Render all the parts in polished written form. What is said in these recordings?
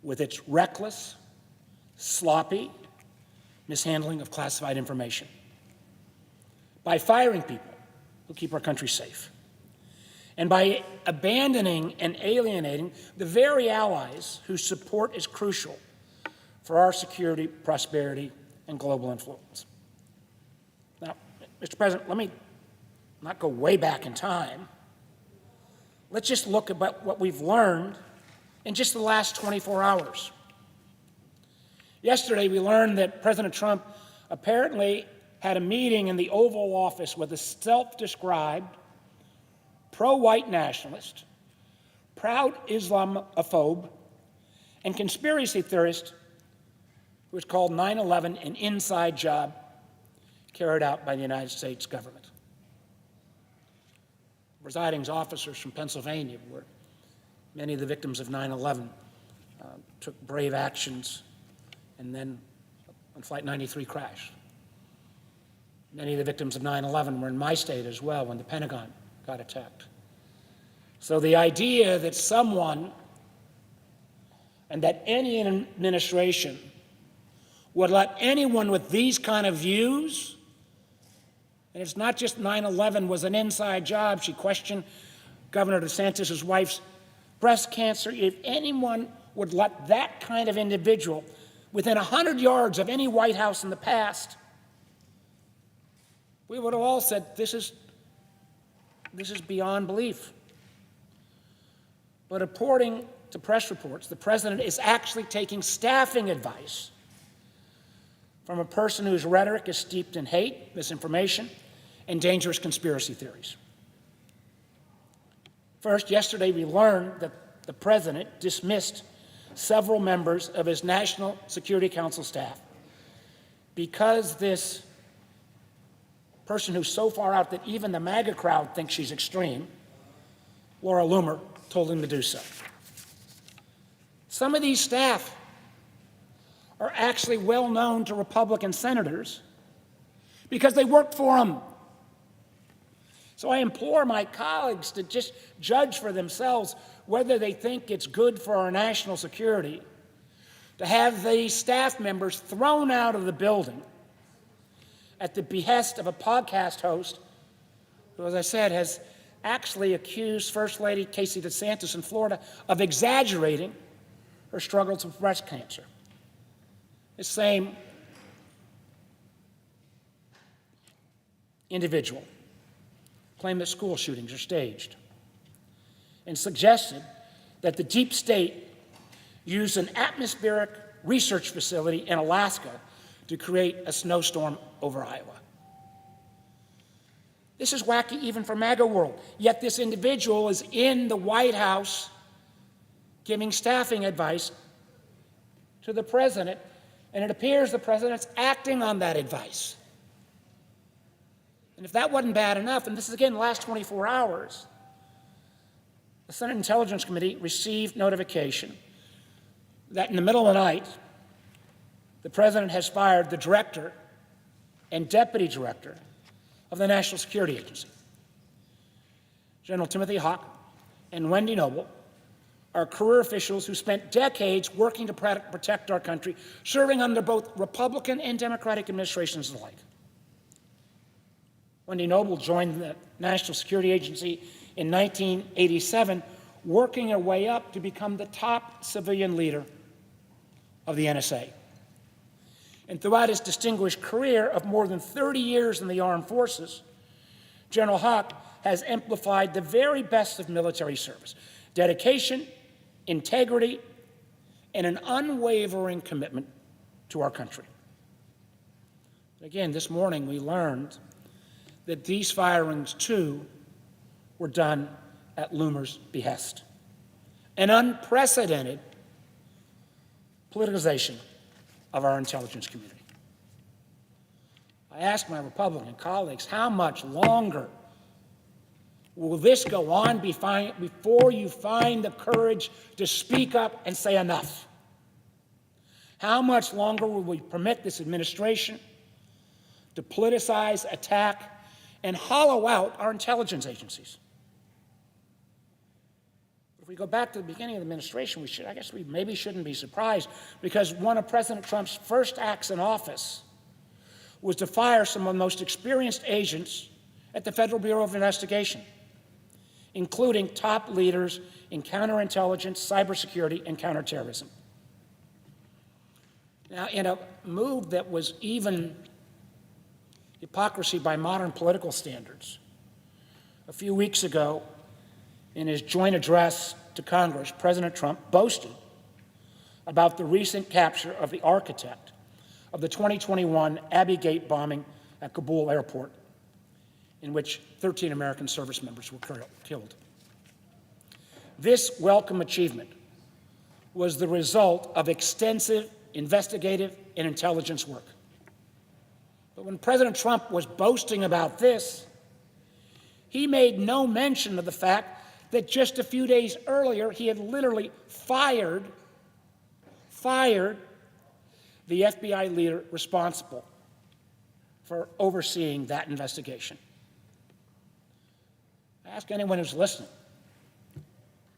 with its reckless, sloppy mishandling of classified information, by firing people who keep our country safe, and by abandoning and alienating the very allies whose support is crucial for our security, prosperity, and global influence. Now, Mr. President, let me not go way back in time. Let's just look at what we've learned in just the last 24 hours. Yesterday, we learned that President Trump apparently had a meeting in the Oval Office with a self-described pro-white nationalist, proud Islamophobe, and conspiracy theorist who has called 9/11 an inside job carried out by the United States government. Presiding officers from Pennsylvania, where many of the victims of 9/11 took brave actions and then when Flight 93 crashed. Many of the victims of 9/11 were in my state as well when the Pentagon got attacked. So the idea that someone and that any administration would let anyone with these kind of views, and it's not just 9/11 was an inside job, she questioned Governor DeSantis' wife's breast cancer, if anyone would let that kind of individual within 100 yards of any White House in the past, we would have all said, this is beyond belief. But according to press reports, the president is actually taking staffing advice from a person whose rhetoric is steeped in hate, misinformation, and dangerous conspiracy theories. First, yesterday we learned that the president dismissed several members of his National Security Council staff because this person who's so far out that even the MAGA crowd thinks she's extreme, Laura Loomer, told him to do so. Some of these staff are actually well known to Republican senators because they worked for them. So I implore my colleagues to just judge for themselves whether they think it's good for our national security to have these staff members thrown out of the building at the behest of a podcast host who, as I said, has actually accused First Lady Casey DeSantis in Florida of exaggerating her struggles with breast cancer. The same individual claimed that school shootings are staged and suggested that the deep state used an atmospheric research facility in Alaska to create a snowstorm over Iowa. This is wacky even for MAGA world, yet this individual is in the White House giving staffing advice to the president, and it appears the president's acting on that advice. And if that wasn't bad enough, and this is again the last 24 hours, the Senate Intelligence Committee received notification that in the middle of the night, the president has fired the director and deputy director of the National Security Agency. General Timothy Hawk and Wendy Noble are career officials who spent decades working to protect our country, serving under both Republican and Democratic administrations alike. Wendy Noble joined the National Security Agency in 1987, working her way up to become the top civilian leader of the NSA. And throughout his distinguished career of more than 30 years in the armed forces, General Hawk has amplified the very best of military service: dedication, integrity, and an unwavering commitment to our country. Again, this morning we learned that these firings, too, were done at Loomer's behest. An unprecedented politicization of our intelligence community. I ask my Republican colleagues, how much longer will this go on before you find the courage to speak up and say enough? How much longer will we permit this administration to politicize, attack, and hollow out our intelligence agencies? If we go back to the beginning of the administration, I guess we maybe shouldn't be surprised, because one of President Trump's first acts in office was to fire some of the most experienced agents at the Federal Bureau of Investigation, including top leaders in counterintelligence, cybersecurity, and counterterrorism. Now, in a move that was even hypocrisy by modern political standards, a few weeks ago, in his joint address to Congress, President Trump boasted about the recent capture of the architect of the 2021 Abbey Gate bombing at Kabul airport, in which 13 American service members were killed. This welcome achievement was the result of extensive investigative and intelligence work. But when President Trump was boasting about this, he made no mention of the fact that just a few days earlier, he had literally fired the FBI leader responsible for overseeing that investigation. I ask anyone who's listening,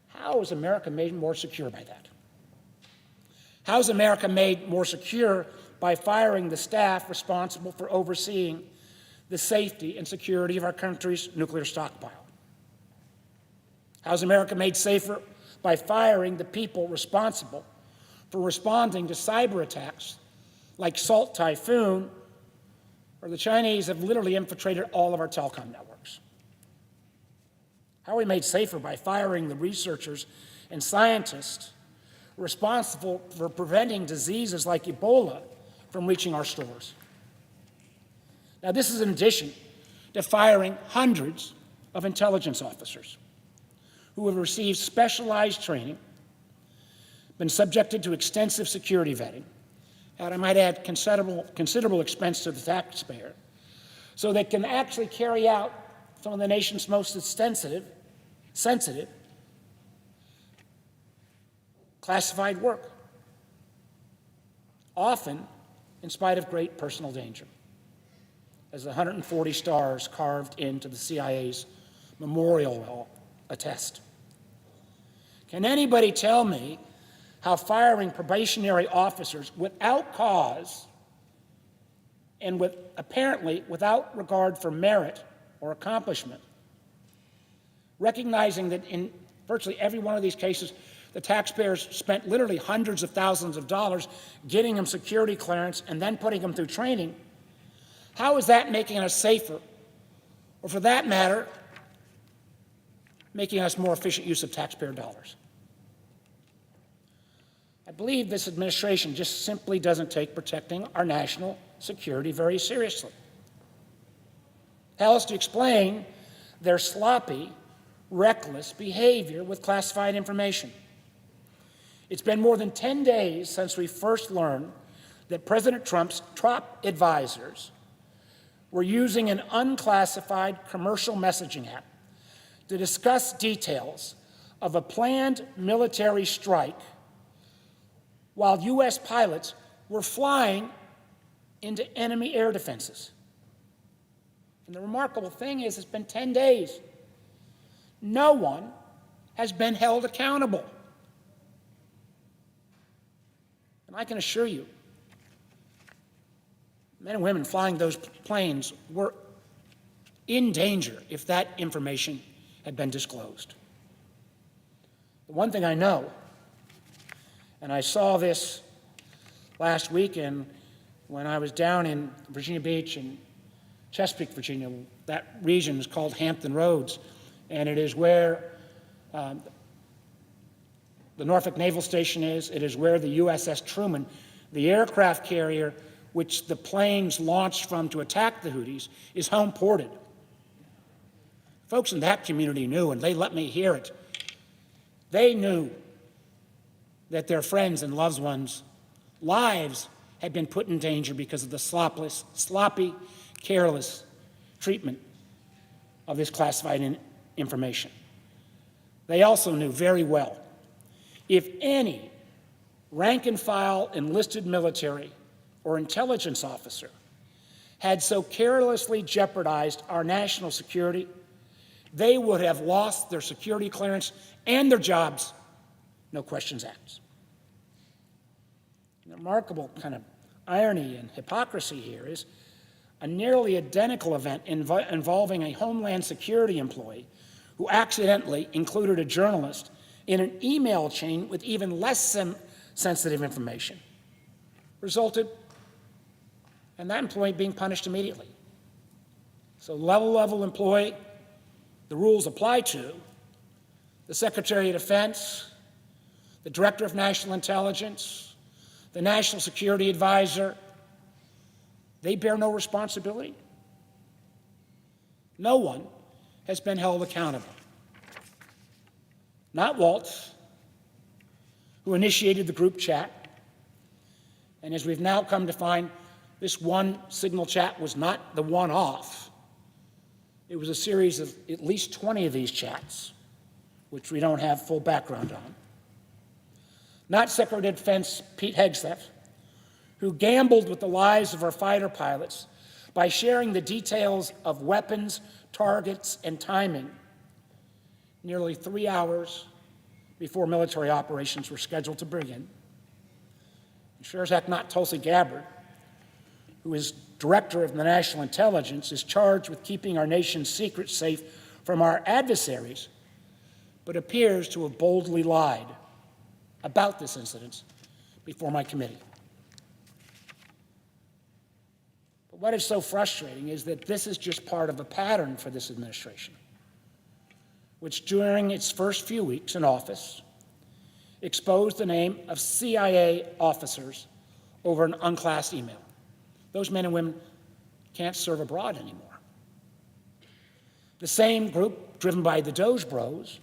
how is America made more secure by that? How is America made more secure by firing the staff responsible for overseeing the safety and security of our country's nuclear stockpile? How is America made safer by firing the people responsible for responding to cyber attacks like Salt Typhoon, where the Chinese have literally infiltrated all of our telecom networks? How are we made safer by firing the researchers and scientists responsible for preventing diseases like Ebola from reaching our stores? Now, this is in addition to firing hundreds of intelligence officers who have received specialized training, been subjected to extensive security vetting, and I might add considerable expense to the taxpayer, so they can actually carry out some of the nation's most sensitive, classified work, often in spite of great personal danger, as the 140 stars carved into the CIA's memorial wall attest. Can anybody tell me how firing probationary officers without cause and apparently without regard for merit or accomplishment, recognizing that in virtually every one of these cases, the taxpayers spent literally hundreds of thousands of dollars getting them security clearance and then putting them through training, how is that making us safer? Or for that matter, making us more efficient use of taxpayer dollars? I believe this administration just simply doesn't take protecting our national security very seriously. How else to explain their sloppy, reckless behavior with classified information? It's been more than 10 days since we first learned that President Trump's top advisors were using an unclassified commercial messaging app to discuss details of a planned military strike while U.S. pilots were flying into enemy air defenses. And the remarkable thing is, it's been 10 days. No one has been held accountable. And I can assure you, men and women flying those planes were in danger if that information had been disclosed. The one thing I know, and I saw this last weekend when I was down in Virginia Beach and Chesapeake, Virginia. That region is called Hampton Roads, and it is where the Norfolk Naval Station is. It is where the USS Truman, the aircraft carrier which the planes launched from to attack the Houthis, is home ported. Folks in that community knew, and they let me hear it. They knew that their friends and loved ones' lives had been put in danger because of the sloppy, careless treatment of this classified information. They also knew very well, if any rank-and-file enlisted military or intelligence officer had so carelessly jeopardized our national security, they would have lost their security clearance and their jobs, no questions asked. The remarkable kind of irony and hypocrisy here is a nearly identical event involving a Homeland Security employee who accidentally included a journalist in an email chain with even less sensitive information resulted in that employee being punished immediately. So level employee, the rules apply to the Secretary of Defense, the Director of National Intelligence, the National Security Advisor. They bear no responsibility. No one has been held accountable. Not Waltz, who initiated the group chat, and as we've now come to find, this one signal chat was not the one-off. It was a series of at least 20 of these chats, which we don't have full background on. Not Secretary of Defense Pete Hegseth, who gambled with the lives of our fighter pilots by sharing the details of weapons, targets, and timing nearly 3 hours before military operations were scheduled to begin. And sure as heck not Tulsi Gabbard, who is Director of the National Intelligence, is charged with keeping our nation's secrets safe from our adversaries, but appears to have boldly lied about this incident before my committee. But what is so frustrating is that this is just part of a pattern for this administration, which during its first few weeks in office exposed the name of CIA officers over an unclassed email. Those men and women can't serve abroad anymore. The same group, driven by the Doge Bros,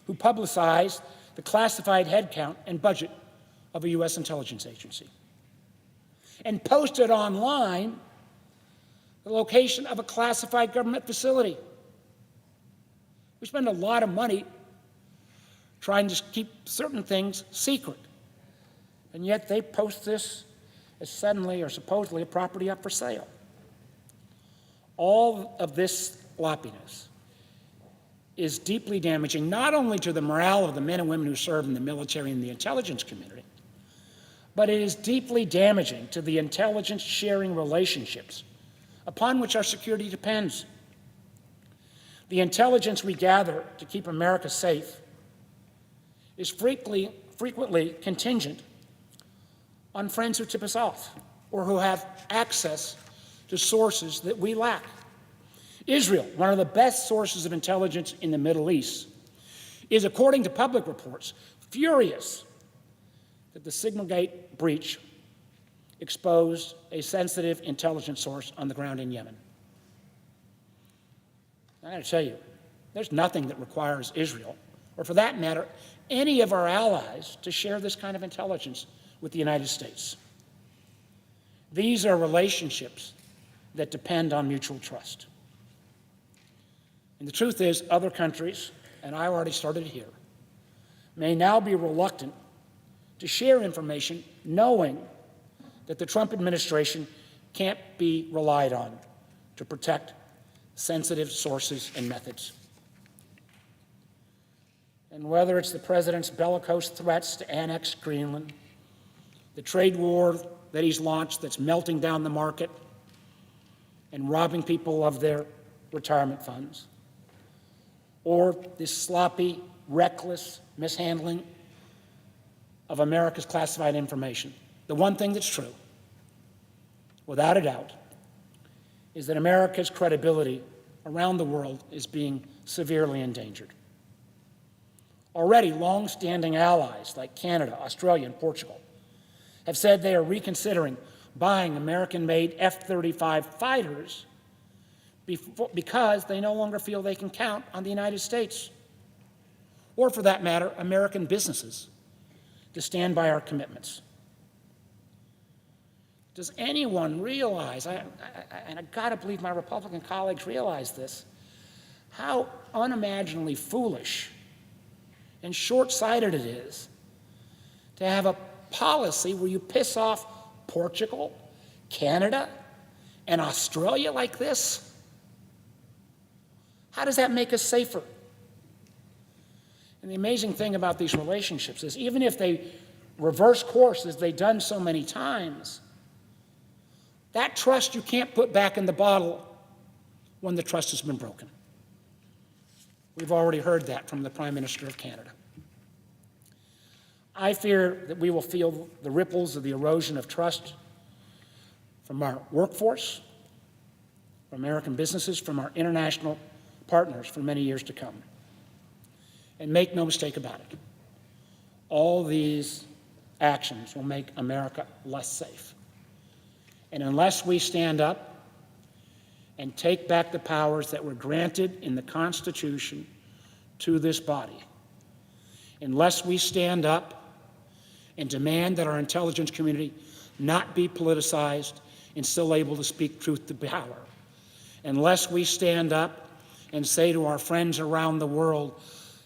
who publicized the classified headcount and budget of a U.S. intelligence agency, and posted online the location of a classified government facility. We spend a lot of money trying to keep certain things secret, and yet they post this as suddenly or supposedly a property up for sale. All of this sloppiness is deeply damaging not only to the morale of the men and women who serve in the military and the intelligence community, but it is deeply damaging to the intelligence sharing relationships upon which our security depends. The intelligence we gather to keep America safe is frequently contingent on friends who tip us off or who have access to sources that we lack. Israel, one of the best sources of intelligence in the Middle East, is, according to public reports, furious that the Signalgate breach exposed a sensitive intelligence source on the ground in Yemen. I got to tell you, there's nothing that requires Israel, or for that matter, any of our allies, to share this kind of intelligence with the United States. These are relationships that depend on mutual trust. And the truth is, other countries, and I already started here, may now be reluctant to share information knowing that the Trump administration can't be relied on to protect sensitive sources and methods. And whether it's the president's bellicose threats to annex Greenland, the trade war that he's launched that's melting down the market and robbing people of their retirement funds, or this sloppy, reckless mishandling of America's classified information, the one thing that's true, without a doubt, is that America's credibility around the world is being severely endangered. Already, long-standing allies like Canada, Australia, and Portugal have said they are reconsidering buying American-made F-35 fighters because they no longer feel they can count on the United States, or for that matter, American businesses, to stand by our commitments. Does anyone realize, and I've got to believe my Republican colleagues realize this, how unimaginably foolish and short-sighted it is to have a policy where you piss off Portugal, Canada, and Australia like this? How does that make us safer? And the amazing thing about these relationships is even if they reverse course as they've done so many times, that trust you can't put back in the bottle when the trust has been broken. We've already heard that from the Prime Minister of Canada. I fear that we will feel the ripples of the erosion of trust from our workforce, from American businesses, from our international partners for many years to come. And make no mistake about it, all these actions will make America less safe. And unless we stand up and take back the powers that were granted in the Constitution to this body, unless we stand up and demand that our intelligence community not be politicized and still able to speak truth to power, unless we stand up and say to our friends around the world,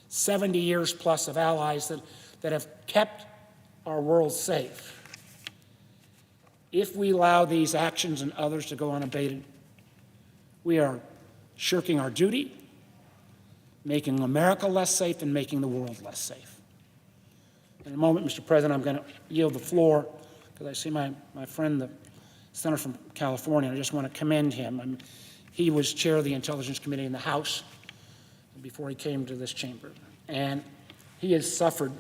70 years plus of allies that have kept our world safe, if we allow these actions and others to go unabated, we are shirking our duty, making America less safe and making the world less safe. In a moment, Mr. President, I'm going to yield the floor because I see my friend, the senator from California, and I just want to commend him. He was chair of the Intelligence Committee in the House before he came to this chamber. And he has suffered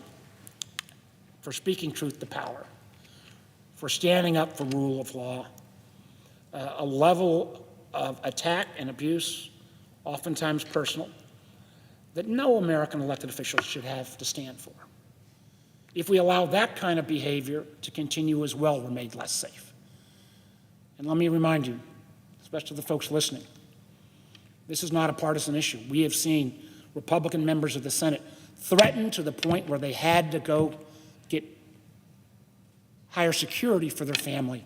for speaking truth to power, for standing up for rule of law, a level of attack and abuse, oftentimes personal, that no American elected official should have to stand for. If we allow that kind of behavior to continue as well, we're made less safe. And let me remind you, especially the folks listening, this is not a partisan issue. We have seen Republican members of the Senate threatened to the point where they had to go get higher security for their family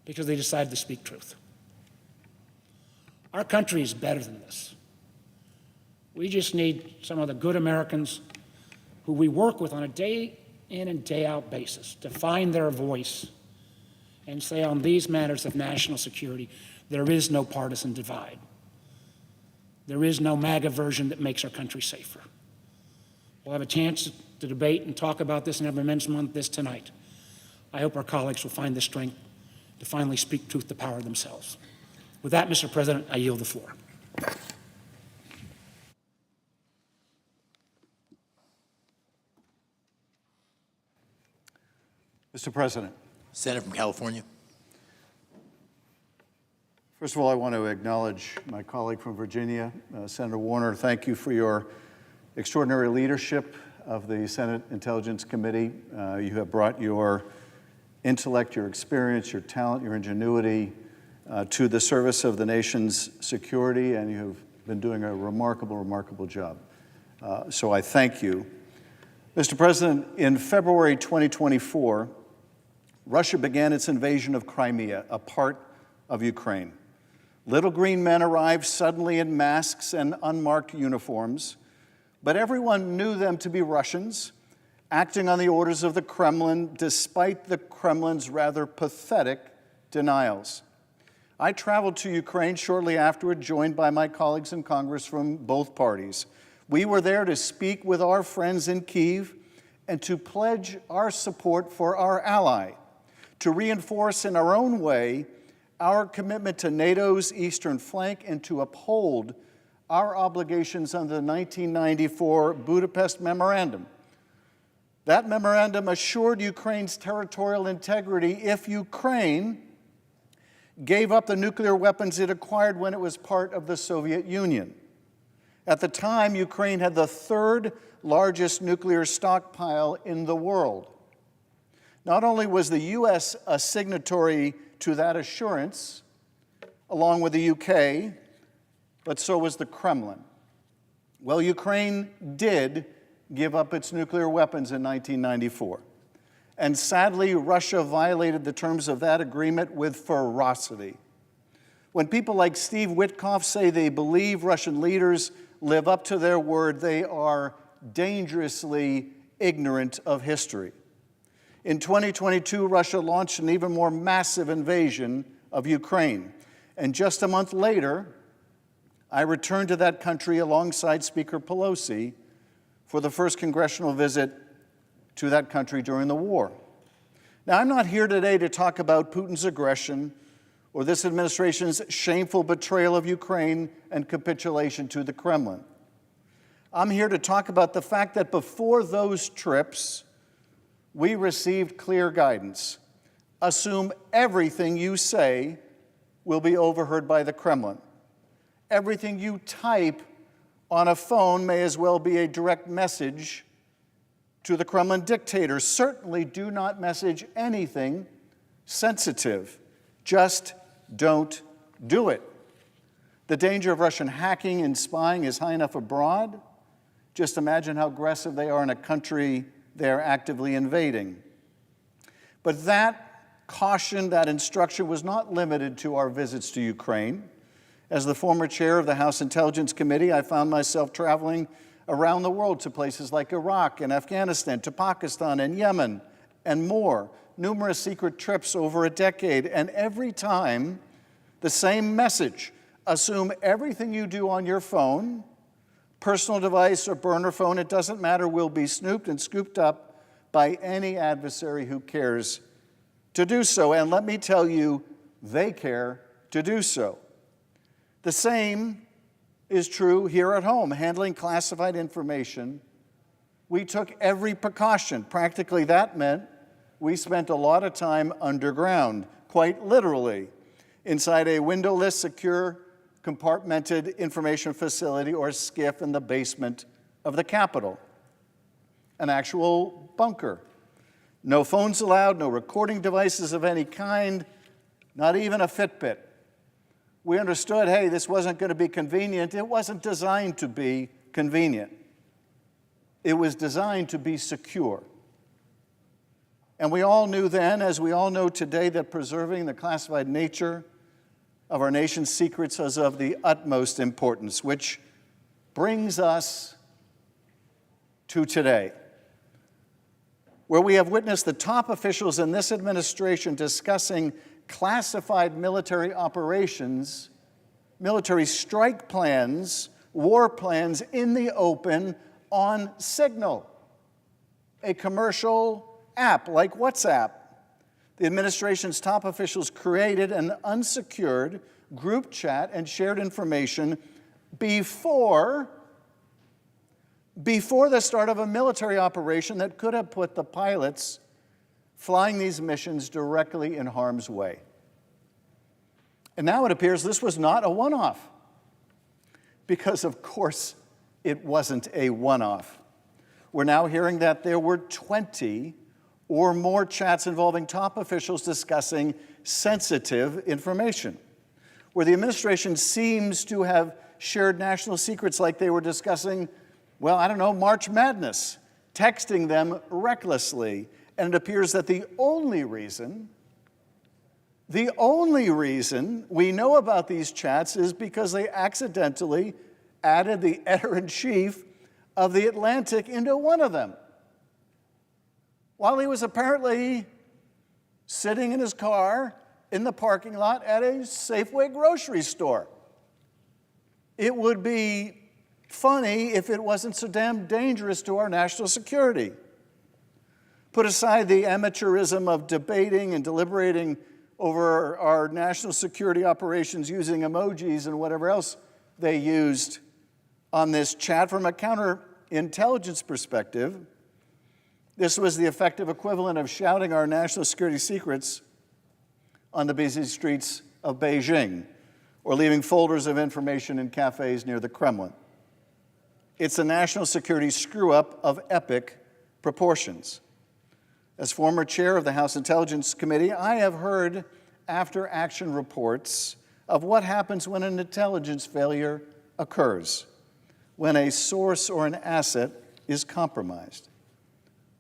because they decided to speak truth. Our country is better than this. We just need some of the good Americans who we work with on a day in and day out basis to find their voice and say on these matters of national security, there is no partisan divide. There is no MAGA version that makes our country safer. We'll have a chance to debate and talk about this and have Men's Month this tonight. I hope our colleagues will find the strength to finally speak truth to power themselves. With that, Mr. President, I yield the floor. Mr. President. Senator from California. First of all, I want to acknowledge my colleague from Virginia, Senator Warner. Thank you for your extraordinary leadership of the Senate Intelligence Committee. You have brought your intellect, your experience, your talent, your ingenuity to the service of the nation's security, and you have been doing a remarkable, remarkable job. So I thank you. Mr. President, in February 2024, Russia began its invasion of Crimea, a part of Ukraine. Little green men arrived suddenly in masks and unmarked uniforms, but everyone knew them to be Russians, acting on the orders of the Kremlin, despite the Kremlin's rather pathetic denials. I traveled to Ukraine shortly afterward, joined by my colleagues in Congress from both parties. We were there to speak with our friends in Kyiv and to pledge our support for our ally, to reinforce in our own way our commitment to NATO's eastern flank and to uphold our obligations under the 1994 Budapest Memorandum. That memorandum assured Ukraine's territorial integrity if Ukraine gave up the nuclear weapons it acquired when it was part of the Soviet Union. At the time, Ukraine had the third largest nuclear stockpile in the world. Not only was the U.S. a signatory to that assurance, along with the UK, but so was the Kremlin. Well, Ukraine did give up its nuclear weapons in 1994. And sadly, Russia violated the terms of that agreement with ferocity. When people like Steve Witkoff say they believe Russian leaders live up to their word, they are dangerously ignorant of history. In 2022, Russia launched an even more massive invasion of Ukraine. And just a month later, I returned to that country alongside Speaker Pelosi for the first congressional visit to that country during the war. Now, I'm not here today to talk about Putin's aggression or this administration's shameful betrayal of Ukraine and capitulation to the Kremlin. I'm here to talk about the fact that before those trips, we received clear guidance. Assume everything you say will be overheard by the Kremlin. Everything you type on a phone may as well be a direct message to the Kremlin dictator. Certainly do not message anything sensitive. Just don't do it. The danger of Russian hacking and spying is high enough abroad. Just imagine how aggressive they are in a country they're actively invading. But that caution, that instruction was not limited to our visits to Ukraine. As the former chair of the House Intelligence Committee, I found myself traveling around the world to places like Iraq and Afghanistan, to Pakistan and Yemen, and more. Numerous secret trips over a decade, and every time, the same message. Assume everything you do on your phone, personal device or burner phone, it doesn't matter, will be snooped and scooped up by any adversary who cares to do so. And let me tell you, they care to do so. The same is true here at home. Handling classified information, we took every precaution. Practically, that meant we spent a lot of time underground, quite literally, inside a windowless, secure, compartmented information facility, or Schiff, in the basement of the Capitol. An actual bunker. No phones allowed, no recording devices of any kind, not even a Fitbit. We understood, hey, this wasn't going to be convenient. It wasn't designed to be convenient. It was designed to be secure. And we all knew then, as we all know today, that preserving the classified nature of our nation's secrets is of the utmost importance, which brings us to today, where we have witnessed the top officials in this administration discussing classified military operations, military strike plans, war plans in the open on Signal, a commercial app like WhatsApp. The administration's top officials created an unsecured group chat and shared information before the start of a military operation that could have put the pilots flying these missions directly in harm's way. And now it appears this was not a one-off, because of course it wasn't a one-off. We're now hearing that there were 20 or more chats involving top officials discussing sensitive information, where the administration seems to have shared national secrets like they were discussing, well, I don't know, March Madness, texting them recklessly. And it appears that the only reason we know about these chats is because they accidentally added the editor-in-chief of The Atlantic into one of them, while he was apparently sitting in his car in the parking lot at a Safeway grocery store. It would be funny if it wasn't so damn dangerous to our national security. Put aside the amateurism of debating and deliberating over our national security operations using emojis and whatever else they used on this chat. From a counterintelligence perspective, this was the effective equivalent of shouting our national security secrets on the busy streets of Beijing, or leaving folders of information in cafes near the Kremlin. It's a national security screw-up of epic proportions. As former chair of the House Intelligence Committee, I have heard after-action reports of what happens when an intelligence failure occurs, when a source or an asset is compromised,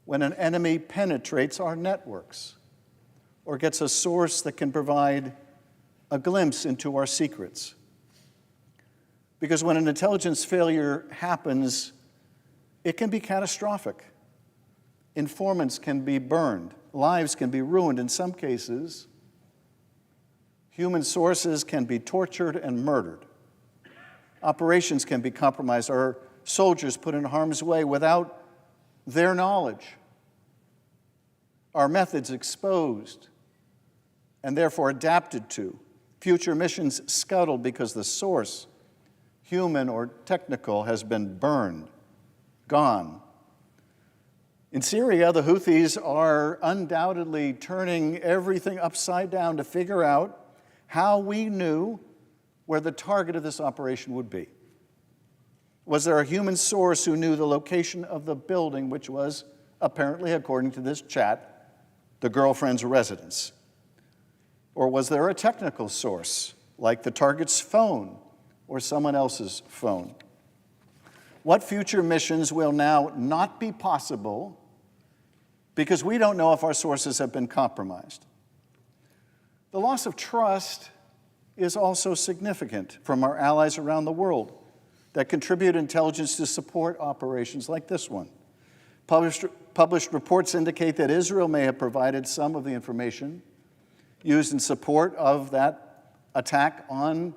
when an enemy penetrates our networks, or gets a source that can provide a glimpse into our secrets. Because when an intelligence failure happens, it can be catastrophic. Informants can be burned. Lives can be ruined. In some cases, human sources can be tortured and murdered. Operations can be compromised, our soldiers put in harm's way without their knowledge, our methods exposed and therefore adapted to, future missions scuttled because the source, human or technical, has been burned, gone. In Syria, the Houthis are undoubtedly turning everything upside down to figure out how we knew where the target of this operation would be. Was there a human source who knew the location of the building, which was, apparently, according to this chat, the girlfriend's residence? Or was there a technical source, like the target's phone or someone else's phone? What future missions will now not be possible because we don't know if our sources have been compromised? The loss of trust is also significant from our allies around the world that contribute intelligence to support operations like this one. Published reports indicate that Israel may have provided some of the information used in support of that attack on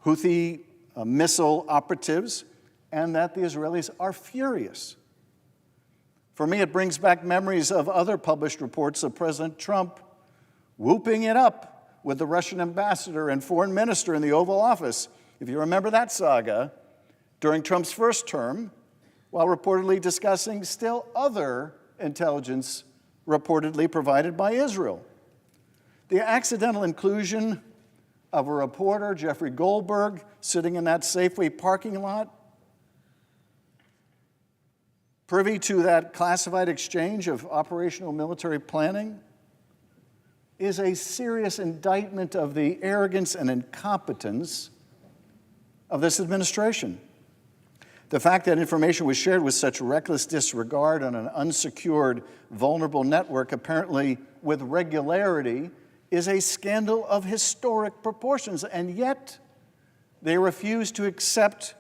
Houthi missile operatives, and that the Israelis are furious. For me, it brings back memories of other published reports of President Trump whooping it up with the Russian ambassador and foreign minister in the Oval Office, if you remember that saga, during Trump's first term, while reportedly discussing still other intelligence reportedly provided by Israel. The accidental inclusion of a reporter, Jeffrey Goldberg, sitting in that Safeway parking lot, privy to that classified exchange of operational military planning, is a serious indictment of the arrogance and incompetence of this administration. The fact that information was shared with such reckless disregard on an unsecured, vulnerable network, apparently with regularity, is a scandal of historic proportions, and yet they refuse to accept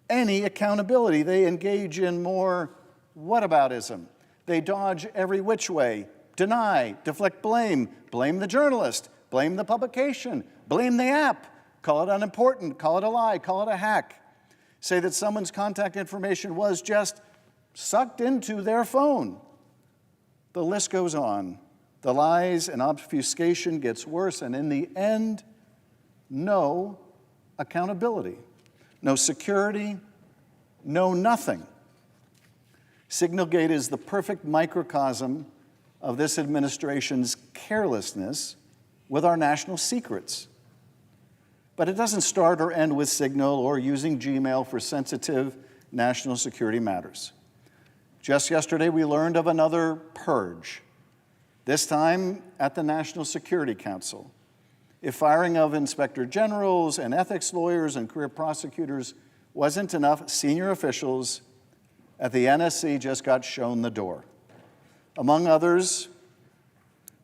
any accountability. They engage in more whataboutism. They dodge every which way, deny, deflect blame, blame the journalist, blame the publication, blame the app, call it unimportant, call it a lie, call it a hack, say that someone's contact information was just sucked into their phone. The list goes on. The lies and obfuscation gets worse, and in the end, no accountability, no security, no nothing. Signalgate is the perfect microcosm of this administration's carelessness with our national secrets. But it doesn't start or end with Signal or using Gmail for sensitive national security matters. Just yesterday, we learned of another purge, this time at the National Security Council. If firing of inspector generals and ethics lawyers and career prosecutors wasn't enough, senior officials at the NSC just got shown the door. Among others,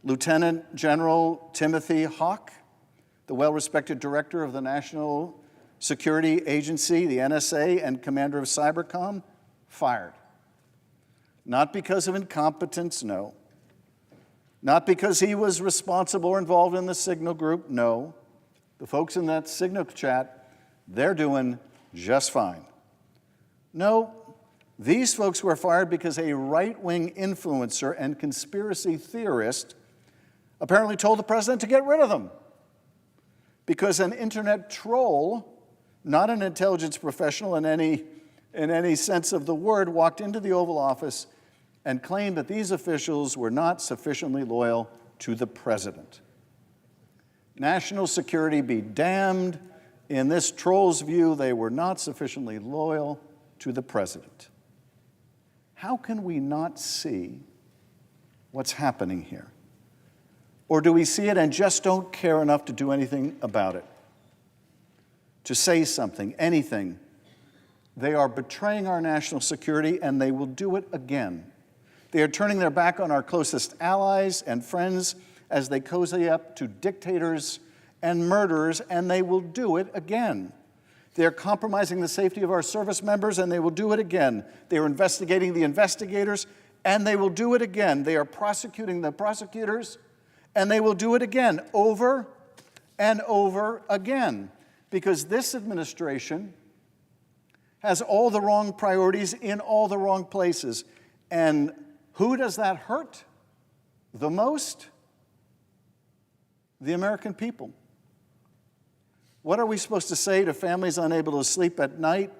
Lieutenant General Timothy Hawk, the well-respected director of the National Security Agency, the NSA, and commander of Cybercom, fired. Not because of incompetence, no. Not because he was responsible or involved in the Signal group, no. The folks in that Signal chat, they're doing just fine. No, these folks were fired because a right-wing influencer and conspiracy theorist apparently told the president to get rid of them. Because an internet troll, not an intelligence professional in any sense of the word, walked into the Oval Office and claimed that these officials were not sufficiently loyal to the president. National security be damned. In this troll's view, they were not sufficiently loyal to the president. How can we not see what's happening here? Or do we see it and just don't care enough to do anything about it? To say something, anything. They are betraying our national security, and they will do it again. They are turning their back on our closest allies and friends as they cozy up to dictators and murderers, and they will do it again. They are compromising the safety of our service members, and they will do it again. They are investigating the investigators, and they will do it again. They are prosecuting the prosecutors, and they will do it again, over and over again. because this administration has all the wrong priorities in all the wrong places. And who does that hurt the most? The American people. What are we supposed to say to families unable to sleep at night,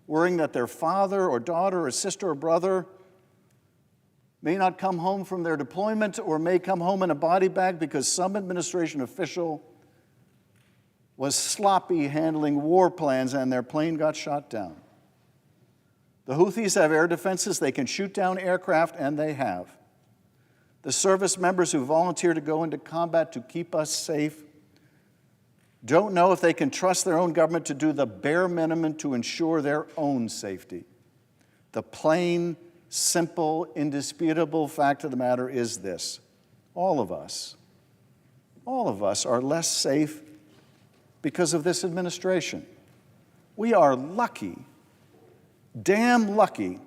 worrying that their father or daughter or sister or brother may not come home from their deployment or may come home in a body bag because some administration official was sloppy handling war plans and their plane got shot down? The Houthis have air defenses. They can shoot down aircraft, and they have. The service members who volunteer to go into combat to keep us safe don't know if they can trust their own government to do the bare minimum to ensure their own safety. The plain, simple, indisputable fact of the matter is this: all of us are less safe because of this administration. We are lucky, damn lucky,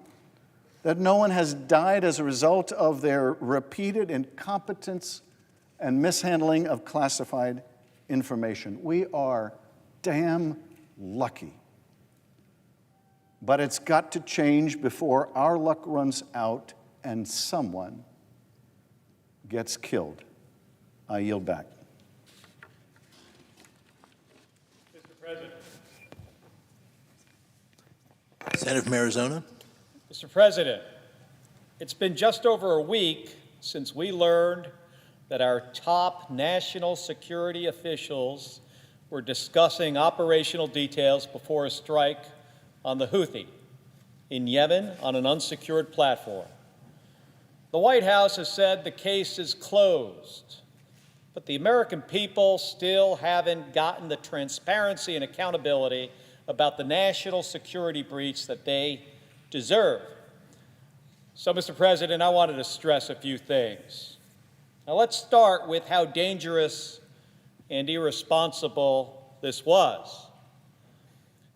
that no one has died as a result of their repeated incompetence and mishandling of classified information. We are damn lucky. But it's got to change before our luck runs out and someone gets killed. I yield back. Mr. President. Senator from Arizona. Mr. President, it's been just over a week since we learned that our top national security officials were discussing operational details before a strike on the Houthi in Yemen on an unsecured platform. The White House has said the case is closed, but the American people still haven't gotten the transparency and accountability about the national security breach that they deserve. So, Mr. President, I wanted to stress a few things. Now, let's start with how dangerous and irresponsible this was.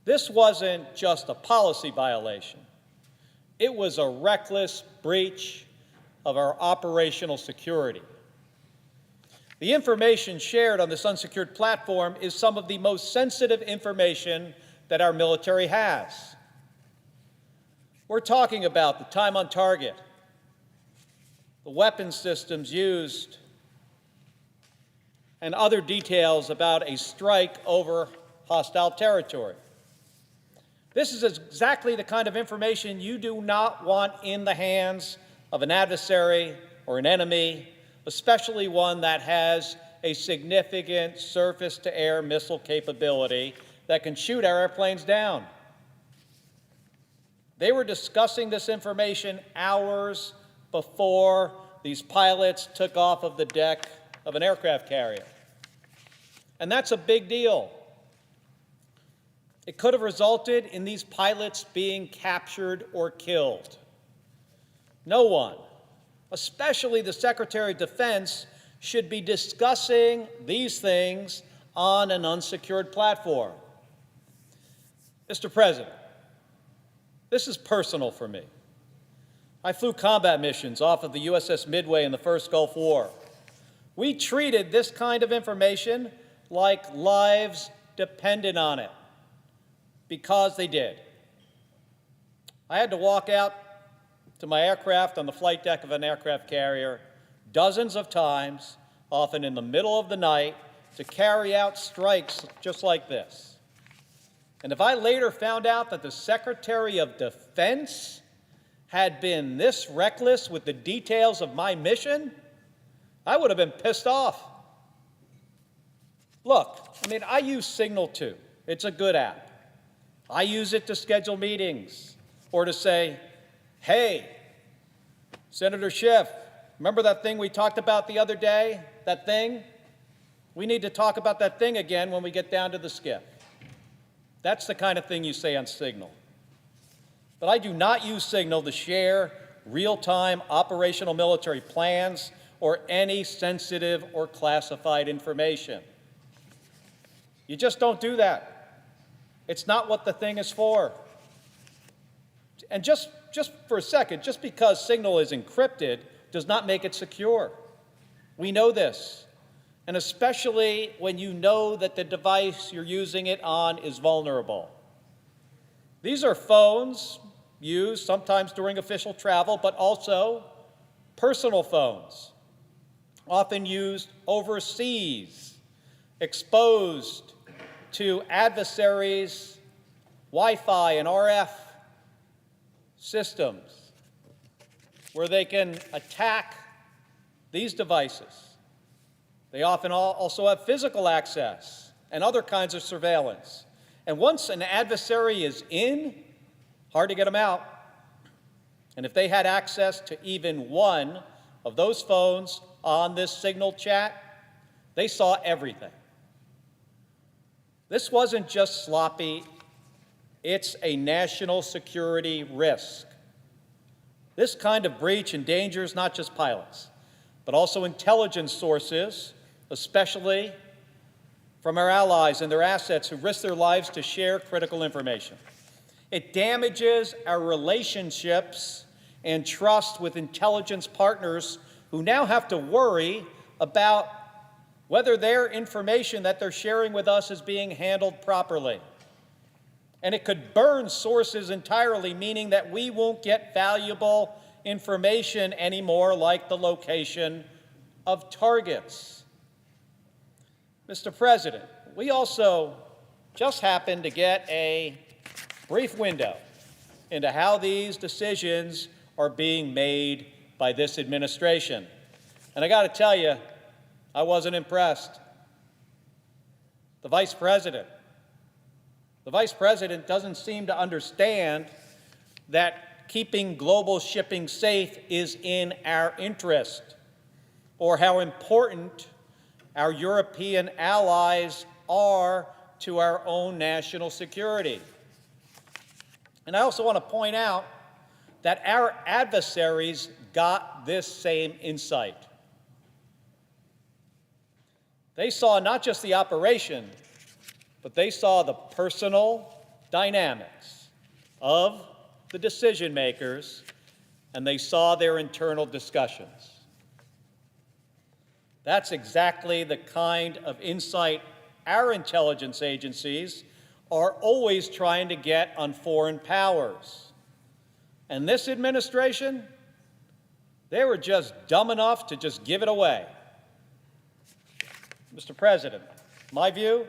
This wasn't just a policy violation. It was a reckless breach of our operational security. The information shared on this unsecured platform is some of the most sensitive information that our military has. We're talking about the time on target, the weapon systems used, and other details about a strike over hostile territory. This is exactly the kind of information you do not want in the hands of an adversary or an enemy, especially one that has a significant surface-to-air missile capability that can shoot our airplanes down. They were discussing this information hours before these pilots took off of the deck of an aircraft carrier. And that's a big deal. It could have resulted in these pilots being captured or killed. No one, especially the Secretary of Defense, should be discussing these things on an unsecured platform. Mr. President, this is personal for me. I flew combat missions off of the USS Midway in the first Gulf War. We treated this kind of information like lives depended on it, because they did. I had to walk out to my aircraft on the flight deck of an aircraft carrier dozens of times, often in the middle of the night, to carry out strikes just like this. And if I later found out that the Secretary of Defense had been this reckless with the details of my mission, I would have been pissed off. Look, I use Signal too. It's a good app. I use it to schedule meetings or to say, hey, Senator Schiff, remember that thing we talked about the other day? That thing? We need to talk about that thing again when we get down to the Skiff. That's the kind of thing you say on Signal. But I do not use Signal to share real-time operational military plans or any sensitive or classified information. You just don't do that. It's not what the thing is for. And just for a second, just because Signal is encrypted does not make it secure. We know this. and especially when you know that the device you're using it on is vulnerable. These are phones used sometimes during official travel, but also personal phones, often used overseas, exposed to adversaries' Wi-Fi and RF systems, where they can attack these devices. They often also have physical access and other kinds of surveillance. And once an adversary is in, hard to get them out. And if they had access to even one of those phones on this Signal chat, they saw everything. This wasn't just sloppy, it's a national security risk. This kind of breach endangers not just pilots, but also intelligence sources, especially from our allies and their assets who risk their lives to share critical information. It damages our relationships and trust with intelligence partners who now have to worry about whether their information that they're sharing with us is being handled properly. And it could burn sources entirely, meaning that we won't get valuable information anymore, like the location of targets. Mr. President, we also just happened to get a brief window into how these decisions are being made by this administration. And I got to tell you, I wasn't impressed. The Vice President doesn't seem to understand that keeping global shipping safe is in our interest, or how important our European allies are to our own national security. And I also want to point out that our adversaries got this same insight. They saw not just the operation, but they saw the personal dynamics of the decision makers, and they saw their internal discussions. That's exactly the kind of insight our intelligence agencies are always trying to get on foreign powers. And this administration, they were just dumb enough to just give it away. Mr. President, my view,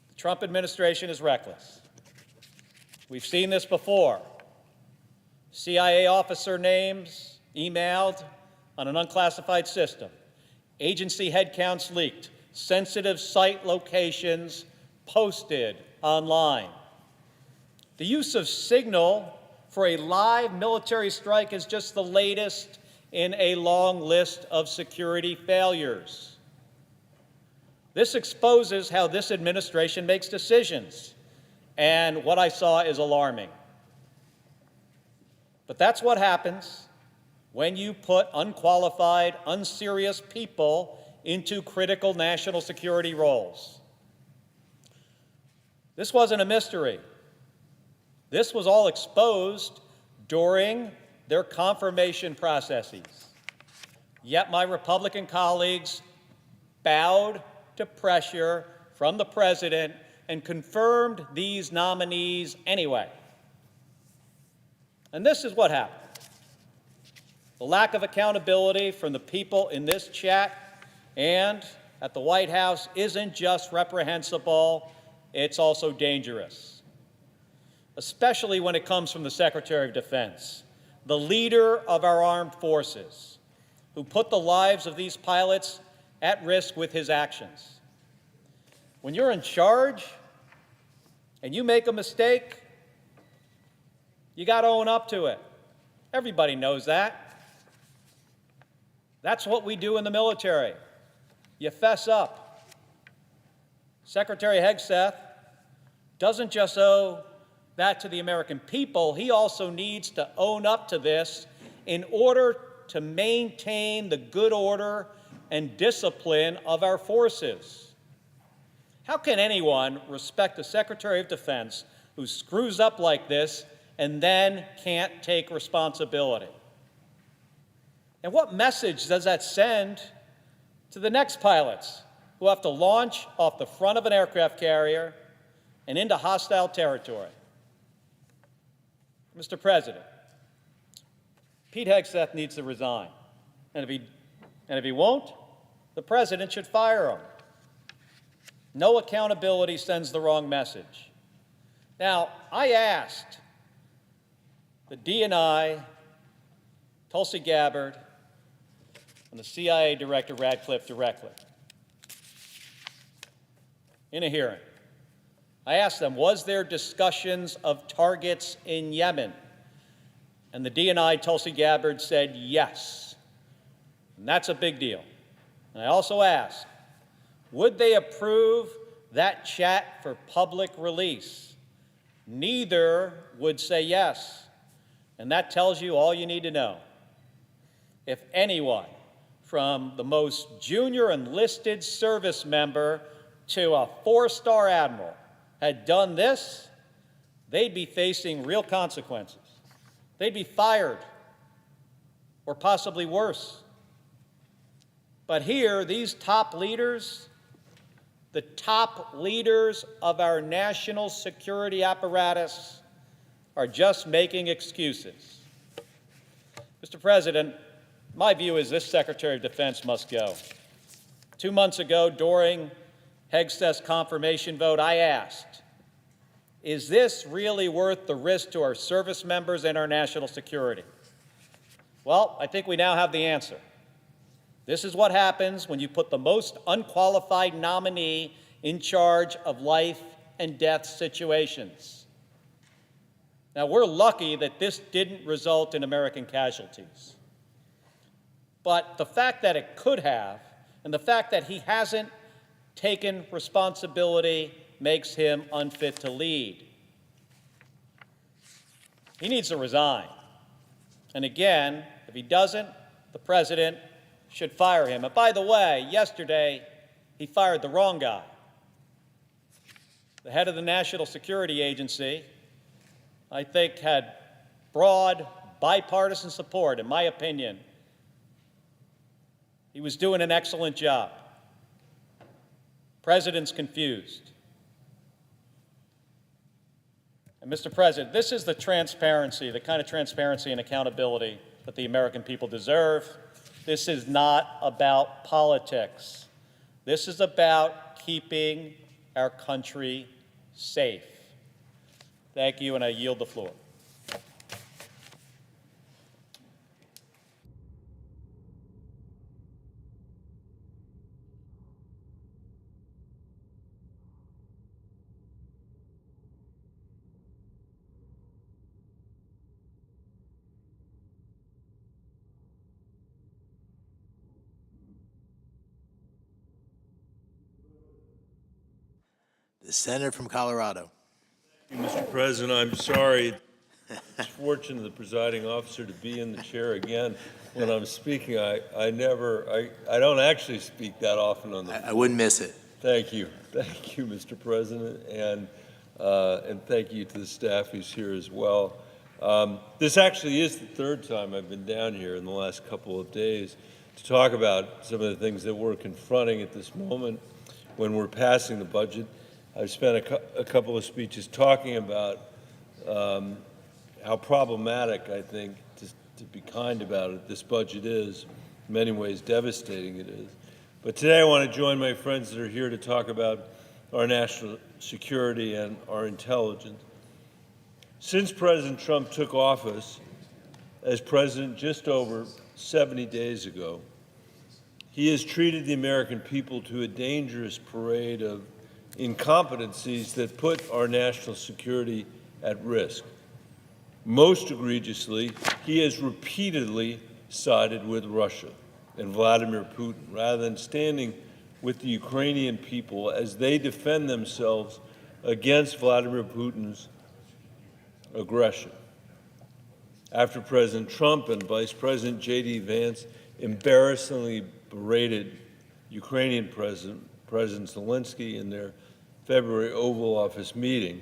the Trump administration is reckless. We've seen this before. CIA officer names emailed on an unclassified system. Agency headcounts leaked. Sensitive site locations posted online. The use of Signal for a live military strike is just the latest in a long list of security failures. This exposes how this administration makes decisions, and what I saw is alarming. But that's what happens when you put unqualified, unserious people into critical national security roles. This wasn't a mystery. This was all exposed during their confirmation processes. Yet my Republican colleagues bowed to pressure from the president and confirmed these nominees anyway. And this is what happened. The lack of accountability from the people in this chat and at the White House isn't just reprehensible, it's also dangerous, especially when it comes from the Secretary of Defense, the leader of our armed forces, who put the lives of these pilots at risk with his actions. When you're in charge and you make a mistake, you got to own up to it. Everybody knows that. That's what we do in the military. You fess up. Secretary Hegseth doesn't just owe that to the American people, he also needs to own up to this in order to maintain the good order and discipline of our forces. How can anyone respect the Secretary of Defense who screws up like this and then can't take responsibility? And what message does that send to the next pilots who have to launch off the front of an aircraft carrier and into hostile territory. Mr. President, Pete Hegseth needs to resign. And if he won't, the president should fire him. No accountability sends the wrong message. Now, I asked the DNI, Tulsi Gabbard, and the CIA Director Radcliffe directly in a hearing. I asked them, was there discussions of targets in Yemen? And the DNI, Tulsi Gabbard, said yes. And that's a big deal. And I also asked, would they approve that chat for public release? Neither would say yes. And that tells you all you need to know. If anyone, from the most junior enlisted service member to a 4-star admiral, had done this, they'd be facing real consequences. They'd be fired, or possibly worse. But here, these top leaders, the top leaders of our national security apparatus, are just making excuses. Mr. President, my view is this Secretary of Defense must go. 2 months ago, during Hegseth's confirmation vote, I asked, is this really worth the risk to our service members and our national security? Well, I think we now have the answer. This is what happens when you put the most unqualified nominee in charge of life and death situations. Now, we're lucky that this didn't result in American casualties. But the fact that it could have, and the fact that he hasn't taken responsibility, makes him unfit to lead. He needs to resign. And again, if he doesn't, the president should fire him. And by the way, yesterday, he fired the wrong guy. The head of the National Security Agency, I think, had broad bipartisan support, in my opinion. He was doing an excellent job. President's confused. And Mr. President, this is the transparency, the kind of transparency and accountability that the American people deserve. This is not about politics. This is about keeping our country safe. Thank you, and I yield the floor. The senator from Colorado. Mr. President, I'm sorry. It's fortunate the presiding officer to be in the chair again when I'm speaking. I don't actually speak that often on the. I wouldn't miss it. Thank you, Mr. President, and thank you to the staff who's here as well. This actually is the third time I've been down here in the last couple of days to talk about some of the things that we're confronting at this moment when we're passing the budget. I've spent a couple of speeches talking about how problematic, I think, to be kind about it, this budget is. In many ways, devastating it is. But today I want to join my friends that are here to talk about our national security and our intelligence. Since President Trump took office as president just over 70 days ago, he has treated the American people to a dangerous parade of incompetencies that put our national security at risk. Most egregiously, he has repeatedly sided with Russia and Vladimir Putin rather than standing with the Ukrainian people as they defend themselves against Vladimir Putin's aggression. After President Trump and Vice President J.D. Vance embarrassingly berated Ukrainian President Zelensky in their February Oval Office meeting,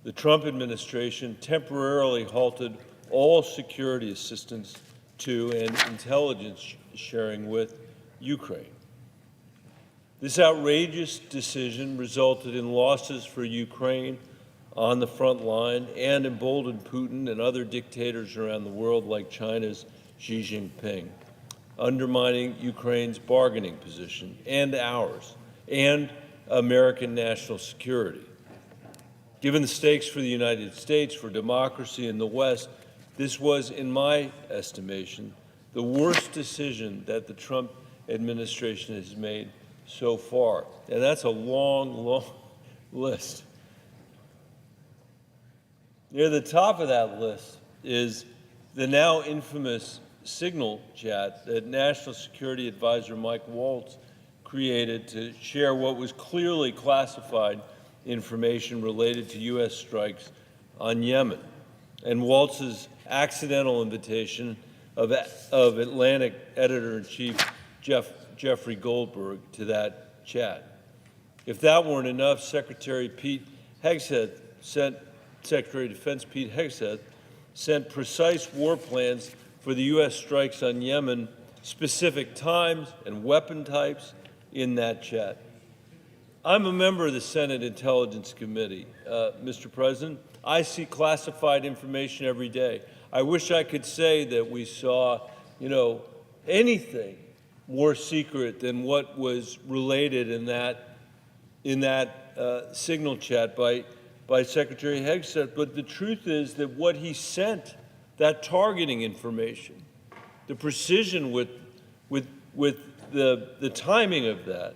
the Trump administration temporarily halted all security assistance to and intelligence sharing with Ukraine. This outrageous decision resulted in losses for Ukraine on the front line and emboldened Putin and other dictators around the world like China's Xi Jinping, undermining Ukraine's bargaining position and ours and American national security. Given the stakes for the United States, for democracy in the West, this was, in my estimation, the worst decision that the Trump administration has made so far. And that's a long, long list. Near the top of that list is the now infamous Signal chat that National Security Advisor Mike Waltz created to share what was clearly classified information related to U.S. strikes on Yemen, and Waltz's accidental invitation of Atlantic editor-in-chief Jeffrey Goldberg to that chat. If that weren't enough, Secretary of Defense Pete Hegseth sent precise war plans for the U.S. strikes on Yemen, specific times and weapon types in that chat. I'm a member of the Senate Intelligence Committee, Mr. President. I see classified information every day. I wish I could say that we saw, anything more secret than what was related in that Signal chat by Secretary Hegseth. But the truth is that what he sent, that targeting information, the precision with the timing of that,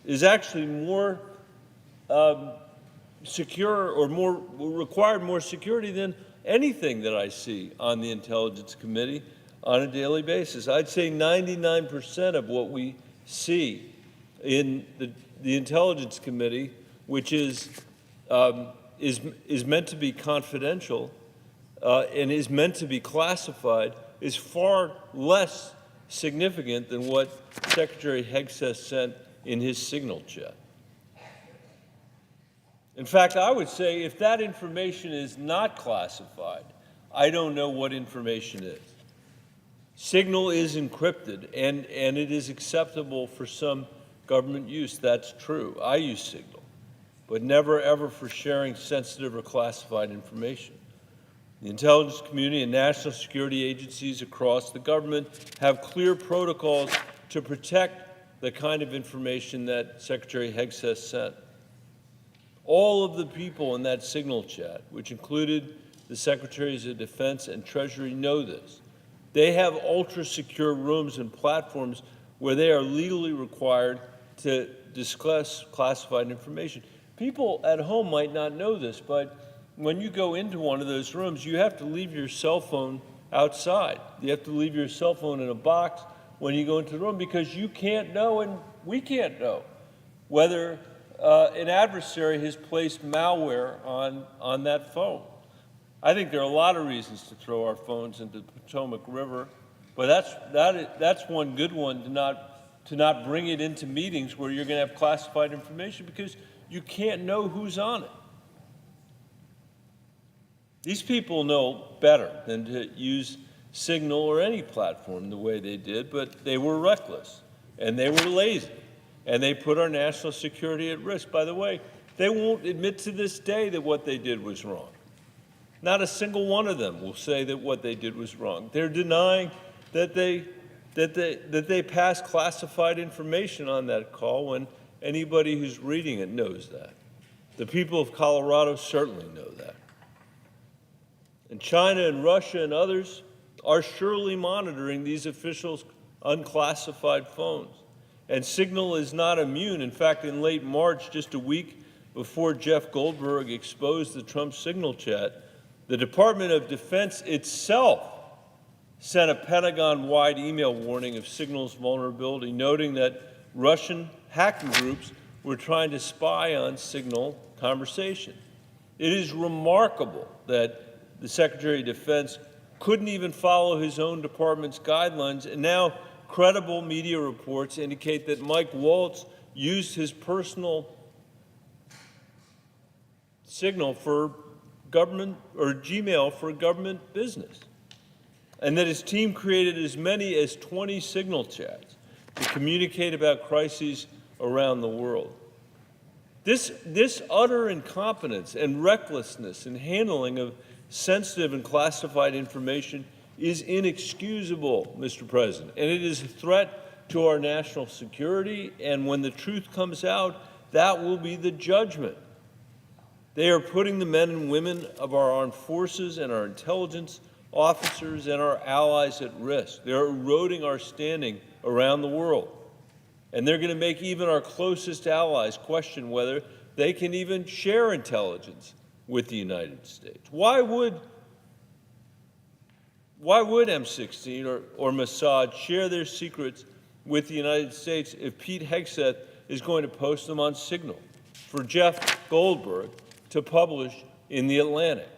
is actually more secure or required more security than anything that I see on the Intelligence Committee on a daily basis. I'd say 99% of what we see in the Intelligence Committee, which is meant to be confidential and is meant to be classified, is far less significant than what Secretary Hegseth sent in his Signal chat. In fact, I would say if that information is not classified, I don't know what information is. Signal is encrypted, and it is acceptable for some government use. That's true. I use Signal, but never, ever for sharing sensitive or classified information. The intelligence community and national security agencies across the government have clear protocols to protect the kind of information that Secretary Hegseth sent. All of the people in that Signal chat, which included the Secretaries of Defense and Treasury, know this. They have ultra-secure rooms and platforms where they are legally required to discuss classified information. People at home might not know this, but when you go into one of those rooms, you have to leave your cell phone outside. You have to leave your cell phone in a box when you go into the room, because you can't know, and we can't know, whether an adversary has placed malware on that phone. I think there are a lot of reasons to throw our phones into the Potomac River, but that's one good one, to not bring it into meetings where you're going to have classified information, because you can't know who's on it. These people know better than to use Signal or any platform the way they did, but they were reckless, and they were lazy, and they put our national security at risk. By the way, they won't admit to this day that what they did was wrong. Not a single one of them will say that what they did was wrong. They're denying that they passed classified information on that call, when anybody who's reading it knows that. The people of Colorado certainly know that. And China and Russia and others are surely monitoring these officials' unclassified phones. And Signal is not immune. In fact, in late March, just a week before Jeff Goldberg exposed the Trump Signal chat, the Department of Defense itself sent a Pentagon-wide email warning of Signal's vulnerability, noting that Russian hacking groups were trying to spy on Signal conversation. It is remarkable that the Secretary of Defense couldn't even follow his own department's guidelines, and now credible media reports indicate that Mike Waltz used his personal Signal for government, or Gmail for government business, and that his team created as many as 20 Signal chats to communicate about crises around the world. This utter incompetence and recklessness in handling of sensitive and classified information is inexcusable, Mr. President, and it is a threat to our national security, and when the truth comes out, that will be the judgment. They are putting the men and women of our armed forces and our intelligence officers and our allies at risk. They're eroding our standing around the world. And they're going to make even our closest allies question whether they can even share intelligence with the United States. Why would M16 or Mossad share their secrets with the United States if Pete Hegseth is going to post them on Signal for Jeff Goldberg to publish in The Atlantic?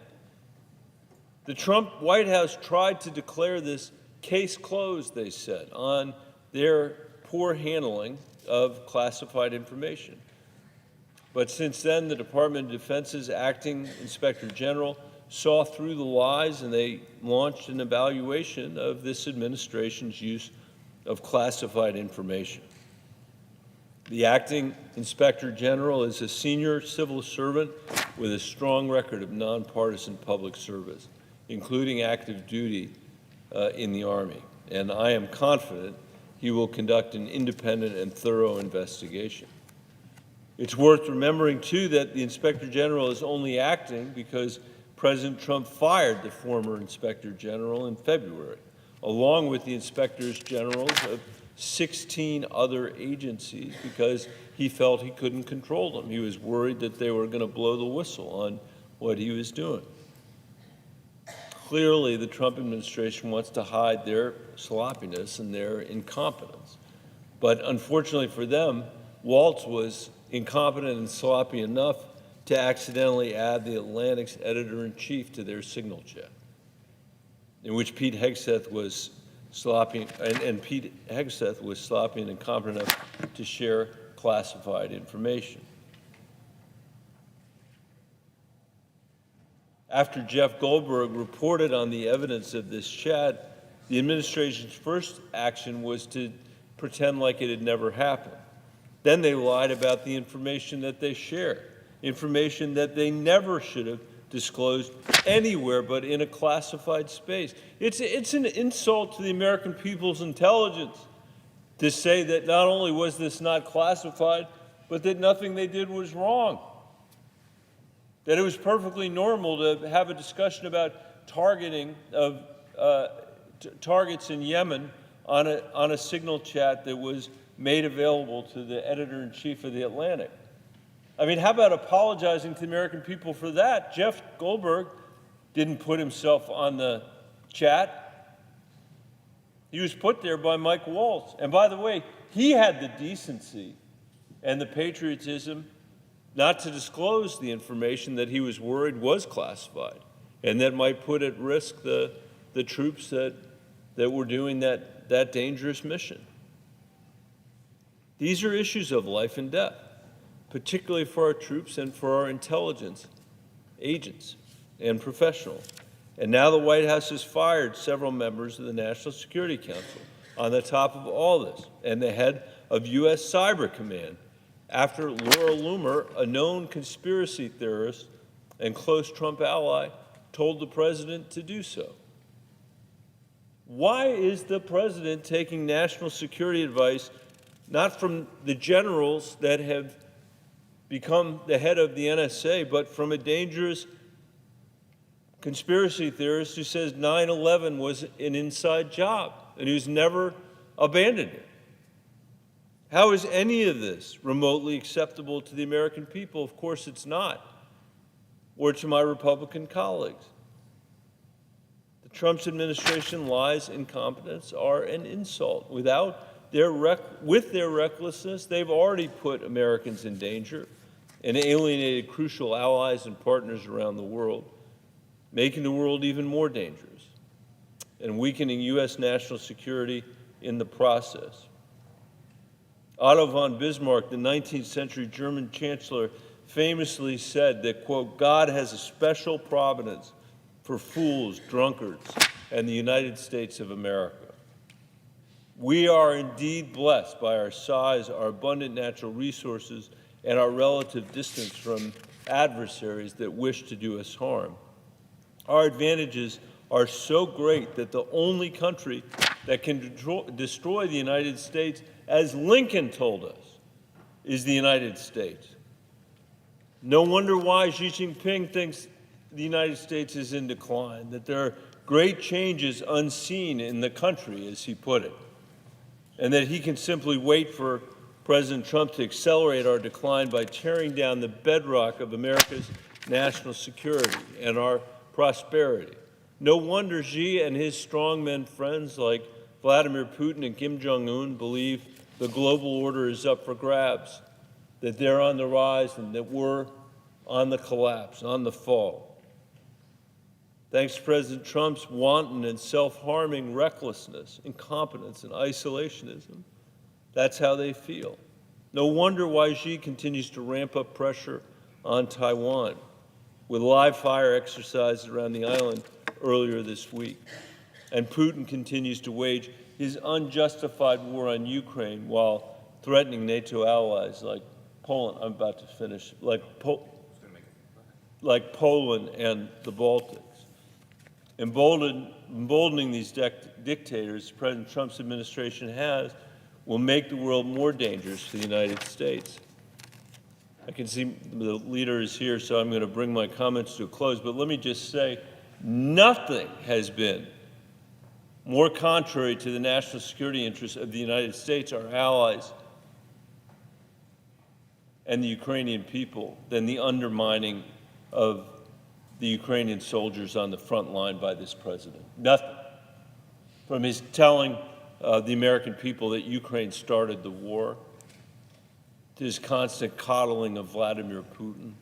The Trump White House tried to declare this case closed, they said, on their poor handling of classified information. But since then, the Department of Defense's acting inspector general saw through the lies, and they launched an evaluation of this administration's use of classified information. The acting inspector general is a senior civil servant with a strong record of nonpartisan public service, including active duty in the Army. And I am confident he will conduct an independent and thorough investigation. It's worth remembering, too, that the Inspector General is only acting because President Trump fired the former Inspector General in February, along with the Inspectors Generals of 16 other agencies, because he felt he couldn't control them. He was worried that they were going to blow the whistle on what he was doing. Clearly, the Trump administration wants to hide their sloppiness and their incompetence. But unfortunately for them, Waltz was incompetent and sloppy enough to accidentally add the Atlantic's editor-in-chief to their Signal chat, in which Pete Hegseth was sloppy, and Pete Hegseth was sloppy and incompetent enough to share classified information. After Jeff Goldberg reported on the evidence of this chat, the administration's first action was to pretend like it had never happened. Then they lied about the information that they shared, information that they never should have disclosed anywhere but in a classified space. It's an insult to the American people's intelligence to say that not only was this not classified, but that nothing they did was wrong. That it was perfectly normal to have a discussion about targeting of targets in Yemen on a Signal chat that was made available to the editor-in-chief of The Atlantic. I mean, how about apologizing to the American people for that? Jeff Goldberg didn't put himself on the chat. He was put there by Mike Waltz. And by the way, he had the decency and the patriotism not to disclose the information that he was worried was classified and that might put at risk the troops that were doing that dangerous mission. These are issues of life and death, particularly for our troops and for our intelligence agents and professionals. And now the White House has fired several members of the National Security Council on the top of all this, and the head of U.S. Cyber Command, after Laura Loomer, a known conspiracy theorist and close Trump ally, told the president to do so. Why is the president taking national security advice not from the generals that have become the head of the NSA, but from a dangerous conspiracy theorist who says 9/11 was an inside job and who's never abandoned it? How is any of this remotely acceptable to the American people? Of course it's not, or to my Republican colleagues. The Trump administration lies, incompetence are an insult. With their recklessness, they've already put Americans in danger and alienated crucial allies and partners around the world, making the world even more dangerous and weakening U.S. national security in the process. Otto von Bismarck, the 19th century German chancellor, famously said that, quote, God has a special providence for fools, drunkards, and the United States of America. We are indeed blessed by our size, our abundant natural resources, and our relative distance from adversaries that wish to do us harm. Our advantages are so great that the only country that can destroy the United States, as Lincoln told us, is the United States. No wonder why Xi Jinping thinks the United States is in decline, that there are great changes unseen in the country, as he put it, and that he can simply wait for President Trump to accelerate our decline by tearing down the bedrock of America's national security and our prosperity. No wonder Xi and his strongmen friends like Vladimir Putin and Kim Jong-un believe the global order is up for grabs, that they're on the rise and that we're on the collapse, on the fall. Thanks to President Trump's wanton and self-harming recklessness, incompetence, and isolationism, that's how they feel. No wonder why Xi continues to ramp up pressure on Taiwan with live fire exercises around the island earlier this week. And Putin continues to wage his unjustified war on Ukraine while threatening NATO allies like Poland, I'm about to finish, like Poland and the Baltics. Emboldening these dictators President Trump's administration has will make the world more dangerous to the United States. I can see the leader is here, so I'm going to bring my comments to a close, but let me just say, nothing has been more contrary to the national security interests of the United States, our allies, and the Ukrainian people than the undermining of the Ukrainian soldiers on the front line by this president. Nothing. From his telling the American people that Ukraine started the war, to his constant coddling of Vladimir Putin.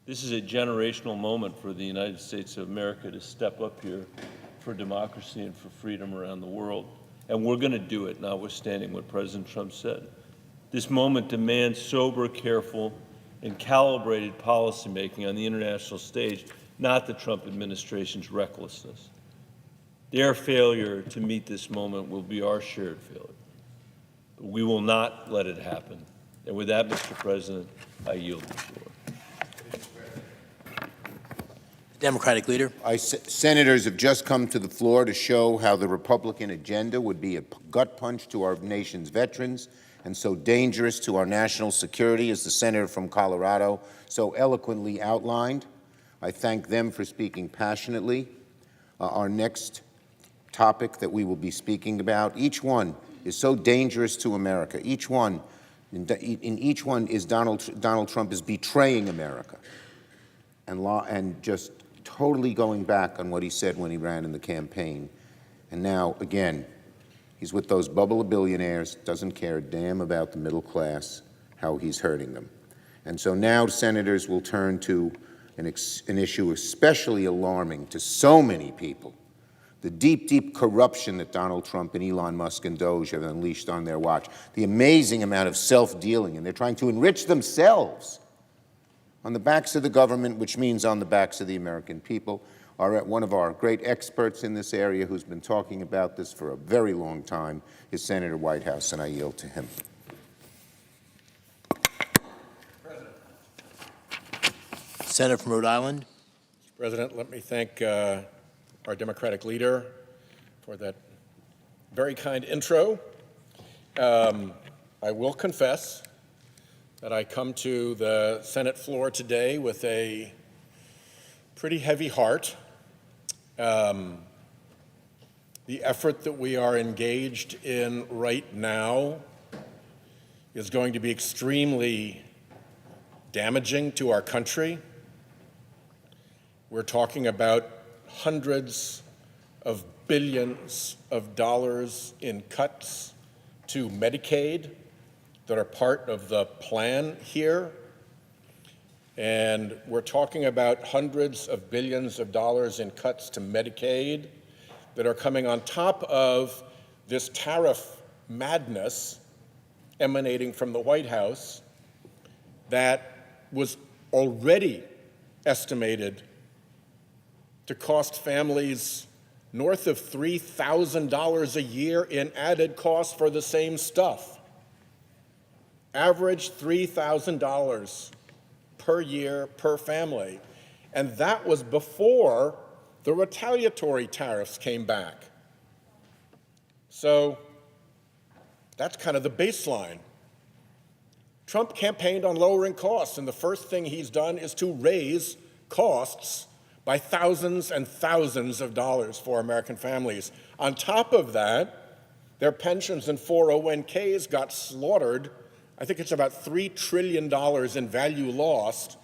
This is a generational moment for the United States of America to step up here for democracy and for freedom around the world. And we're going to do it, notwithstanding what President Trump said. This moment demands sober, careful, and calibrated policymaking on the international stage, not the Trump administration's recklessness. Their failure to meet this moment will be our shared failure. But we will not let it happen. And with that, Mr. President, I yield the floor. Democratic leader. Senators have just come to the floor to show how the Republican agenda would be a gut punch to our nation's veterans and so dangerous to our national security, as the senator from Colorado so eloquently outlined. I thank them for speaking passionately. Our next topic that we will be speaking about, each one is so dangerous to America. Each one, in each one is Donald Trump is betraying America and just totally going back on what he said when he ran in the campaign. And now, again, he's with those bubble of billionaires, doesn't care a damn about the middle class, how he's hurting them. And so now senators will turn to an issue especially alarming to so many people, the deep, deep corruption that Donald Trump and Elon Musk and Doge have unleashed on their watch, the amazing amount of self-dealing, and they're trying to enrich themselves on the backs of the government, which means on the backs of the American people. One of our great experts in this area who's been talking about this for a very long time is Senator Whitehouse, and I yield to him. Senator from Rhode Island. Mr. President, let me thank our Democratic leader for that very kind intro. I will confess that I come to the Senate floor today with a pretty heavy heart. The effort that we are engaged in right now is going to be extremely damaging to our country. We're talking about hundreds of billions of dollars in cuts to Medicaid that are part of the plan here. And we're talking about hundreds of billions of dollars in cuts to Medicaid that are coming on top of this tariff madness emanating from the White House that was already estimated to cost families north of $3,000 a year in added costs for the same stuff. Average $3,000 per year per family. And that was before the retaliatory tariffs came back. So that's kind of the baseline. Trump campaigned on lowering costs, and the first thing he's done is to raise costs by thousands and thousands of dollars for American families. On top of that, their pensions and 401ks got slaughtered. I think it's about $3 trillion in value lost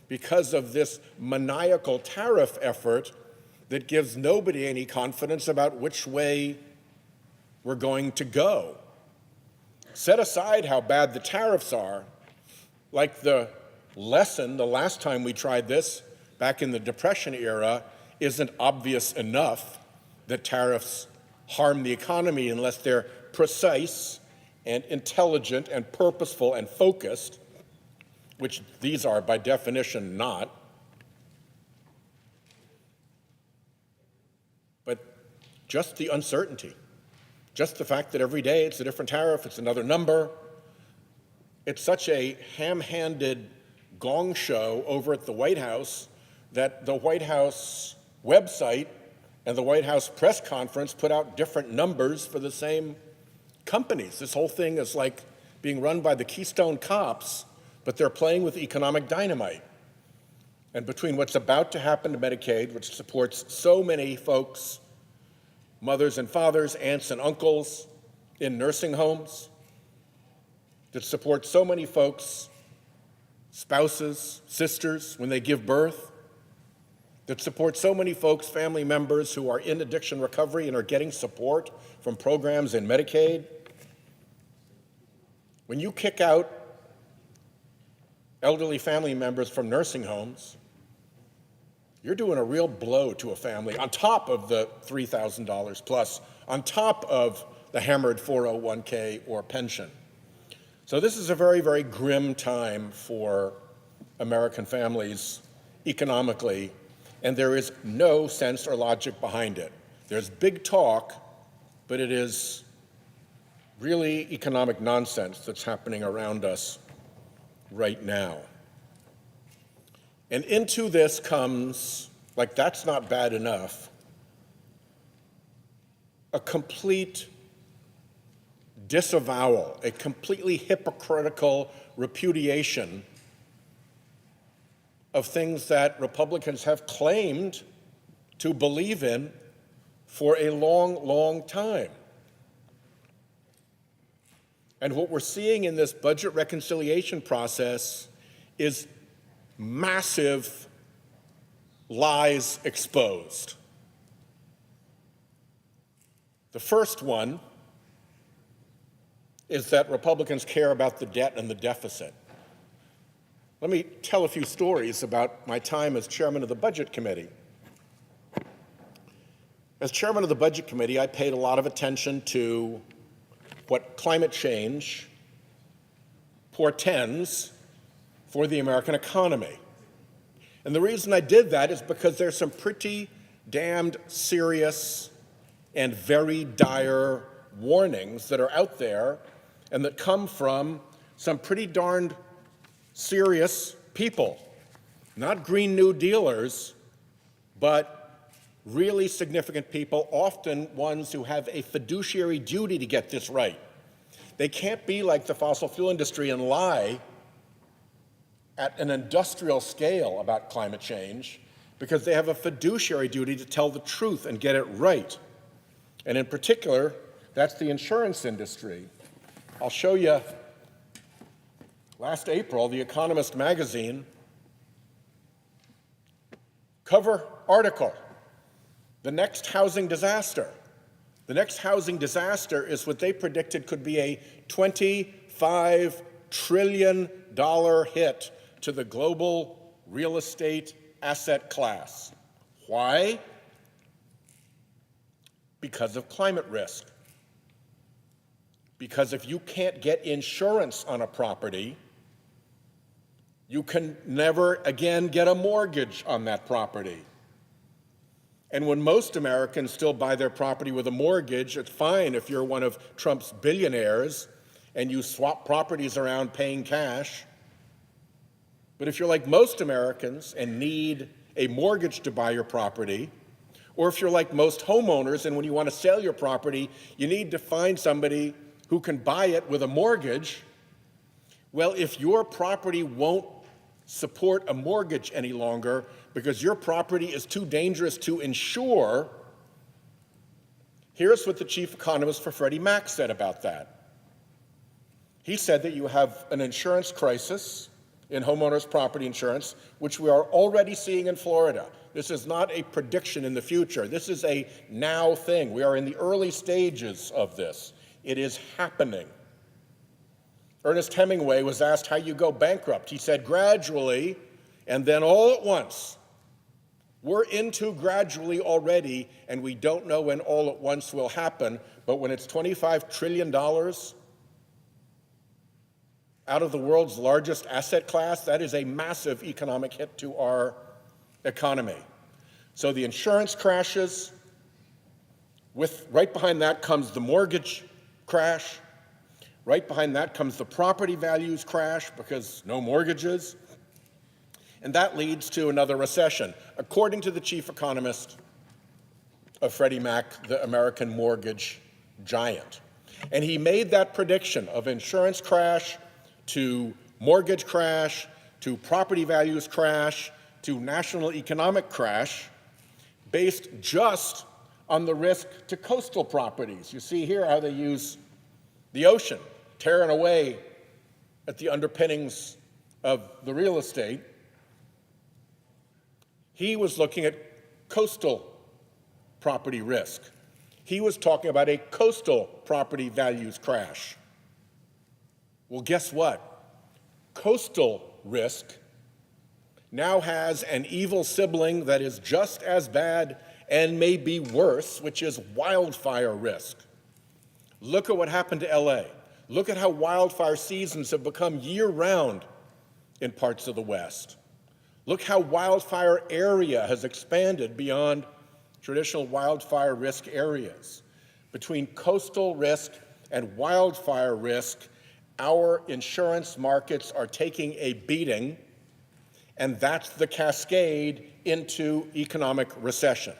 because of this maniacal tariff effort that gives nobody any confidence about which way we're going to go. Set aside how bad the tariffs are, like the lesson the last time we tried this, back in the Depression era, isn't obvious enough that tariffs harm the economy unless they're precise and intelligent and purposeful and focused, which these are by definition not. But just the uncertainty, just the fact that every day it's a different tariff, it's another number. It's such a ham-handed gong show over at the White House that the White House website and the White House press conference put out different numbers for the same companies. This whole thing is like being run by the Keystone Cops, but they're playing with economic dynamite. And between what's about to happen to Medicaid, which supports so many folks, mothers and fathers, aunts and uncles in nursing homes, that supports so many folks, spouses, sisters, when they give birth, that supports so many folks, family members who are in addiction recovery and are getting support from programs in Medicaid. When you kick out elderly family members from nursing homes, you're doing a real blow to a family on top of the $3,000 plus, on top of the hammered 401k or pension. So this is a very, very grim time for American families economically, and there is no sense or logic behind it. There's big talk, but it is really economic nonsense that's happening around us right now. And into this comes, like that's not bad enough, a complete disavowal, a completely hypocritical repudiation of things that Republicans have claimed to believe in for a long, long time. And what we're seeing in this budget reconciliation process is massive lies exposed. The first one is that Republicans care about the debt and the deficit. Let me tell a few stories about my time as chairman of the Budget Committee. As chairman of the Budget Committee, I paid a lot of attention to what climate change portends for the American economy. And the reason I did that is because there's some pretty damned serious and very dire warnings that are out there and that come from some pretty darned serious people, not Green New Dealers, but really significant people, often ones who have a fiduciary duty to get this right. They can't be like the fossil fuel industry and lie at an industrial scale about climate change because they have a fiduciary duty to tell the truth and get it right. And in particular, that's the insurance industry. I'll show you, last April, The Economist magazine cover article, the next housing disaster. The next housing disaster is what they predicted could be a $25 trillion hit to the global real estate asset class. Why? Because of climate risk. Because if you can't get insurance on a property, you can never again get a mortgage on that property. And when most Americans still buy their property with a mortgage, it's fine if you're one of Trump's billionaires and you swap properties around paying cash. But if you're like most Americans and need a mortgage to buy your property, or if you're like most homeowners and when you want to sell your property, you need to find somebody who can buy it with a mortgage, well, if your property won't support a mortgage any longer because your property is too dangerous to insure, here's what the chief economist for Freddie Mac said about that. He said that you have an insurance crisis in homeowners property insurance, which we are already seeing in Florida. This is not a prediction in the future. This is a now thing. We are in the early stages of this. It is happening. Ernest Hemingway was asked how you go bankrupt. He said, gradually, and then all at once. We're into gradually already, and we don't know when all at once will happen, but when it's $25 trillion out of the world's largest asset class, that is a massive economic hit to our economy. So the insurance crashes. Right behind that comes the mortgage crash. Right behind that comes the property values crash because no mortgages. And that leads to another recession, according to the chief economist of Freddie Mac, the American mortgage giant. And he made that prediction of insurance crash to mortgage crash to property values crash to national economic crash based just on the risk to coastal properties. You see here how they use the ocean, tearing away at the underpinnings of the real estate. He was looking at coastal property risk. He was talking about a coastal property values crash. Well, guess what? Coastal risk now has an evil sibling that is just as bad and maybe worse, which is wildfire risk. Look at what happened to LA. Look at how wildfire seasons have become year-round in parts of the West. Look how wildfire area has expanded beyond traditional wildfire risk areas. Between coastal risk and wildfire risk, our insurance markets are taking a beating, and that's the cascade into economic recession.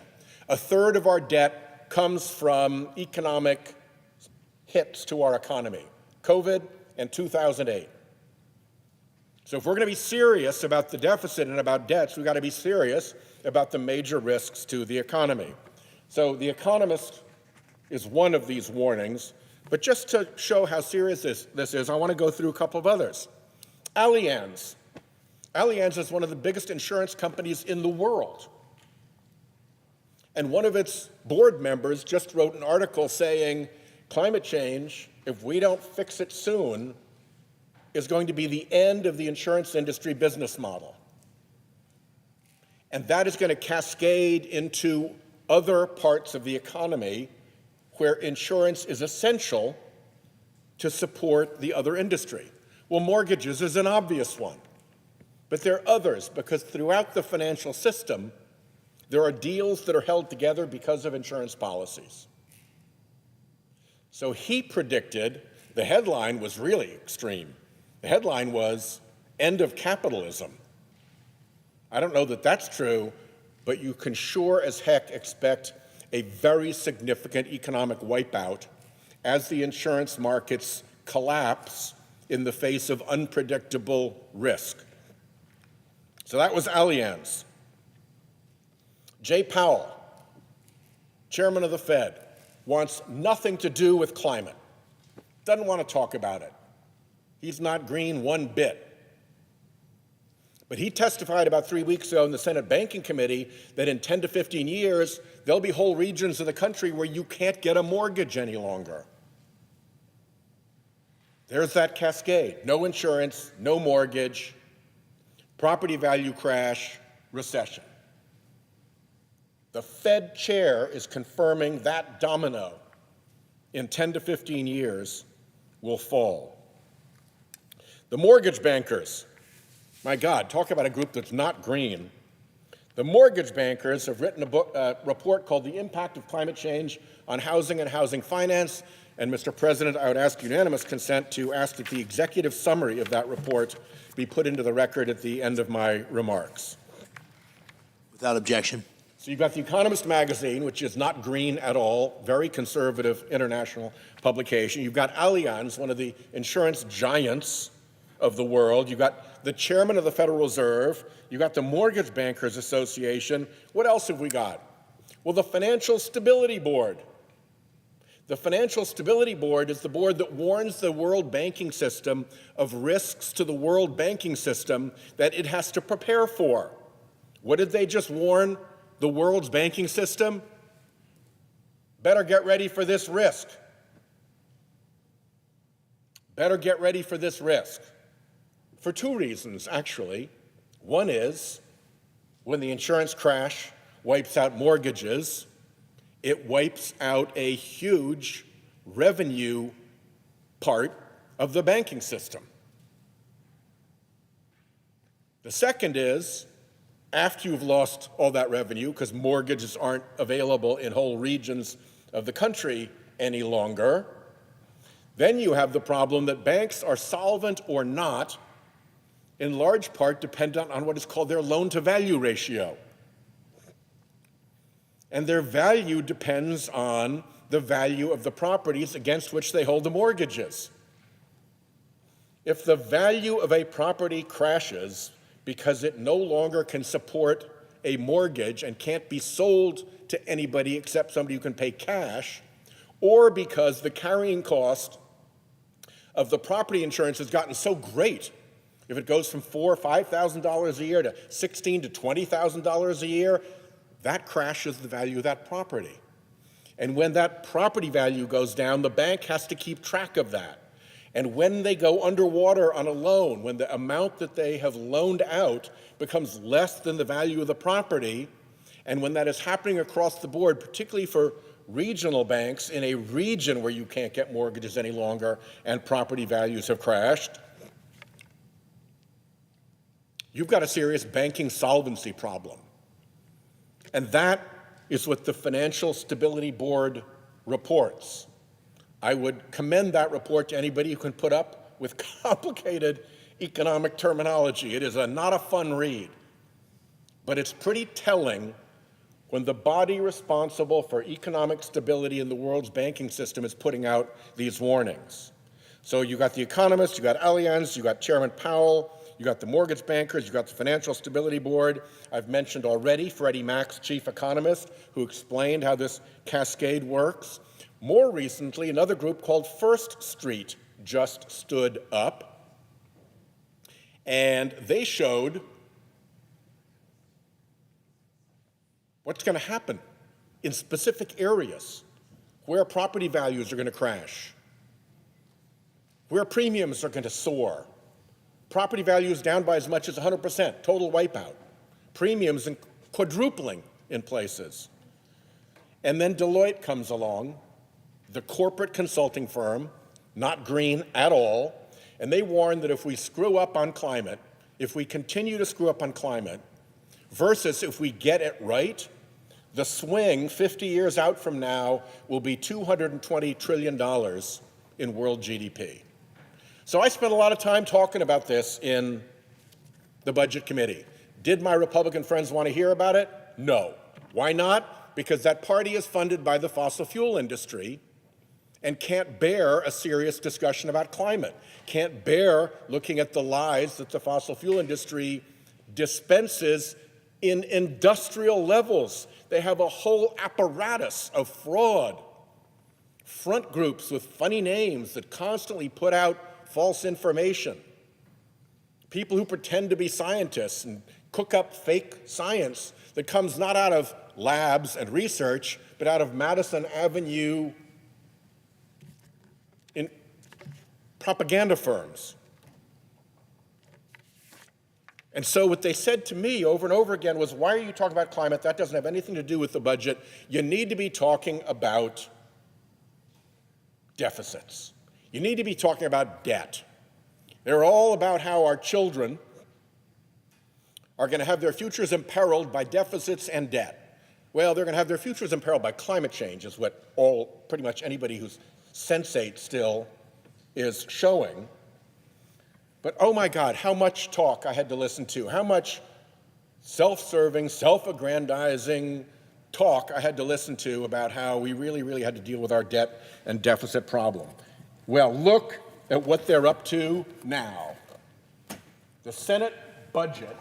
A third of our debt comes from economic hits to our economy, COVID and 2008. So if we're going to be serious about the deficit and about debts, we've got to be serious about the major risks to the economy. So The Economist is one of these warnings, but just to show how serious this is, I want to go through a couple of others. Allianz. Allianz is one of the biggest insurance companies in the world. And one of its board members just wrote an article saying, climate change, if we don't fix it soon, is going to be the end of the insurance industry business model. And that is going to cascade into other parts of the economy where insurance is essential to support the other industry. Well, mortgages is an obvious one, but there are others because throughout the financial system, there are deals that are held together because of insurance policies. So he predicted, the headline was really extreme. The headline was, end of capitalism. I don't know that that's true, but you can sure as heck expect a very significant economic wipeout as the insurance markets collapse in the face of unpredictable risk. So that was Allianz. Jay Powell, chairman of the Fed, wants nothing to do with climate. Doesn't want to talk about it. He's not green one bit. But he testified about 3 weeks ago in the Senate Banking Committee that in 10 to 15 years, there'll be whole regions of the country where you can't get a mortgage any longer. There's that cascade. No insurance, no mortgage, property value crash, recession. The Fed chair is confirming that domino in 10 to 15 years will fall. The mortgage bankers, my God, talk about a group that's not green. The mortgage bankers have written a report called The Impact of Climate Change on Housing and Housing Finance. And Mr. President, I would ask unanimous consent to ask that the executive summary of that report be put into the record at the end of my remarks. Without objection. So you've got The Economist magazine, which is not green at all, very conservative international publication. You've got Allianz, one of the insurance giants of the world. You've got the chairman of the Federal Reserve. You've got the Mortgage Bankers Association. What else have we got? Well, the Financial Stability Board. The Financial Stability Board is the board that warns the world banking system of risks to the world banking system that it has to prepare for. What did they just warn the world's banking system? Better get ready for this risk. Better get ready for this risk. For two reasons, actually. One is, when the insurance crash wipes out mortgages, it wipes out a huge revenue part of the banking system. The second is, after you've lost all that revenue, because mortgages aren't available in whole regions of the country any longer, then you have the problem that banks are solvent or not, in large part dependent on what is called their loan-to-value ratio. And their value depends on the value of the properties against which they hold the mortgages. If the value of a property crashes because it no longer can support a mortgage and can't be sold to anybody except somebody who can pay cash, or because the carrying cost of the property insurance has gotten so great, if it goes from $4,000 or $5,000 a year to $16,000 to $20,000 a year, that crashes the value of that property. And when that property value goes down, the bank has to keep track of that. And when they go underwater on a loan, when the amount that they have loaned out becomes less than the value of the property, and when that is happening across the board, particularly for regional banks in a region where you can't get mortgages any longer and property values have crashed, you've got a serious banking solvency problem. And that is what the Financial Stability Board reports. I would commend that report to anybody who can put up with complicated economic terminology. It is not a fun read, but it's pretty telling when the body responsible for economic stability in the world's banking system is putting out these warnings. So you got The Economist, you got Allianz, you got Chairman Powell, you got the mortgage bankers, you got the Financial Stability Board. I've mentioned already Freddie Mac's chief economist who explained how this cascade works. More recently, another group called First Street just stood up, and they showed what's going to happen in specific areas where property values are going to crash, where premiums are going to soar. Property values down by as much as 100%, total wipeout. Premiums quadrupling in places. And then Deloitte comes along, the corporate consulting firm, not green at all, and they warn that if we screw up on climate, if we continue to screw up on climate, versus if we get it right, the swing 50 years out from now will be $220 trillion in world GDP. So I spent a lot of time talking about this in the Budget Committee. Did my Republican friends want to hear about it? No. Why not? Because that party is funded by the fossil fuel industry and can't bear a serious discussion about climate, can't bear looking at the lies that the fossil fuel industry dispenses in industrial levels. They have a whole apparatus of fraud, front groups with funny names that constantly put out false information, people who pretend to be scientists and cook up fake science that comes not out of labs and research, but out of Madison Avenue in propaganda firms. And so what they said to me over and over again was, why are you talking about climate? That doesn't have anything to do with the budget. You need to be talking about deficits. You need to be talking about debt. They're all about how our children are going to have their futures imperiled by deficits and debt. Well, they're going to have their futures imperiled by climate change, is what pretty much anybody who's sensate still is showing. But oh my God, how much talk I had to listen to, how much self-serving, self-aggrandizing talk I had to listen to about how we really, really had to deal with our debt and deficit problem. Well, look at what they're up to now. The Senate budget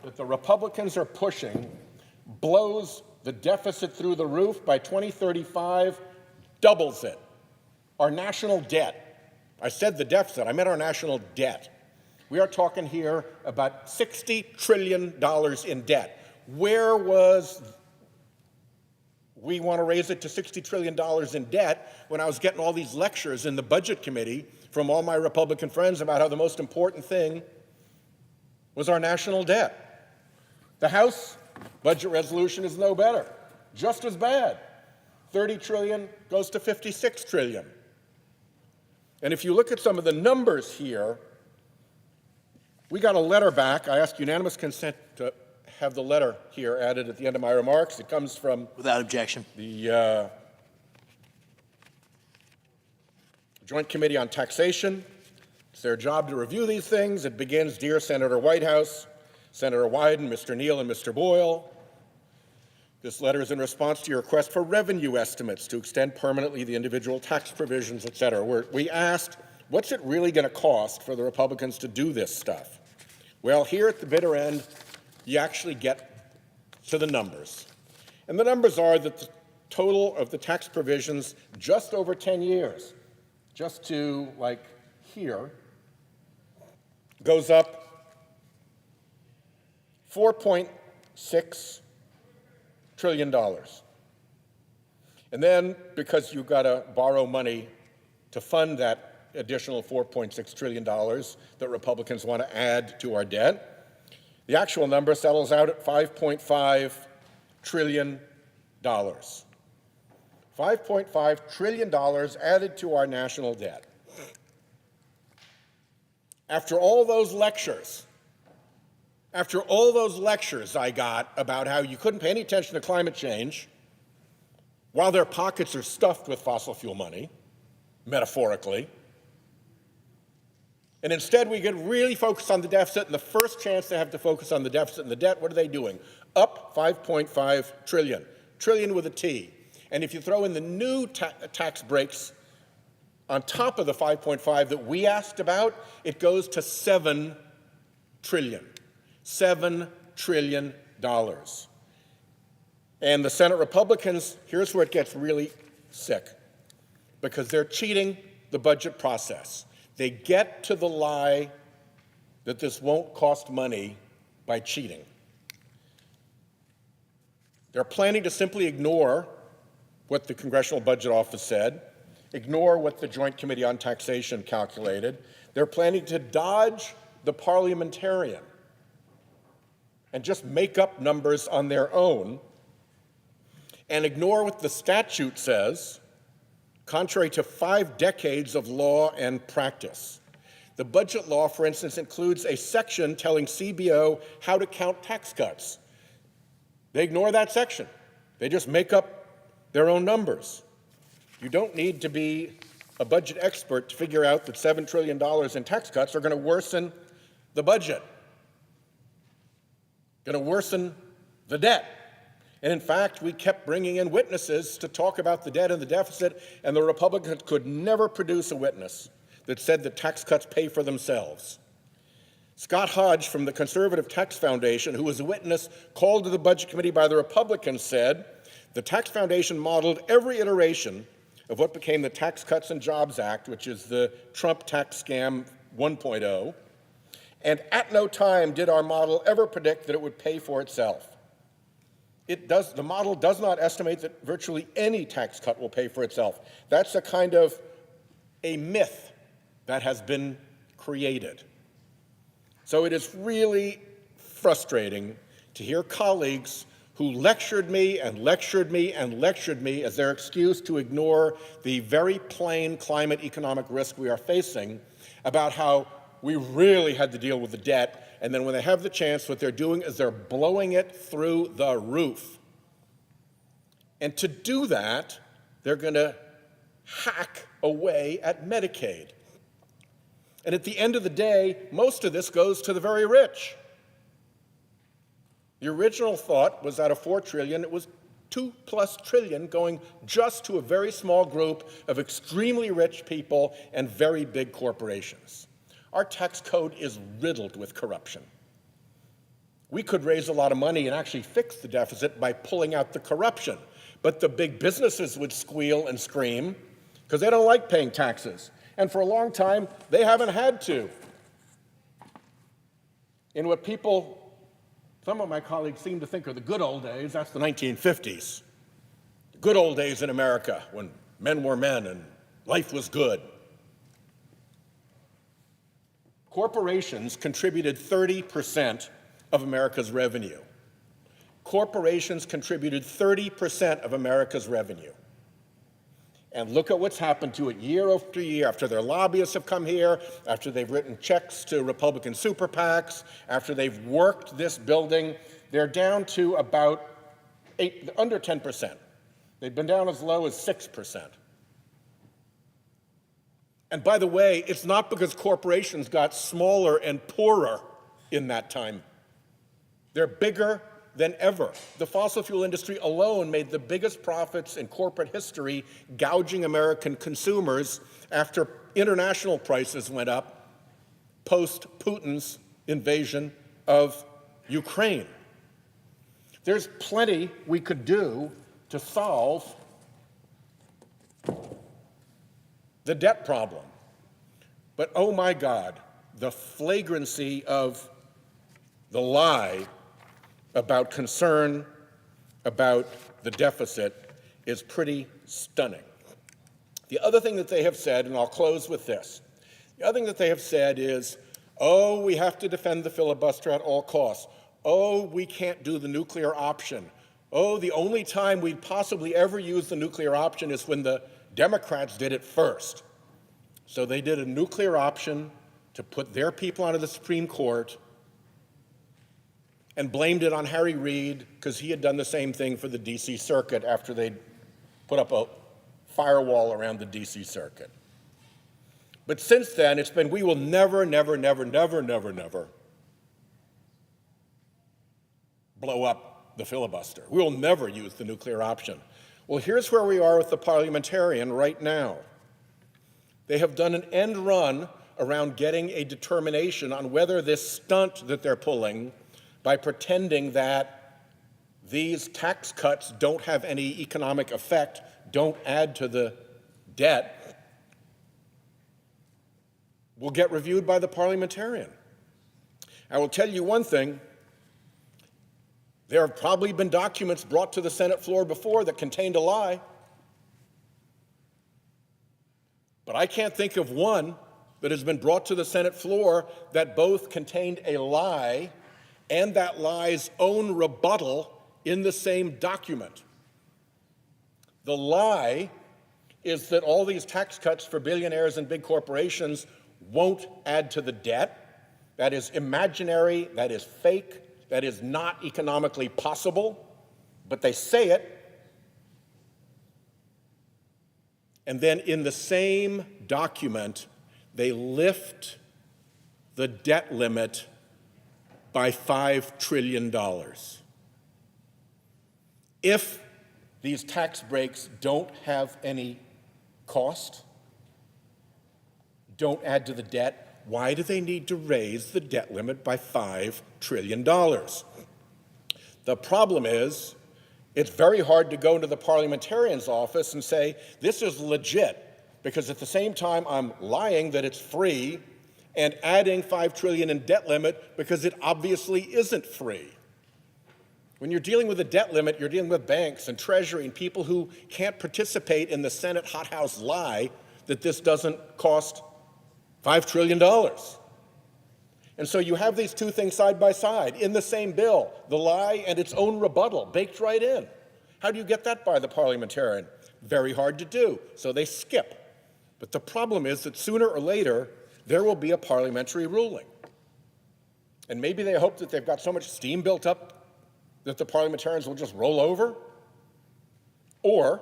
that the Republicans are pushing blows the deficit through the roof. By 2035, doubles it. Our national debt, I said the deficit, I meant our national debt. We are talking here about $60 trillion in debt. Where was we want to raise it to $60 trillion in debt when I was getting all these lectures in the Budget Committee from all my Republican friends about how the most important thing was our national debt? The House budget resolution is no better, just as bad. 30 trillion goes to 56 trillion. And if you look at some of the numbers here, we got a letter back. I asked unanimous consent to have the letter here added at the end of my remarks. It comes from Without objection. the Joint Committee on Taxation. It's their job to review these things. It begins, Dear Senator Whitehouse, Senator Wyden, Mr. Neal, and Mr. Boyle. This letter is in response to your request for revenue estimates to extend permanently the individual tax provisions, et cetera. We asked, what's it really going to cost for the Republicans to do this stuff? Well, here at the bitter end, you actually get to the numbers. And the numbers are that the total of the tax provisions just over 10 years, just to like here, goes up $4.6 trillion. And then, because you've got to borrow money to fund that additional $4.6 trillion that Republicans want to add to our debt, the actual number settles out at $5.5 trillion. $5.5 trillion added to our national debt. After all those lectures I got about how you couldn't pay any attention to climate change while their pockets are stuffed with fossil fuel money, metaphorically, and instead we could really focus on the deficit, and the first chance they have to focus on the deficit and the debt, what are they doing? Up 5.5 trillion, trillion with a T. And if you throw in the new tax breaks on top of the 5.5 that we asked about, it goes to 7 trillion. $7 trillion. And the Senate Republicans, here's where it gets really sick, because they're cheating the budget process. They get to the lie that this won't cost money by cheating. They're planning to simply ignore what the Congressional Budget Office said, ignore what the Joint Committee on Taxation calculated. They're planning to dodge the parliamentarian and just make up numbers on their own and ignore what the statute says, contrary to 5 decades of law and practice. The budget law, for instance, includes a section telling CBO how to count tax cuts. They ignore that section. They just make up their own numbers. You don't need to be a budget expert to figure out that $7 trillion in tax cuts are going to worsen the budget, going to worsen the debt. And in fact, we kept bringing in witnesses to talk about the debt and the deficit, and the Republicans could never produce a witness that said that tax cuts pay for themselves. Scott Hodge from the Conservative Tax Foundation, who was a witness called to the Budget Committee by the Republicans, said, the Tax Foundation modeled every iteration of what became the Tax Cuts and Jobs Act, which is the Trump tax scam 1.0, and at no time did our model ever predict that it would pay for itself. The model does not estimate that virtually any tax cut will pay for itself. That's a kind of a myth that has been created. So it is really frustrating to hear colleagues who lectured me and lectured me and lectured me as their excuse to ignore the very plain climate economic risk we are facing about how we really had to deal with the debt. And then when they have the chance, what they're doing is they're blowing it through the roof. And to do that, they're going to hack away at Medicaid. And at the end of the day, most of this goes to the very rich. The original thought was out of $4 trillion, it was $2+ trillion going just to a very small group of extremely rich people and very big corporations. Our tax code is riddled with corruption. We could raise a lot of money and actually fix the deficit by pulling out the corruption. But the big businesses would squeal and scream because they don't like paying taxes. And for a long time, they haven't had to. In what some of my colleagues seem to think are the good old days, that's the 1950s. The good old days in America when men were men and life was good. Corporations contributed 30% of America's revenue. Corporations contributed 30% of America's revenue. And look at what's happened to it year after year, after their lobbyists have come here, after they've written checks to Republican super PACs, after they've worked this building, they're down to about under 10%. They've been down as low as 6%. And by the way, it's not because corporations got smaller and poorer in that time. They're bigger than ever. The fossil fuel industry alone made the biggest profits in corporate history, gouging American consumers after international prices went up post Putin's invasion of Ukraine. There's plenty we could do to solve the debt problem. But oh my God, the flagrancy of the lie about concern about the deficit is pretty stunning. The other thing that they have said, and I'll close with this, the other thing that they have said is, oh, we have to defend the filibuster at all costs. Oh, we can't do the nuclear option. Oh, the only time we'd possibly ever use the nuclear option is when the Democrats did it first. So they did a nuclear option to put their people onto the Supreme Court and blamed it on Harry Reid because he had done the same thing for the D.C. Circuit after they'd put up a firewall around the D.C. Circuit. But since then, it's been, we will never, never, never, never, never, never blow up the filibuster. We will never use the nuclear option. Well, here's where we are with the parliamentarian right now. They have done an end run around getting a determination on whether this stunt that they're pulling by pretending that these tax cuts don't have any economic effect, don't add to the debt, will get reviewed by the parliamentarian. I will tell you one thing. There have probably been documents brought to the Senate floor before that contained a lie. But I can't think of one that has been brought to the Senate floor that both contained a lie and that lie's own rebuttal in the same document. The lie is that all these tax cuts for billionaires and big corporations won't add to the debt. That is imaginary, that is fake, that is not economically possible, but they say it. And then in the same document, they lift the debt limit by $5 trillion. If these tax breaks don't have any cost, don't add to the debt, why do they need to raise the debt limit by $5 trillion? The problem is, it's very hard to go into the parliamentarian's office and say, this is legit, because at the same time I'm lying that it's free and adding $5 trillion in debt limit because it obviously isn't free. When you're dealing with a debt limit, you're dealing with banks and Treasury and people who can't participate in the Senate hothouse lie that this doesn't cost $5 trillion. And so you have these two things side by side in the same bill, the lie and its own rebuttal baked right in. How do you get that by the parliamentarian? Very hard to do, so they skip. But the problem is that sooner or later, there will be a parliamentary ruling. And maybe they hope that they've got so much steam built up that the parliamentarians will just roll over. Or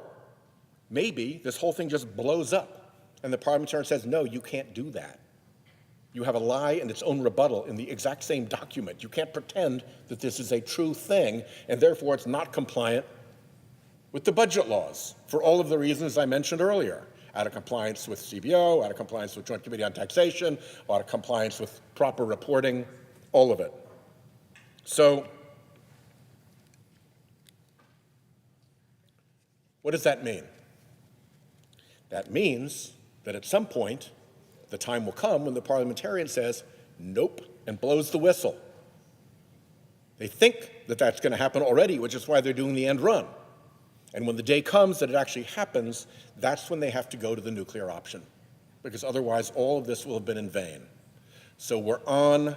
maybe this whole thing just blows up and the parliamentarian says, no, you can't do that. You have a lie and its own rebuttal in the exact same document. You can't pretend that this is a true thing, and therefore it's not compliant with the budget laws for all of the reasons I mentioned earlier. Out of compliance with CBO, out of compliance with Joint Committee on Taxation, out of compliance with proper reporting, all of it. So, what does that mean? That means that at some point, the time will come when the parliamentarian says, nope, and blows the whistle. They think that that's going to happen already, which is why they're doing the end run. And when the day comes that it actually happens, that's when they have to go to the nuclear option, because otherwise all of this will have been in vain. So we're on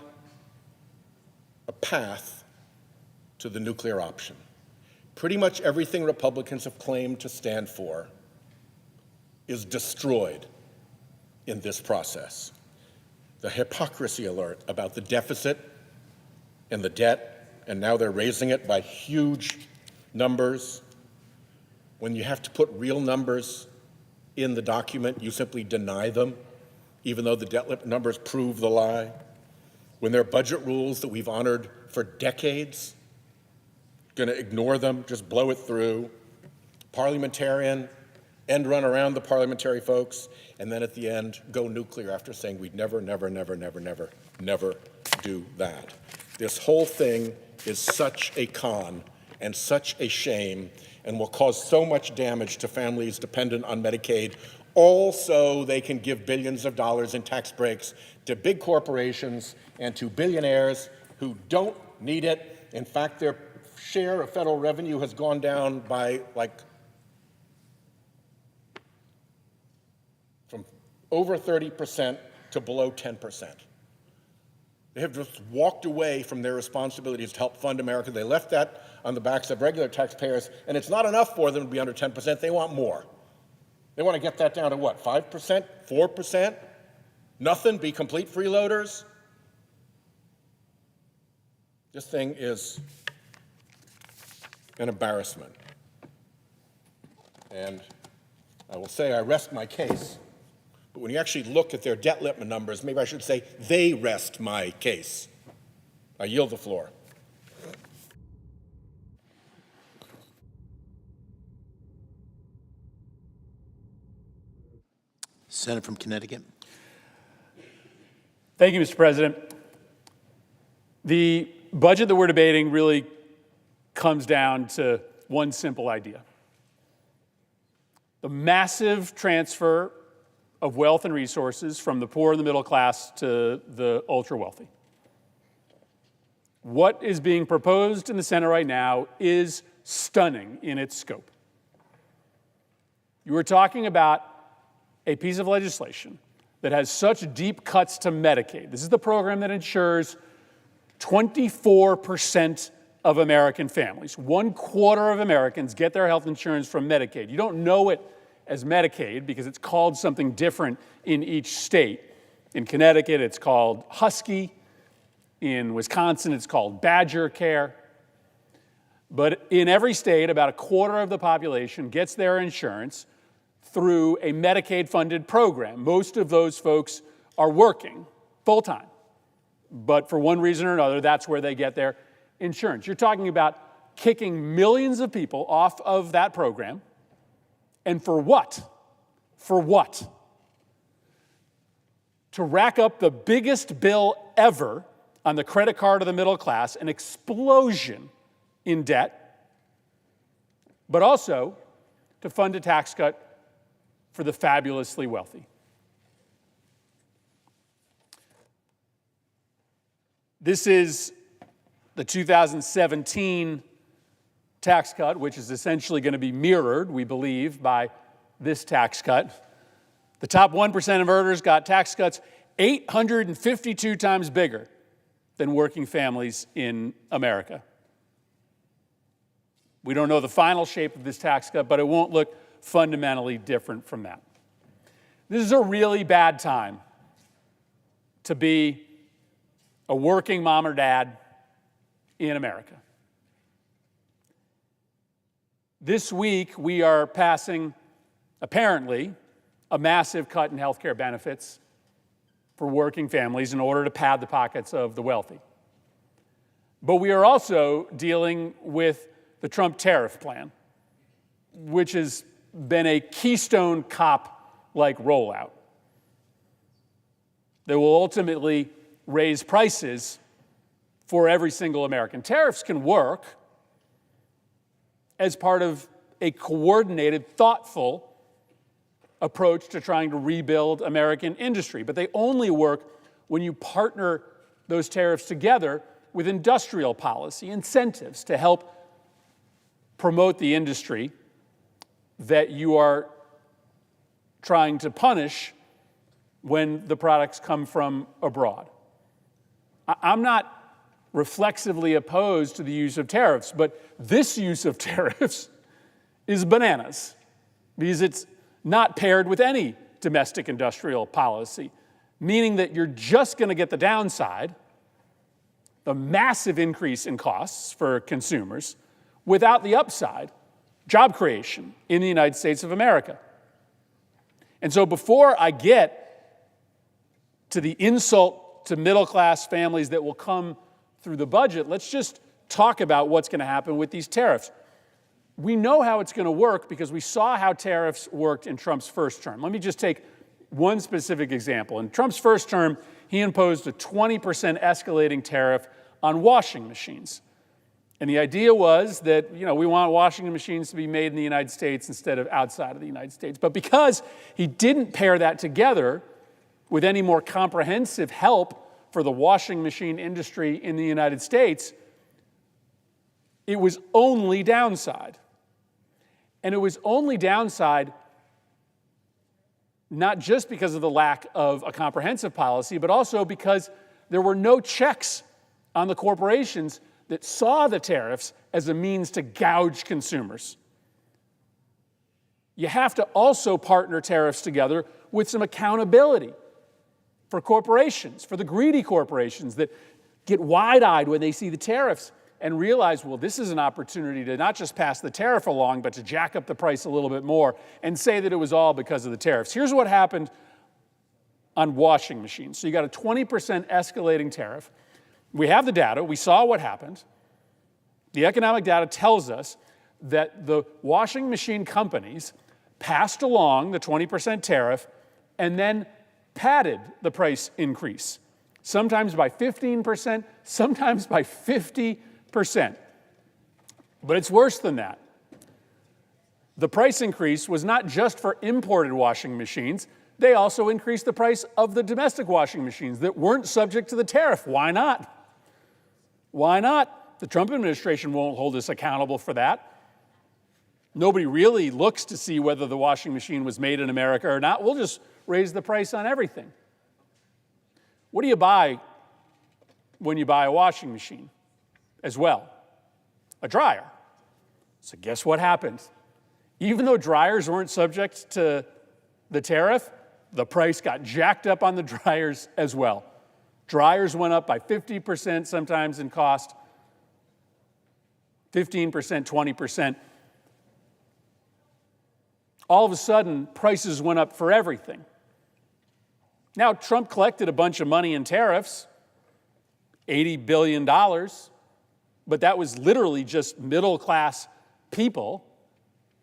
a path to the nuclear option. Pretty much everything Republicans have claimed to stand for is destroyed in this process. The hypocrisy alert about the deficit and the debt, and now they're raising it by huge numbers. When you have to put real numbers in the document, you simply deny them, even though the debt numbers prove the lie. When there are budget rules that we've honored for decades, going to ignore them, just blow it through. Parliamentarian, end run around the parliamentary folks, and then at the end, go nuclear after saying we'd never, never, never, never, never, never do that. This whole thing is such a con and such a shame and will cause so much damage to families dependent on Medicaid, all so they can give billions of dollars in tax breaks to big corporations and to billionaires who don't need it. In fact, their share of federal revenue has gone down by from over 30% to below 10%. They have just walked away from their responsibilities to help fund America. They left that on the backs of regular taxpayers, and it's not enough for them to be under 10%. They want more. They want to get that down to what, 5%, 4%? Nothing, be complete freeloaders? This thing is an embarrassment. And I will say I rest my case. But when you actually look at their debt limit numbers, maybe I should say they rest my case. I yield the floor. Senator from Connecticut. Thank you, Mr. President. The budget that we're debating really comes down to one simple idea. The massive transfer of wealth and resources from the poor and the middle class to the ultra-wealthy. What is being proposed in the Senate right now is stunning in its scope. You are talking about a piece of legislation that has such deep cuts to Medicaid. This is the program that ensures 24% of American families. 1/4 of Americans get their health insurance from Medicaid. You don't know it as Medicaid because it's called something different in each state. In Connecticut, it's called Husky. In Wisconsin, it's called Badger Care. But in every state, about 1/4 of the population gets their insurance through a Medicaid-funded program. Most of those folks are working full-time. But for one reason or another, that's where they get their insurance. You're talking about kicking millions of people off of that program. And for what? For what? To rack up the biggest bill ever on the credit card of the middle class, an explosion in debt, but also to fund a tax cut for the fabulously wealthy. This is the 2017 tax cut, which is essentially going to be mirrored, we believe, by this tax cut. The top 1% of earners got tax cuts 852 times bigger than working families in America. We don't know the final shape of this tax cut, but it won't look fundamentally different from that. This is a really bad time to be a working mom or dad in America. This week, we are passing, apparently, a massive cut in health care benefits for working families in order to pad the pockets of the wealthy. But we are also dealing with the Trump tariff plan, which has been a Keystone Cop-like rollout that will ultimately raise prices for every single American. Tariffs can work as part of a coordinated, thoughtful approach to trying to rebuild American industry, but they only work when you partner those tariffs together with industrial policy incentives to help promote the industry that you are trying to punish when the products come from abroad. I'm not reflexively opposed to the use of tariffs, but this use of tariffs is bananas because it's not paired with any domestic industrial policy, meaning that you're just going to get the downside, the massive increase in costs for consumers, without the upside, job creation in the United States of America. And so before I get to the insult to middle-class families that will come through the budget, let's just talk about what's going to happen with these tariffs. We know how it's going to work because we saw how tariffs worked in Trump's first term. Let me just take one specific example. In Trump's first term, he imposed a 20% escalating tariff on washing machines. And the idea was that, we want washing machines to be made in the United States instead of outside of the United States. But because he didn't pair that together with any more comprehensive help for the washing machine industry in the United States, it was only downside. And it was only downside not just because of the lack of a comprehensive policy, but also because there were no checks on the corporations that saw the tariffs as a means to gouge consumers. You have to also partner tariffs together with some accountability for corporations, for the greedy corporations that get wide-eyed when they see the tariffs and realize, well, this is an opportunity to not just pass the tariff along, but to jack up the price a little bit more and say that it was all because of the tariffs. Here's what happened on washing machines. So you got a 20% escalating tariff. We have the data. We saw what happened. The economic data tells us that the washing machine companies passed along the 20% tariff and then padded the price increase, sometimes by 15%, sometimes by 50%. But it's worse than that. The price increase was not just for imported washing machines. They also increased the price of the domestic washing machines that weren't subject to the tariff. Why not? Why not? The Trump administration won't hold us accountable for that. Nobody really looks to see whether the washing machine was made in America or not. We'll just raise the price on everything. What do you buy when you buy a washing machine as well? A dryer. So guess what happened? Even though dryers weren't subject to the tariff, the price got jacked up on the dryers as well. Dryers went up by 50% sometimes in cost, 15%, 20%. All of a sudden, prices went up for everything. Now, Trump collected a bunch of money in tariffs, $80 billion, but that was literally just middle-class people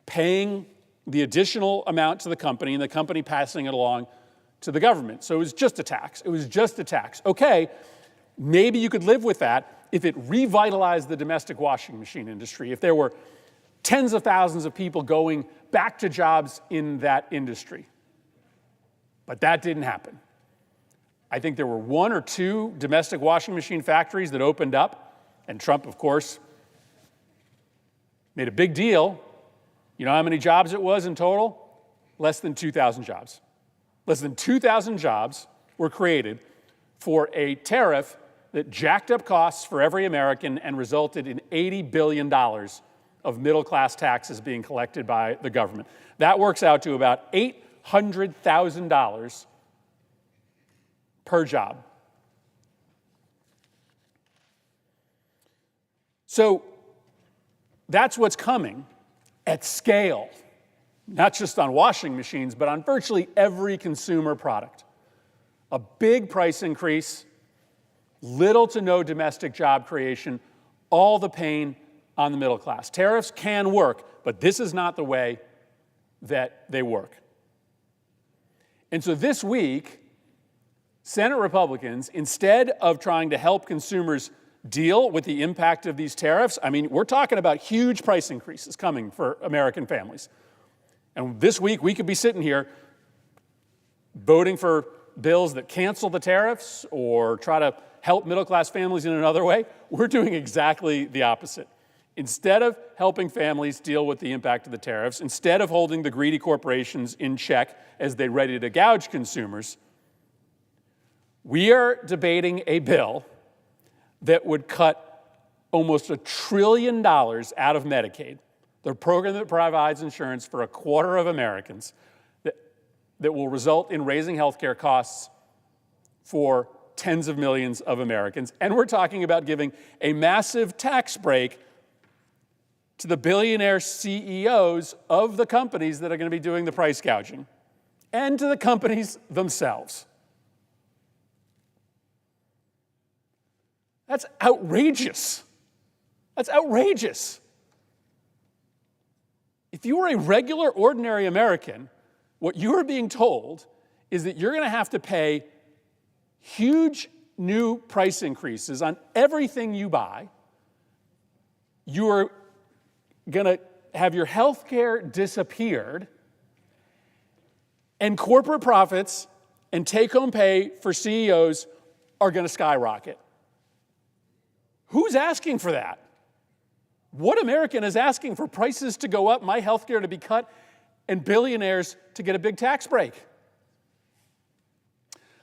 paying the additional amount to the company and the company passing it along to the government. So it was just a tax. It was just a tax. Okay, maybe you could live with that if it revitalized the domestic washing machine industry, if there were tens of thousands of people going back to jobs in that industry. But that didn't happen. I think there were one or two domestic washing machine factories that opened up, and Trump, of course, made a big deal. You know how many jobs it was in total? Less than 2,000 jobs. Less than 2,000 jobs were created for a tariff that jacked up costs for every American and resulted in $80 billion of middle-class taxes being collected by the government. That works out to about $800,000 per job So that's what's coming at scale, not just on washing machines, but on virtually every consumer product. A big price increase, little to no domestic job creation, all the pain on the middle class. Tariffs can work, but this is not the way that they work. And so this week, Senate Republicans, instead of trying to help consumers deal with the impact of these tariffs, I mean, we're talking about huge price increases coming for American families. And this week, we could be sitting here voting for bills that cancel the tariffs or try to help middle-class families in another way. We're doing exactly the opposite. Instead of helping families deal with the impact of the tariffs, instead of holding the greedy corporations in check as they're ready to gouge consumers, we are debating a bill that would cut almost $1 trillion out of Medicaid, the program that provides insurance for 1/4 of Americans, that will result in raising healthcare costs for tens of millions of Americans. And we're talking about giving a massive tax break to the billionaire CEOs of the companies that are going to be doing the price gouging, and to the companies themselves. That's outrageous. That's outrageous. If you were a regular, ordinary American, what you are being told is that you're going to have to pay huge new price increases on everything you buy. You are going to have your health care disappeared, and corporate profits and take-home pay for CEOs are going to skyrocket. Who's asking for that? What American is asking for prices to go up, my health care to be cut, and billionaires to get a big tax break?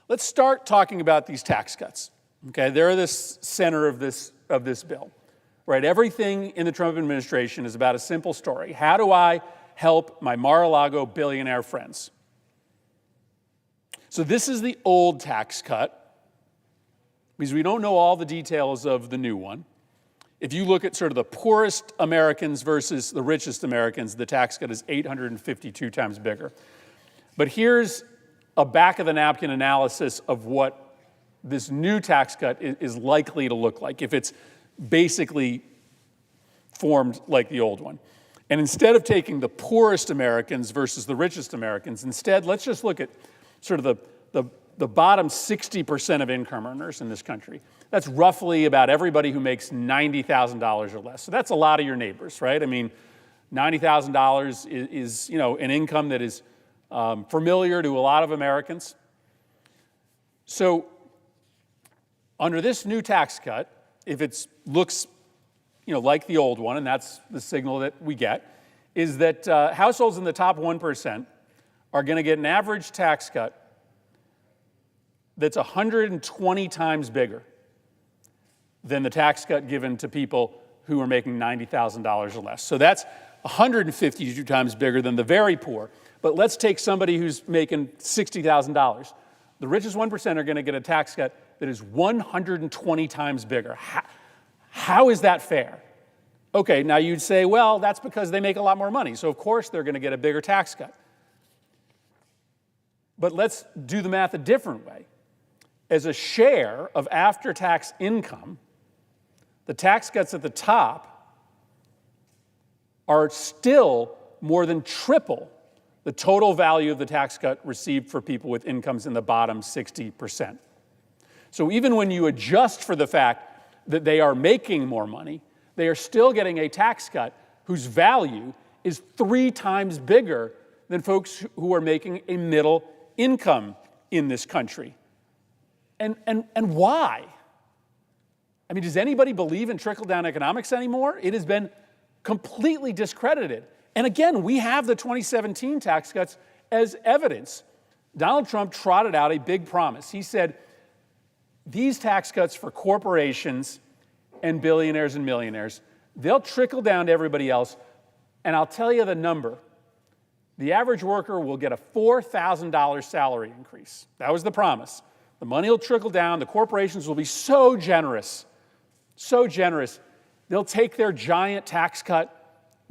Let's start talking about these tax cuts. Okay, they're the center of this bill. Right, everything in the Trump administration is about a simple story. How do I help my Mar-a-Lago billionaire friends? So this is the old tax cut, because we don't know all the details of the new one. If you look at sort of the poorest Americans versus the richest Americans, the tax cut is 852 times bigger. But here's a back-of-the-napkin analysis of what this new tax cut is likely to look like if it's basically formed like the old one. And instead of taking the poorest Americans versus the richest Americans, instead, let's just look at sort of the bottom 60% of income earners in this country. That's roughly about everybody who makes $90,000 or less. So that's a lot of your neighbors, right? I mean, $90,000 is an income that is familiar to a lot of Americans. So under this new tax cut, if it looks like the old one, and that's the signal that we get, is that households in the top 1% are going to get an average tax cut that's 120 times bigger than the tax cut given to people who are making $90,000 or less. So that's 152 times bigger than the very poor. But let's take somebody who's making $60,000. The richest 1% are going to get a tax cut that is 120 times bigger. How is that fair? Okay, now you'd say, well, that's because they make a lot more money, so of course they're going to get a bigger tax cut. But let's do the math a different way. As a share of after-tax income, the tax cuts at the top are still more than triple the total value of the tax cut received for people with incomes in the bottom 60%. So even when you adjust for the fact that they are making more money, they are still getting a tax cut whose value is 3 times bigger than folks who are making a middle income in this country. And why? I mean, does anybody believe in trickle-down economics anymore? It has been completely discredited. And again, we have the 2017 tax cuts as evidence. Donald Trump trotted out a big promise. He said, these tax cuts for corporations and billionaires and millionaires, they'll trickle down to everybody else. And I'll tell you the number. The average worker will get a $4,000 salary increase. That was the promise. The money will trickle down. The corporations will be so generous, They'll take their giant tax cut,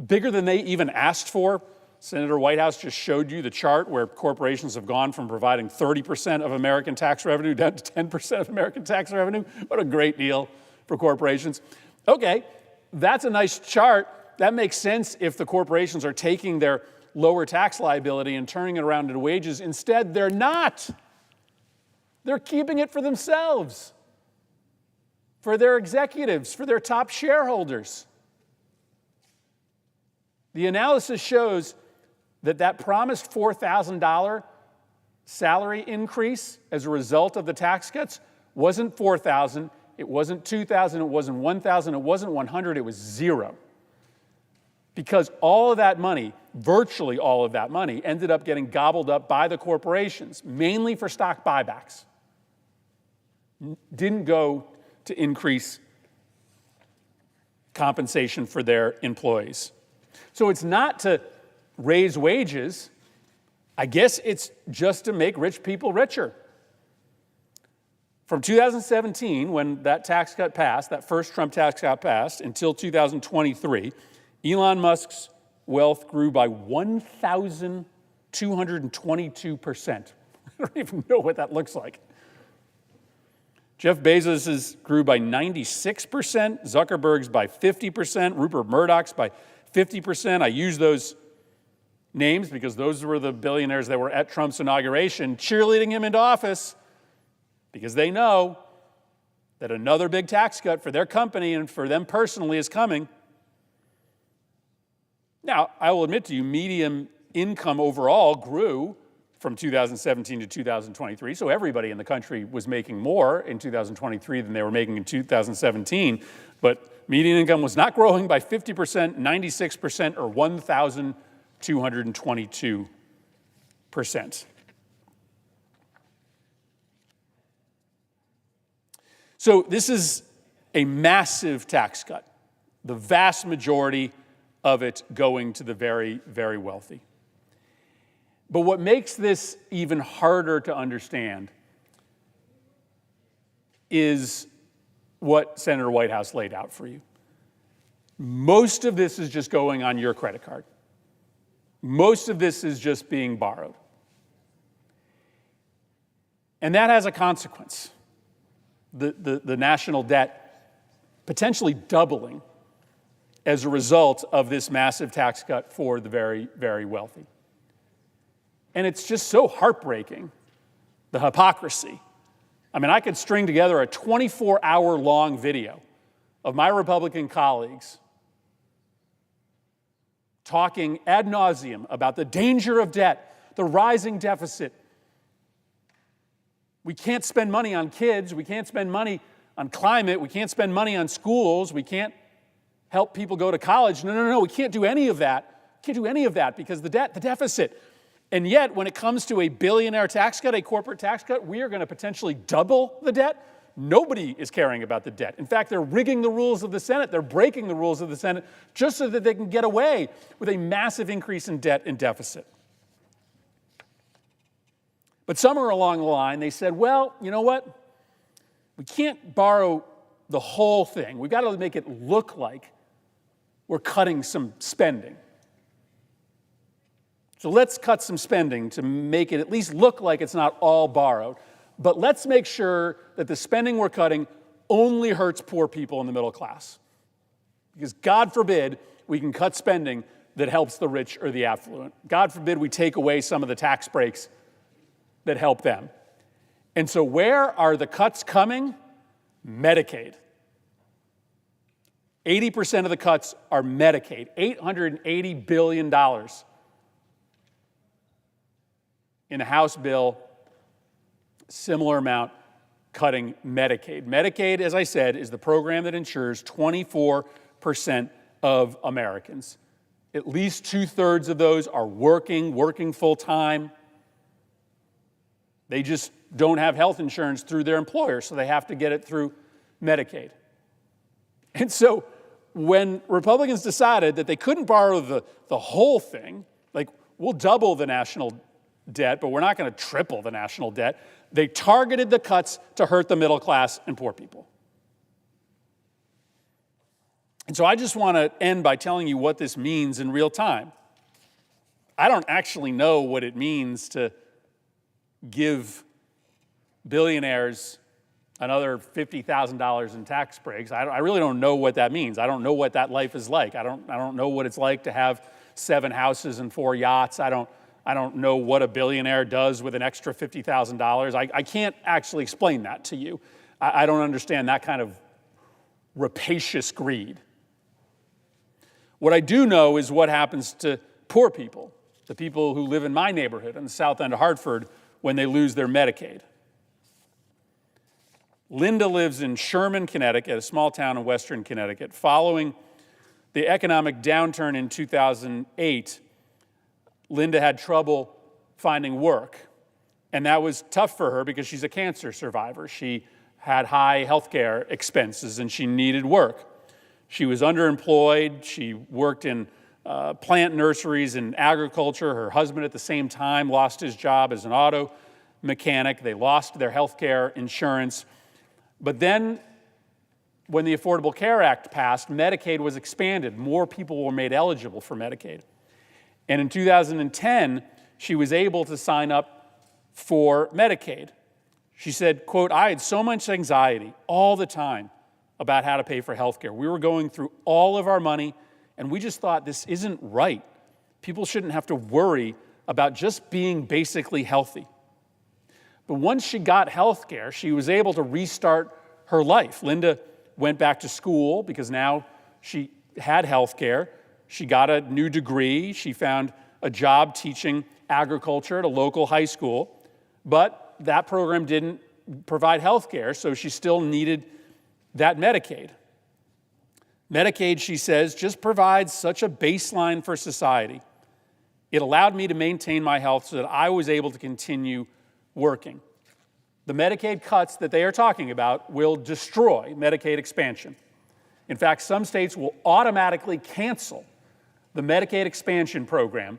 bigger than they even asked for. Senator Whitehouse just showed you the chart where corporations have gone from providing 30% of American tax revenue down to 10% of American tax revenue. What a great deal for corporations. Okay, that's a nice chart. That makes sense if the corporations are taking their lower tax liability and turning it around into wages. Instead, they're not. They're keeping it for themselves, for their executives, for their top shareholders. The analysis shows that promised $4,000 salary increase as a result of the tax cuts wasn't $4,000, it wasn't $2,000, it wasn't $1,000, it wasn't $100, it was zero. Because all of that money, virtually all of that money, ended up getting gobbled up by the corporations, mainly for stock buybacks. Didn't go to increase compensation for their employees. So it's not to raise wages. I guess it's just to make rich people richer. From 2017, when that tax cut passed, that first Trump tax cut passed, until 2023, Elon Musk's wealth grew by 1,222%. I don't even know what that looks like. Jeff Bezos's grew by 96%, Zuckerberg's by 50%, Rupert Murdoch's by 50%. I use those names because those were the billionaires that were at Trump's inauguration cheerleading him into office, because they know that another big tax cut for their company and for them personally is coming. Now, I will admit to you, median income overall grew from 2017 to 2023, so everybody in the country was making more in 2023 than they were making in 2017, but median income was not growing by 50%, 96%, or 1,222%. So this is a massive tax cut, the vast majority of it going to the very, very wealthy. But what makes this even harder to understand is what Senator Whitehouse laid out for you. Most of this is just going on your credit card. Most of this is just being borrowed. And that has a consequence. The national debt potentially doubling as a result of this massive tax cut for the very, very wealthy. And it's just so heartbreaking, the hypocrisy. I mean, I could string together a 24-hour-long video of my Republican colleagues talking ad nauseum about the danger of debt, the rising deficit. We can't spend money on kids. We can't spend money on climate. We can't spend money on schools. We can't help people go to college. No. We can't do any of that. We can't do any of that because the deficit. And yet, when it comes to a billionaire tax cut, a corporate tax cut, we are going to potentially double the debt. Nobody is caring about the debt. In fact, they're rigging the rules of the Senate. They're breaking the rules of the Senate just so that they can get away with a massive increase in debt and deficit. But somewhere along the line, they said, well, you know what? We can't borrow the whole thing. We've got to make it look like we're cutting some spending. So let's cut some spending to make it at least look like it's not all borrowed. But let's make sure that the spending we're cutting only hurts poor people in the middle class. Because God forbid we can cut spending that helps the rich or the affluent. God forbid we take away some of the tax breaks that help them. And so where are the cuts coming? Medicaid. 80% of the cuts are Medicaid, $880 billion in a House bill, similar amount cutting Medicaid. Medicaid, as I said, is the program that insures 24% of Americans. At least 2/3 of those are working full-time. They just don't have health insurance through their employer, so they have to get it through Medicaid. And so when Republicans decided that they couldn't borrow the whole thing, like we'll double the national debt, but we're not going to triple the national debt, they targeted the cuts to hurt the middle class and poor people. And so I just want to end by telling you what this means in real time. I don't actually know what it means to give billionaires another $50,000 in tax breaks. I really don't know what that means. I don't know what that life is like. I don't know what it's like to have 7 houses and 4 yachts. I don't know what a billionaire does with an extra $50,000. I can't actually explain that to you. I don't understand that kind of rapacious greed. What I do know is what happens to poor people, the people who live in my neighborhood in the south end of Hartford, when they lose their Medicaid. Linda lives in Sherman, Connecticut, a small town in western Connecticut. Following the economic downturn in 2008, Linda had trouble finding work. And that was tough for her because she's a cancer survivor. She had high health care expenses and she needed work. She was underemployed. She worked in plant nurseries and agriculture. Her husband at the same time lost his job as an auto mechanic. They lost their health care insurance. But then when the Affordable Care Act passed, Medicaid was expanded. More people were made eligible for Medicaid. And in 2010, she was able to sign up for Medicaid. She said, quote, "I had so much anxiety all the time about how to pay for health care. We were going through all of our money, and we just thought this isn't right. People shouldn't have to worry about just being basically healthy." But once she got health care, she was able to restart her life. Linda went back to school because now she had health care. She got a new degree. She found a job teaching agriculture at a local high school. But that program didn't provide health care, so she still needed that Medicaid. Medicaid, she says, just provides such a baseline for society. It allowed me to maintain my health so that I was able to continue working. The Medicaid cuts that they are talking about will destroy Medicaid expansion. In fact, some states will automatically cancel the Medicaid expansion program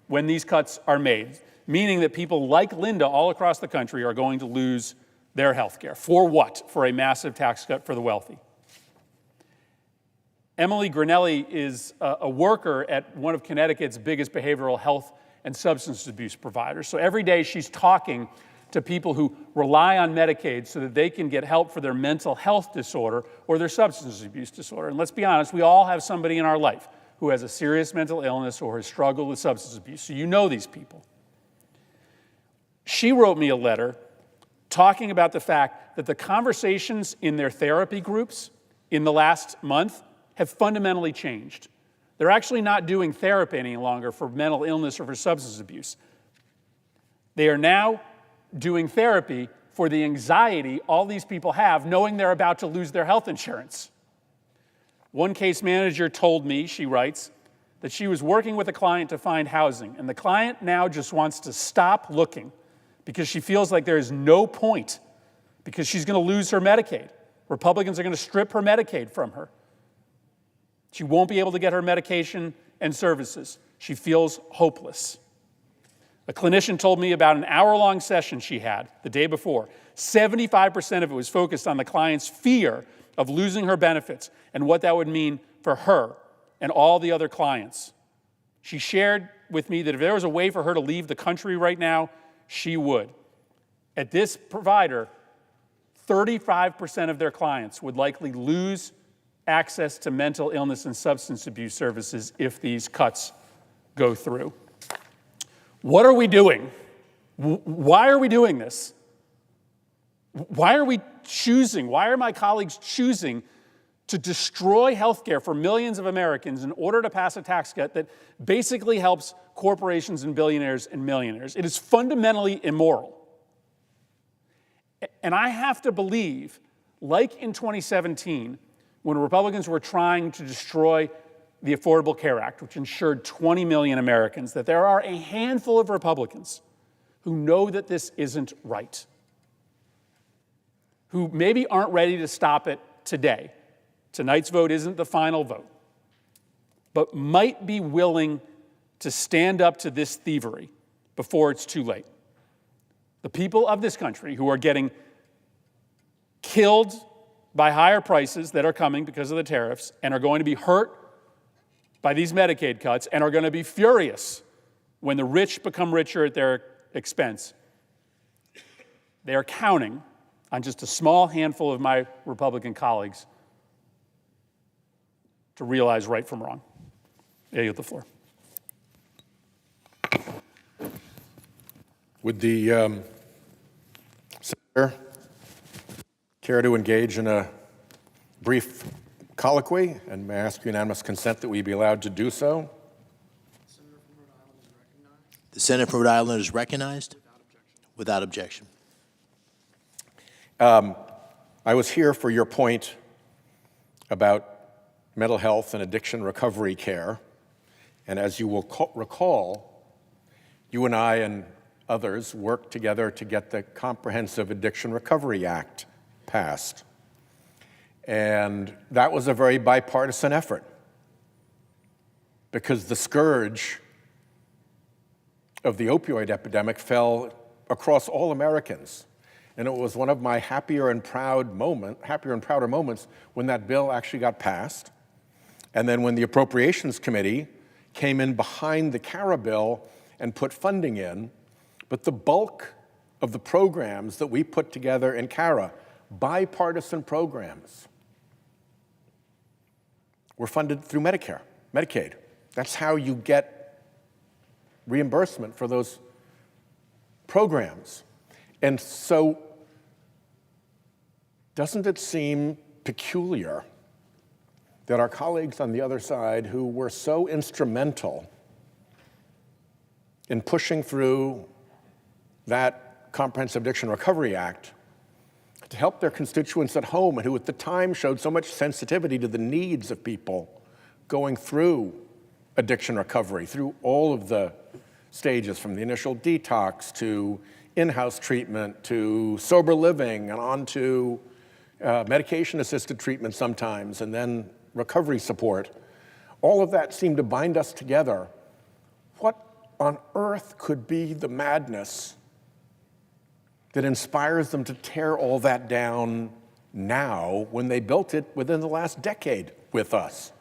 when these cuts are made, meaning that people like Linda all across the country are going to lose their health care. For what? For a massive tax cut for the wealthy. Emily Grinelli is a worker at one of Connecticut's biggest behavioral health and substance abuse providers. So every day she's talking to people who rely on Medicaid so that they can get help for their mental health disorder or their substance abuse disorder. And let's be honest, we all have somebody in our life who has a serious mental illness or has struggled with substance abuse. So you know these people. She wrote me a letter talking about the fact that the conversations in their therapy groups in the last month have fundamentally changed. They're actually not doing therapy any longer for mental illness or for substance abuse. They are now doing therapy for the anxiety all these people have knowing they're about to lose their health insurance. One case manager told me, she writes, that she was working with a client to find housing, and the client now just wants to stop looking because she feels like there is no point because she's going to lose her Medicaid. Republicans are going to strip her Medicaid from her. She won't be able to get her medication and services. She feels hopeless. A clinician told me about an hour-long session she had the day before. 75% of it was focused on the client's fear of losing her benefits and what that would mean for her and all the other clients. She shared with me that if there was a way for her to leave the country right now, she would. At this provider, 35% of their clients would likely lose access to mental illness and substance abuse services if these cuts go through. What are we doing? Why are we doing this? Why are my colleagues choosing to destroy health care for millions of Americans in order to pass a tax cut that basically helps corporations and billionaires and millionaires? It is fundamentally immoral. And I have to believe, like in 2017, when Republicans were trying to destroy the Affordable Care Act, which insured 20 million Americans, that there are a handful of Republicans who know that this isn't right, who maybe aren't ready to stop it today. Tonight's vote isn't the final vote, but might be willing to stand up to this thievery before it's too late. The people of this country who are getting killed by higher prices that are coming because of the tariffs and are going to be hurt by these Medicaid cuts and are going to be furious when the rich become richer at their expense. They are counting on just a small handful of my Republican colleagues to realize right from wrong. I yield the floor. Would the Senator care to engage in a brief colloquy? And may I ask unanimous consent that we be allowed to do so? The senator from Rhode Island is recognized. Without objection. I was here for your point about mental health and addiction recovery care. And as you will recall, you and I and others worked together to get the Comprehensive Addiction Recovery Act passed. And that was a very bipartisan effort because the scourge of the opioid epidemic fell across all Americans. And it was one of my happier and prouder moments when that bill actually got passed. And then when the Appropriations Committee came in behind the CARA bill and put funding in, but the bulk of the programs that we put together in CARA, bipartisan programs, were funded through Medicare, Medicaid. That's how you get reimbursement for those programs. And so, doesn't it seem peculiar that our colleagues on the other side who were so instrumental in pushing through that Comprehensive Addiction Recovery Act to help their constituents at home and who at the time showed so much sensitivity to the needs of people going through addiction recovery, through all of the stages from the initial detox to in-house treatment to sober living and on to medication-assisted treatment sometimes, and then recovery support. All of that seemed to bind us together. What on earth could be the madness that inspires them to tear all that down now when they built it within the last decade with us?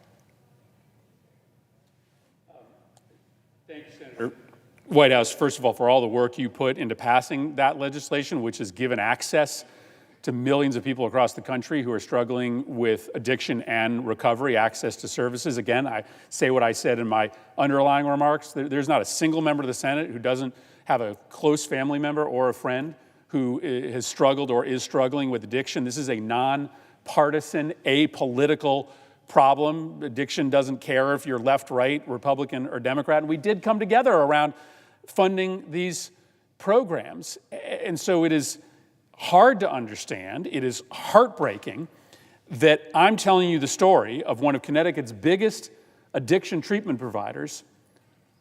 Thank you, Senator Whitehouse, first of all, for all the work you put into passing that legislation, which has given access to millions of people across the country who are struggling with addiction and recovery, access to services. Again, I say what I said in my underlying remarks. There's not a single member of the Senate who doesn't have a close family member or a friend who has struggled or is struggling with addiction. This is a nonpartisan, apolitical problem. Addiction doesn't care if you're left, right, Republican, or Democrat. And we did come together around funding these programs. And so it is hard to understand, it is heartbreaking that I'm telling you the story of one of Connecticut's biggest addiction treatment providers,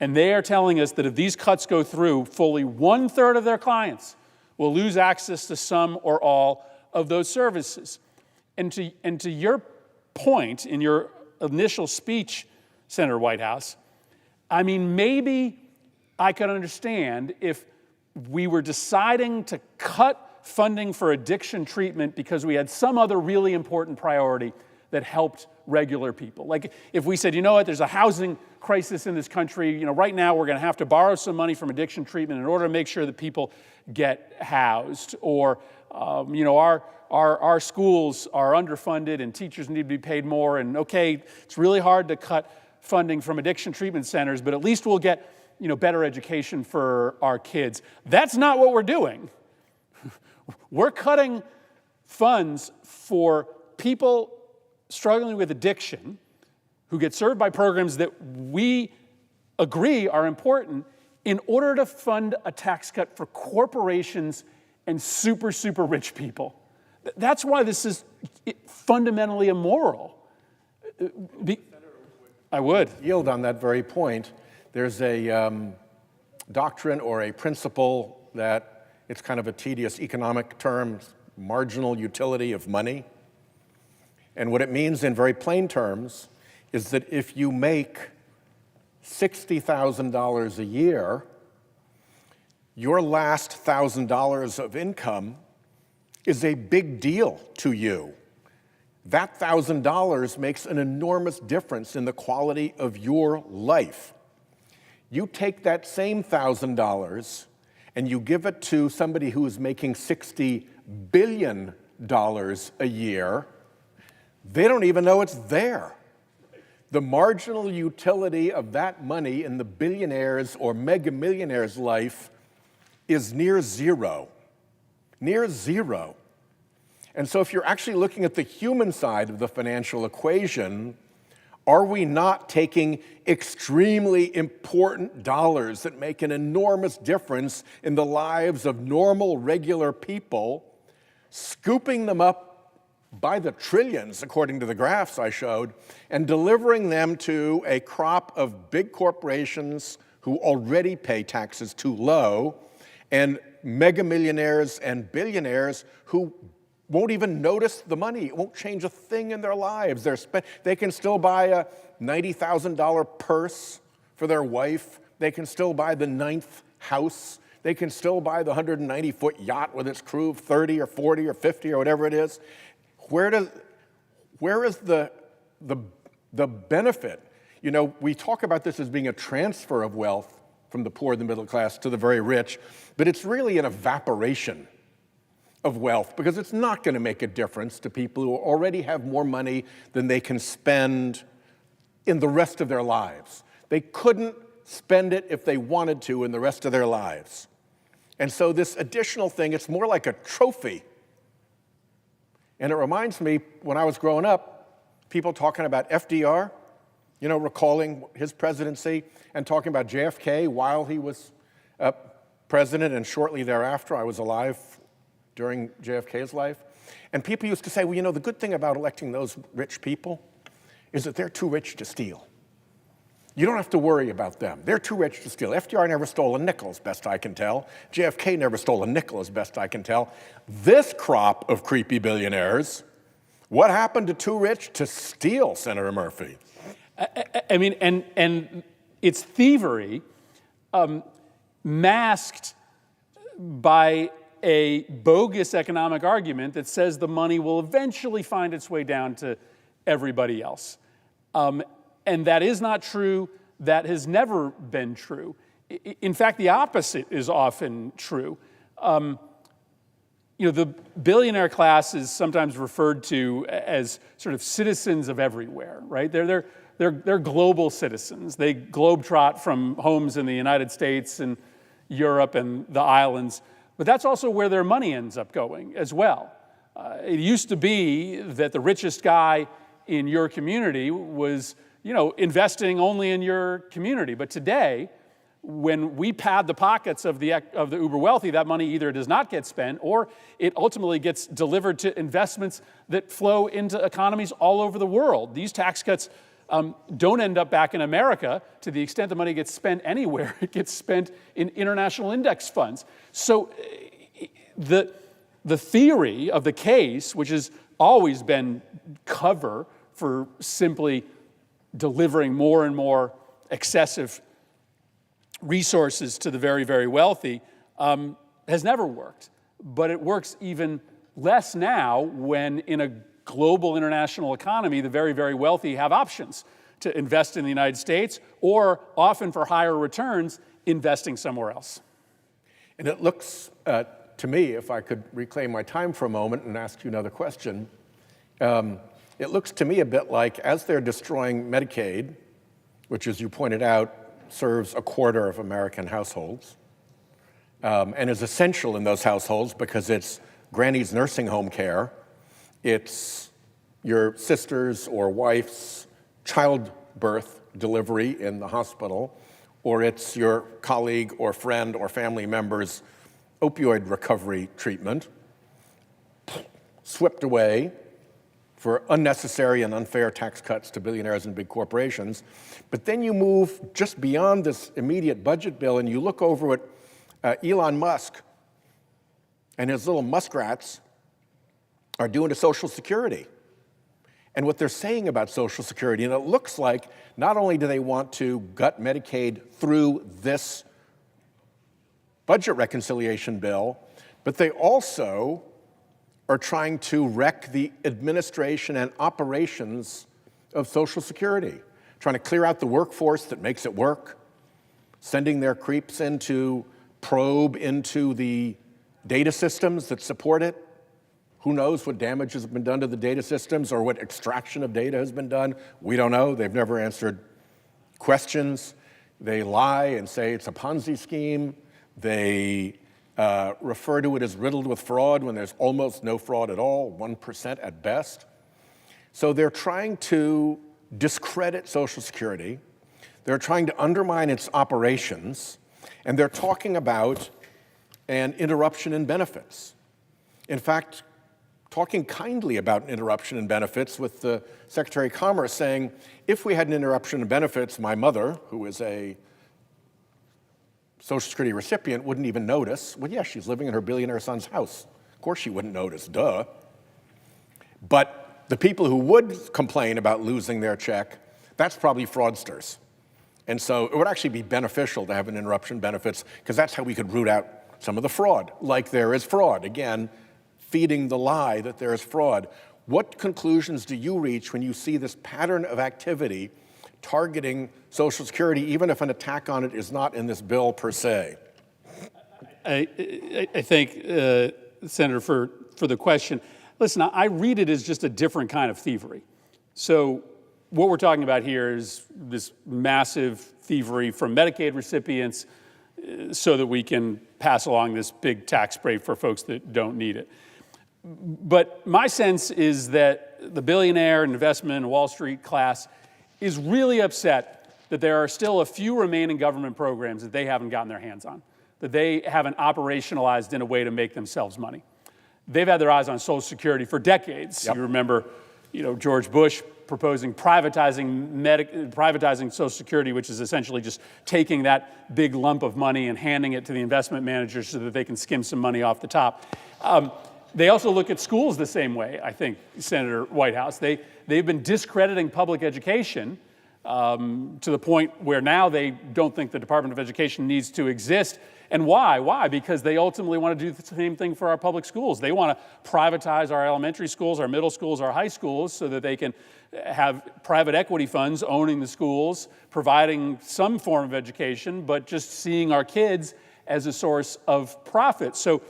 and they are telling us that if these cuts go through, fully 1/3 of their clients will lose access to some or all of those services. And to your point in your initial speech, Senator Whitehouse, I mean, maybe I could understand if we were deciding to cut funding for addiction treatment because we had some other really important priority that helped regular people. Like if we said, you know what, there's a housing crisis in this country, right now we're going to have to borrow some money from addiction treatment in order to make sure that people get housed, or our schools are underfunded and teachers need to be paid more, and okay, it's really hard to cut funding from addiction treatment centers, but at least we'll get better education for our kids. That's not what we're doing. We're cutting funds for people struggling with addiction who get served by programs that we agree are important in order to fund a tax cut for corporations and super, super rich people. That's why this is fundamentally immoral. I would. Yield on that very point. There's a doctrine or a principle that it's kind of a tedious economic term, marginal utility of money. And what it means in very plain terms is that if you make $60,000 a year, your last $1,000 of income is a big deal to you. that $1,000 makes an enormous difference in the quality of your life. You take that same $1,000 and you give it to somebody who is making $60 billion a year, they don't even know it's there. The marginal utility of that money in the billionaire's or mega millionaire's life is near zero. Near zero. And so if you're actually looking at the human side of the financial equation, are we not taking extremely important dollars that make an enormous difference in the lives of normal, regular people, scooping them up by the trillions, according to the graphs I showed, and delivering them to a crop of big corporations who already pay taxes too low, and mega millionaires and billionaires who won't even notice the money. It won't change a thing in their lives. They can still buy a $90,000 purse for their wife. They can still buy the 9th house. They can still buy the 190-foot yacht with its crew of 30 or 40 or 50 or whatever it is. Where is the benefit? You know, we talk about this as being a transfer of wealth from the poor and the middle class to the very rich, but it's really an evaporation of wealth, because it's not going to make a difference to people who already have more money than they can spend in the rest of their lives. They couldn't spend it if they wanted to in the rest of their lives. And so this additional thing, it's more like a trophy. And it reminds me, when I was growing up, people talking about FDR, you know, recalling his presidency, and talking about JFK while he was president, and shortly thereafter. I was alive during JFK's life. And people used to say, well, you know, the good thing about electing those rich people is that they're too rich to steal. You don't have to worry about them. They're too rich to steal. FDR never stole a nickel, as best I can tell. JFK never stole a nickel, as best I can tell. This crop of creepy billionaires, what happened to too rich to steal, Senator Murphy? I mean, and it's thievery masked by a bogus economic argument that says the money will eventually find its way down to everybody else. And that is not true. That has never been true. In fact, the opposite is often true. You know, the billionaire class is sometimes referred to as sort of citizens of everywhere, right? They're global citizens. They globetrot from homes in the United States and Europe and the islands. But that's also where their money ends up going as well. It used to be that the richest guy in your community was, you know, investing only in your community. But today, when we pad the pockets of the uber wealthy, that money either does not get spent or it ultimately gets delivered to investments that flow into economies all over the world. These tax cuts don't end up back in America. To the extent the money gets spent anywhere, it gets spent in international index funds. So the theory of the case, which has always been cover for simply delivering more and more excessive resources to the very, very wealthy, has never worked. But it works even less now when in a global international economy, the very, very wealthy have options to invest in the United States or often for higher returns, investing somewhere else. And it looks to me, if I could reclaim my time for a moment and ask you another question, it looks to me a bit like as they're destroying Medicaid, which, as you pointed out, serves a quarter of American households, and is essential in those households because it's granny's nursing home care, it's your sister's or wife's childbirth delivery in the hospital, or it's your colleague or friend or family member's opioid recovery treatment, swept away for unnecessary and unfair tax cuts to billionaires and big corporations. But then you move just beyond this immediate budget bill and you look over at Elon Musk and his little muskrats are doing to Social Security. And what they're saying about Social Security, and it looks like not only do they want to gut Medicaid through this budget reconciliation bill, but they also are trying to wreck the administration and operations of Social Security, trying to clear out the workforce that makes it work, sending their creeps in to probe into the data systems that support it. Who knows what damage has been done to the data systems or what extraction of data has been done? We don't know. They've never answered questions. They lie and say it's a Ponzi scheme. They refer to it as riddled with fraud when there's almost no fraud at all, 1% at best. So they're trying to discredit Social Security. They're trying to undermine its operations, and they're talking about an interruption in benefits. In fact, talking kindly about an interruption in benefits with the Secretary of Commerce saying, if we had an interruption in benefits, my mother, who is a Social Security recipient, wouldn't even notice. Well, yeah, she's living in her billionaire son's house. Of course she wouldn't notice, duh. But the people who would complain about losing their check, that's probably fraudsters. And so it would actually be beneficial to have an interruption benefits because that's how we could root out some of the fraud, like there is fraud. Again, feeding the lie that there is fraud. What conclusions do you reach when you see this pattern of activity targeting Social Security, even if an attack on it is not in this bill per se? I thank Senator for the question. Listen, I read it as just a different kind of thievery. So what we're talking about here is this massive thievery from Medicaid recipients so that we can pass along this big tax break for folks that don't need it. But my sense is that the billionaire, investment, and Wall Street class is really upset that there are still a few remaining government programs that they haven't gotten their hands on, that they haven't operationalized in a way to make themselves money. They've had their eyes on Social Security for decades. Yep. You remember, George Bush proposing privatizing Social Security, which is essentially just taking that big lump of money and handing it to the investment managers so that they can skim some money off the top. They also look at schools the same way, I think, Senator Whitehouse. They've been discrediting public education to the point where now they don't think the Department of Education needs to exist. And why? Why? Because they ultimately want to do the same thing for our public schools. They want to privatize our elementary schools, our middle schools, our high schools so that they can have private equity funds owning the schools, providing some form of education, but just seeing our kids as a source of profit. So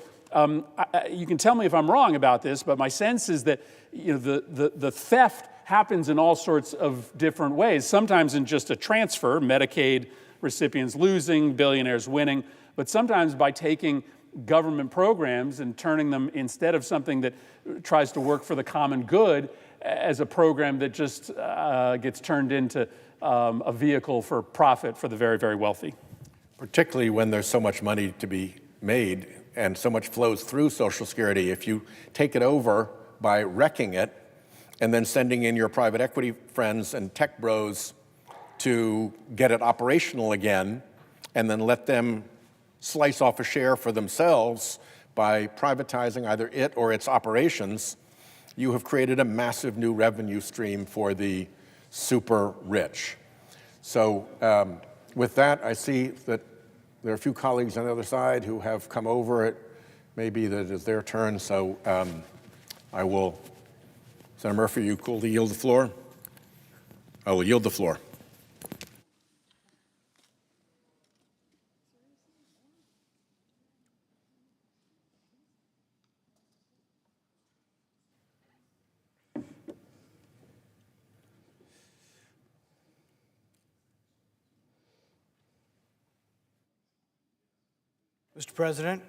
you can tell me if I'm wrong about this, but my sense is that the theft happens in all sorts of different ways, sometimes in just a transfer, Medicaid recipients losing, billionaires winning, but sometimes by taking government programs and turning them, instead of something that tries to work for the common good, as a program that just gets turned into a vehicle for profit for the very, very wealthy. Particularly when there's so much money to be made and so much flows through Social Security. If you take it over by wrecking it and then sending in your private equity friends and tech bros to get it operational again and then let them slice off a share for themselves by privatizing either it or its operations, you have created a massive new revenue stream for the super rich. So with that, I see that there are a few colleagues on the other side who have come over. It may be that it is their turn, so I will, Senator Murphy, are you cool to yield the floor? I will yield the floor. Mr. President,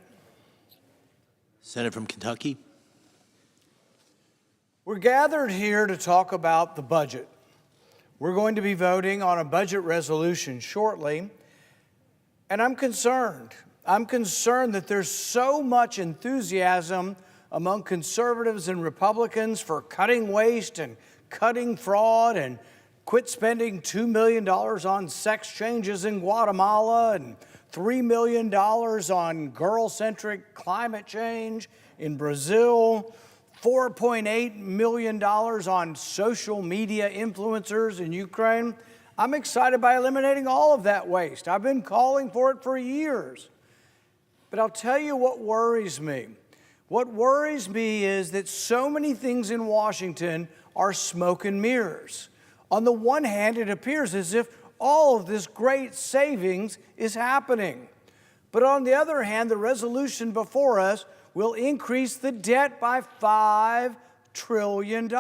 Senator from Kentucky. we're gathered here to talk about the budget. We're going to be voting on a budget resolution shortly, and I'm concerned. I'm concerned that there's so much enthusiasm among conservatives and Republicans for cutting waste and cutting fraud and quit spending $2 million on sex changes in Guatemala and $3 million on girl-centric climate change in Brazil, $4.8 million on social media influencers in Ukraine. I'm excited by eliminating all of that waste. I've been calling for it for years. But I'll tell you what worries me. What worries me is that so many things in Washington are smoke and mirrors. On the one hand, it appears as if all of this great savings is happening. But on the other hand, the resolution before us will increase the debt by $5 trillion.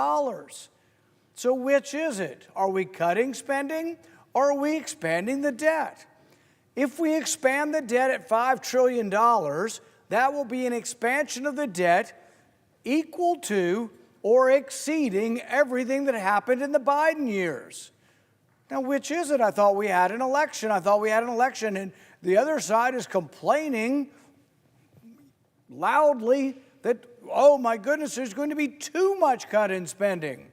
So which is it? Are we cutting spending or are we expanding the debt? If we expand the debt at $5 trillion, that will be an expansion of the debt equal to or exceeding everything that happened in the Biden years. Now, which is it? I thought we had an election. And the other side is complaining loudly that, oh my goodness, there's going to be too much cut in spending.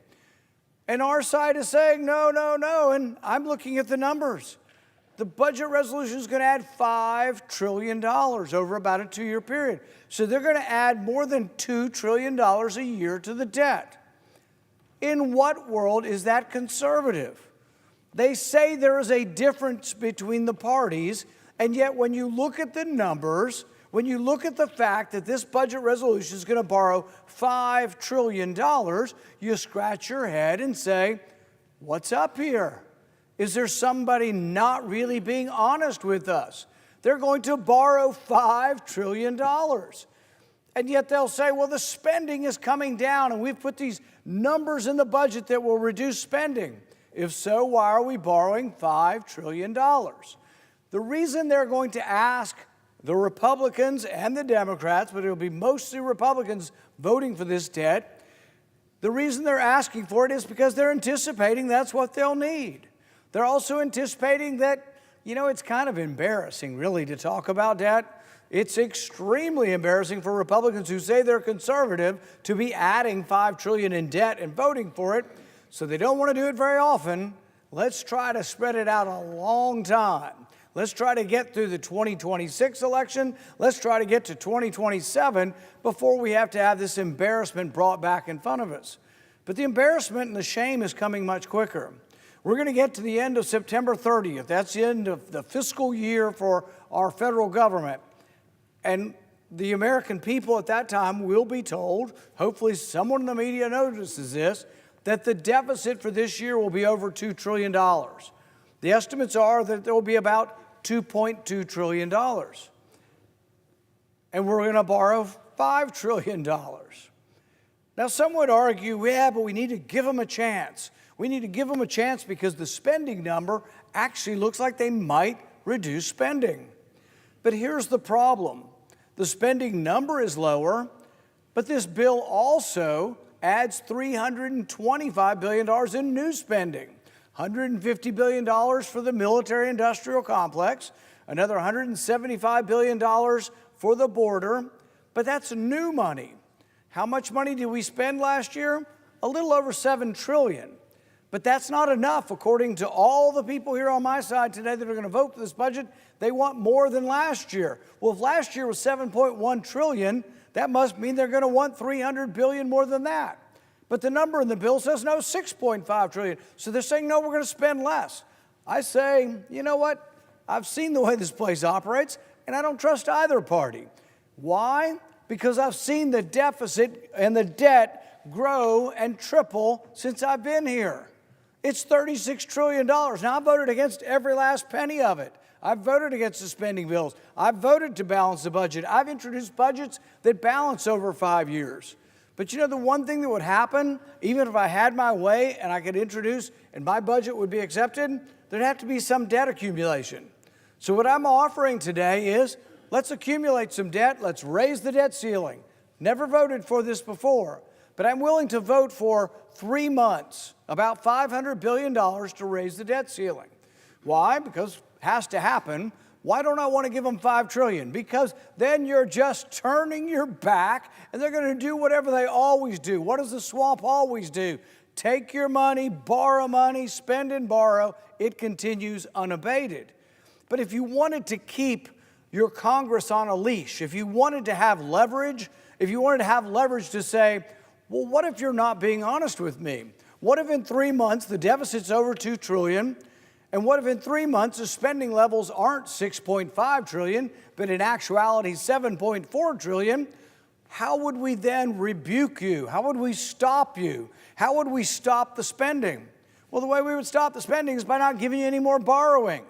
And our side is saying, no, no, no. And I'm looking at the numbers. The budget resolution is going to add $5 trillion over about a 2-year period. So they're going to add more than $2 trillion a year to the debt. In what world is that conservative? They say there is a difference between the parties, and yet when you look at the numbers, when you look at the fact that this budget resolution is going to borrow $5 trillion, you scratch your head and say, what's up here? Is there somebody not really being honest with us? They're going to borrow $5 trillion. And yet they'll say, well, the spending is coming down, and we've put these numbers in the budget that will reduce spending. If so, why are we borrowing $5 trillion? The reason they're going to ask the Republicans and the Democrats, but it'll be mostly Republicans voting for this debt, the reason they're asking for it is because they're anticipating that's what they'll need. They're also anticipating that, it's kind of embarrassing, really, to talk about debt. It's extremely embarrassing for Republicans who say they're conservative to be adding $5 trillion in debt and voting for it. So they don't want to do it very often. Let's try to spread it out a long time. Let's try to get through the 2026 election. Let's try to get to 2027 before we have to have this embarrassment brought back in front of us. But the embarrassment and the shame is coming much quicker. We're going to get to the end of September 30th. That's the end of the fiscal year for our federal government. And the American people at that time will be told, hopefully someone in the media notices this, that the deficit for this year will be over $2 trillion. The estimates are that there will be about $2.2 trillion. And we're going to borrow $5 trillion. Now, some would argue, yeah, but we need to give them a chance. We need to give them a chance because the spending number actually looks like they might reduce spending. But here's the problem. The spending number is lower, but this bill also adds $325 billion in new spending. $150 billion for the military-industrial complex, another $175 billion for the border, but that's new money. How much money did we spend last year? A little over $7 trillion. But that's not enough, according to all the people here on my side today that are going to vote for this budget. They want more than last year. Well, if last year was $7.1 trillion, that must mean they're going to want $300 billion more than that. But the number in the bill says no, $6.5 trillion. So they're saying, no, we're going to spend less. I say, you know what? I've seen the way this place operates, and I don't trust either party. Why? Because I've seen the deficit and the debt grow and triple since I've been here. It's $36 trillion. Now, I voted against every last penny of it. I've voted against the spending bills. I've voted to balance the budget. I've introduced budgets that balance over 5 years. But the one thing that would happen, even if I had my way and I could introduce and my budget would be accepted, there'd have to be some debt accumulation. So what I'm offering today is, let's accumulate some debt. Let's raise the debt ceiling. Never voted for this before, but I'm willing to vote for 3 months, about $500 billion to raise the debt ceiling. Why? Because it has to happen. Why don't I want to give them $5 trillion? Because then you're just turning your back and they're going to do whatever they always do. What does the swamp always do? Take your money, borrow money, spend and borrow. It continues unabated. But if you wanted to keep your Congress on a leash, if you wanted to have leverage, to say, well, what if you're not being honest with me? What if in 3 months the deficit's over $2 trillion? And what if in 3 months the spending levels aren't $6.5 trillion, but in actuality $7.4 trillion? how would we then rebuke you? How would we stop you? How would we stop the spending? Well, the way we would stop the spending is by not giving you any more borrowing.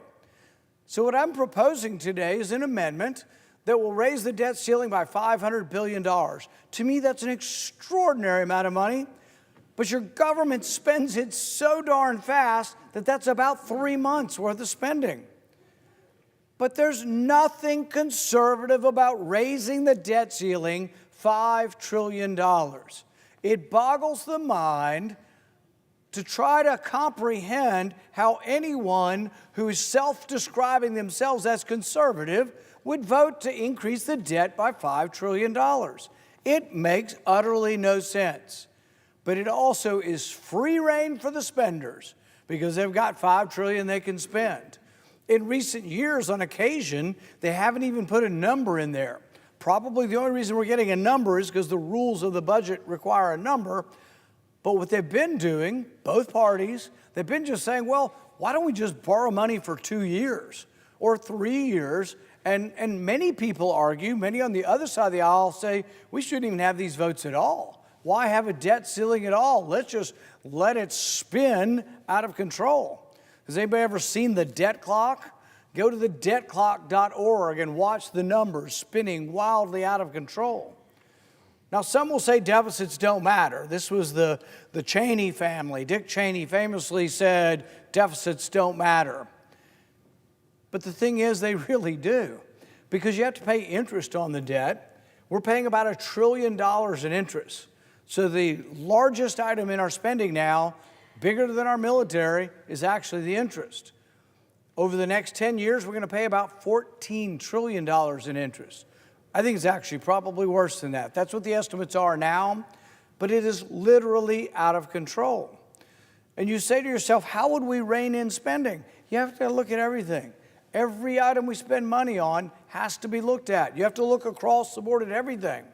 So what I'm proposing today is an amendment that will raise the debt ceiling by $500 billion. To me, that's an extraordinary amount of money, but your government spends it so darn fast that that's about 3 months worth of spending. But there's nothing conservative about raising the debt ceiling $5 trillion. It boggles the mind to try to comprehend how anyone who is self-describing themselves as conservative would vote to increase the debt by $5 trillion. It makes utterly no sense. But it also is free rein for the spenders because they've got $5 trillion they can spend. In recent years, on occasion, they haven't even put a number in there. Probably the only reason we're getting a number is because the rules of the budget require a number. But what they've been doing, both parties, they've been just saying, well, why don't we just borrow money for 2 years or 3 years? And many people argue, many on the other side of the aisle say, we shouldn't even have these votes at all. Why have a debt ceiling at all? Let's just let it spin out of control. Has anybody ever seen the debt clock? Go to the debtclock.org and watch the numbers spinning wildly out of control. Now, some will say deficits don't matter. This was the Cheney family. Dick Cheney famously said deficits don't matter. But the thing is, they really do, because you have to pay interest on the debt. We're paying about $1 trillion in interest. So the largest item in our spending now, bigger than our military, is actually the interest. Over the next 10 years, we're going to pay about $14 trillion in interest. I think it's actually probably worse than that. That's what the estimates are now, but it is literally out of control. And you say to yourself, how would we rein in spending? You have to look at everything. Every item we spend money on has to be looked at. You have to look across the board at everything.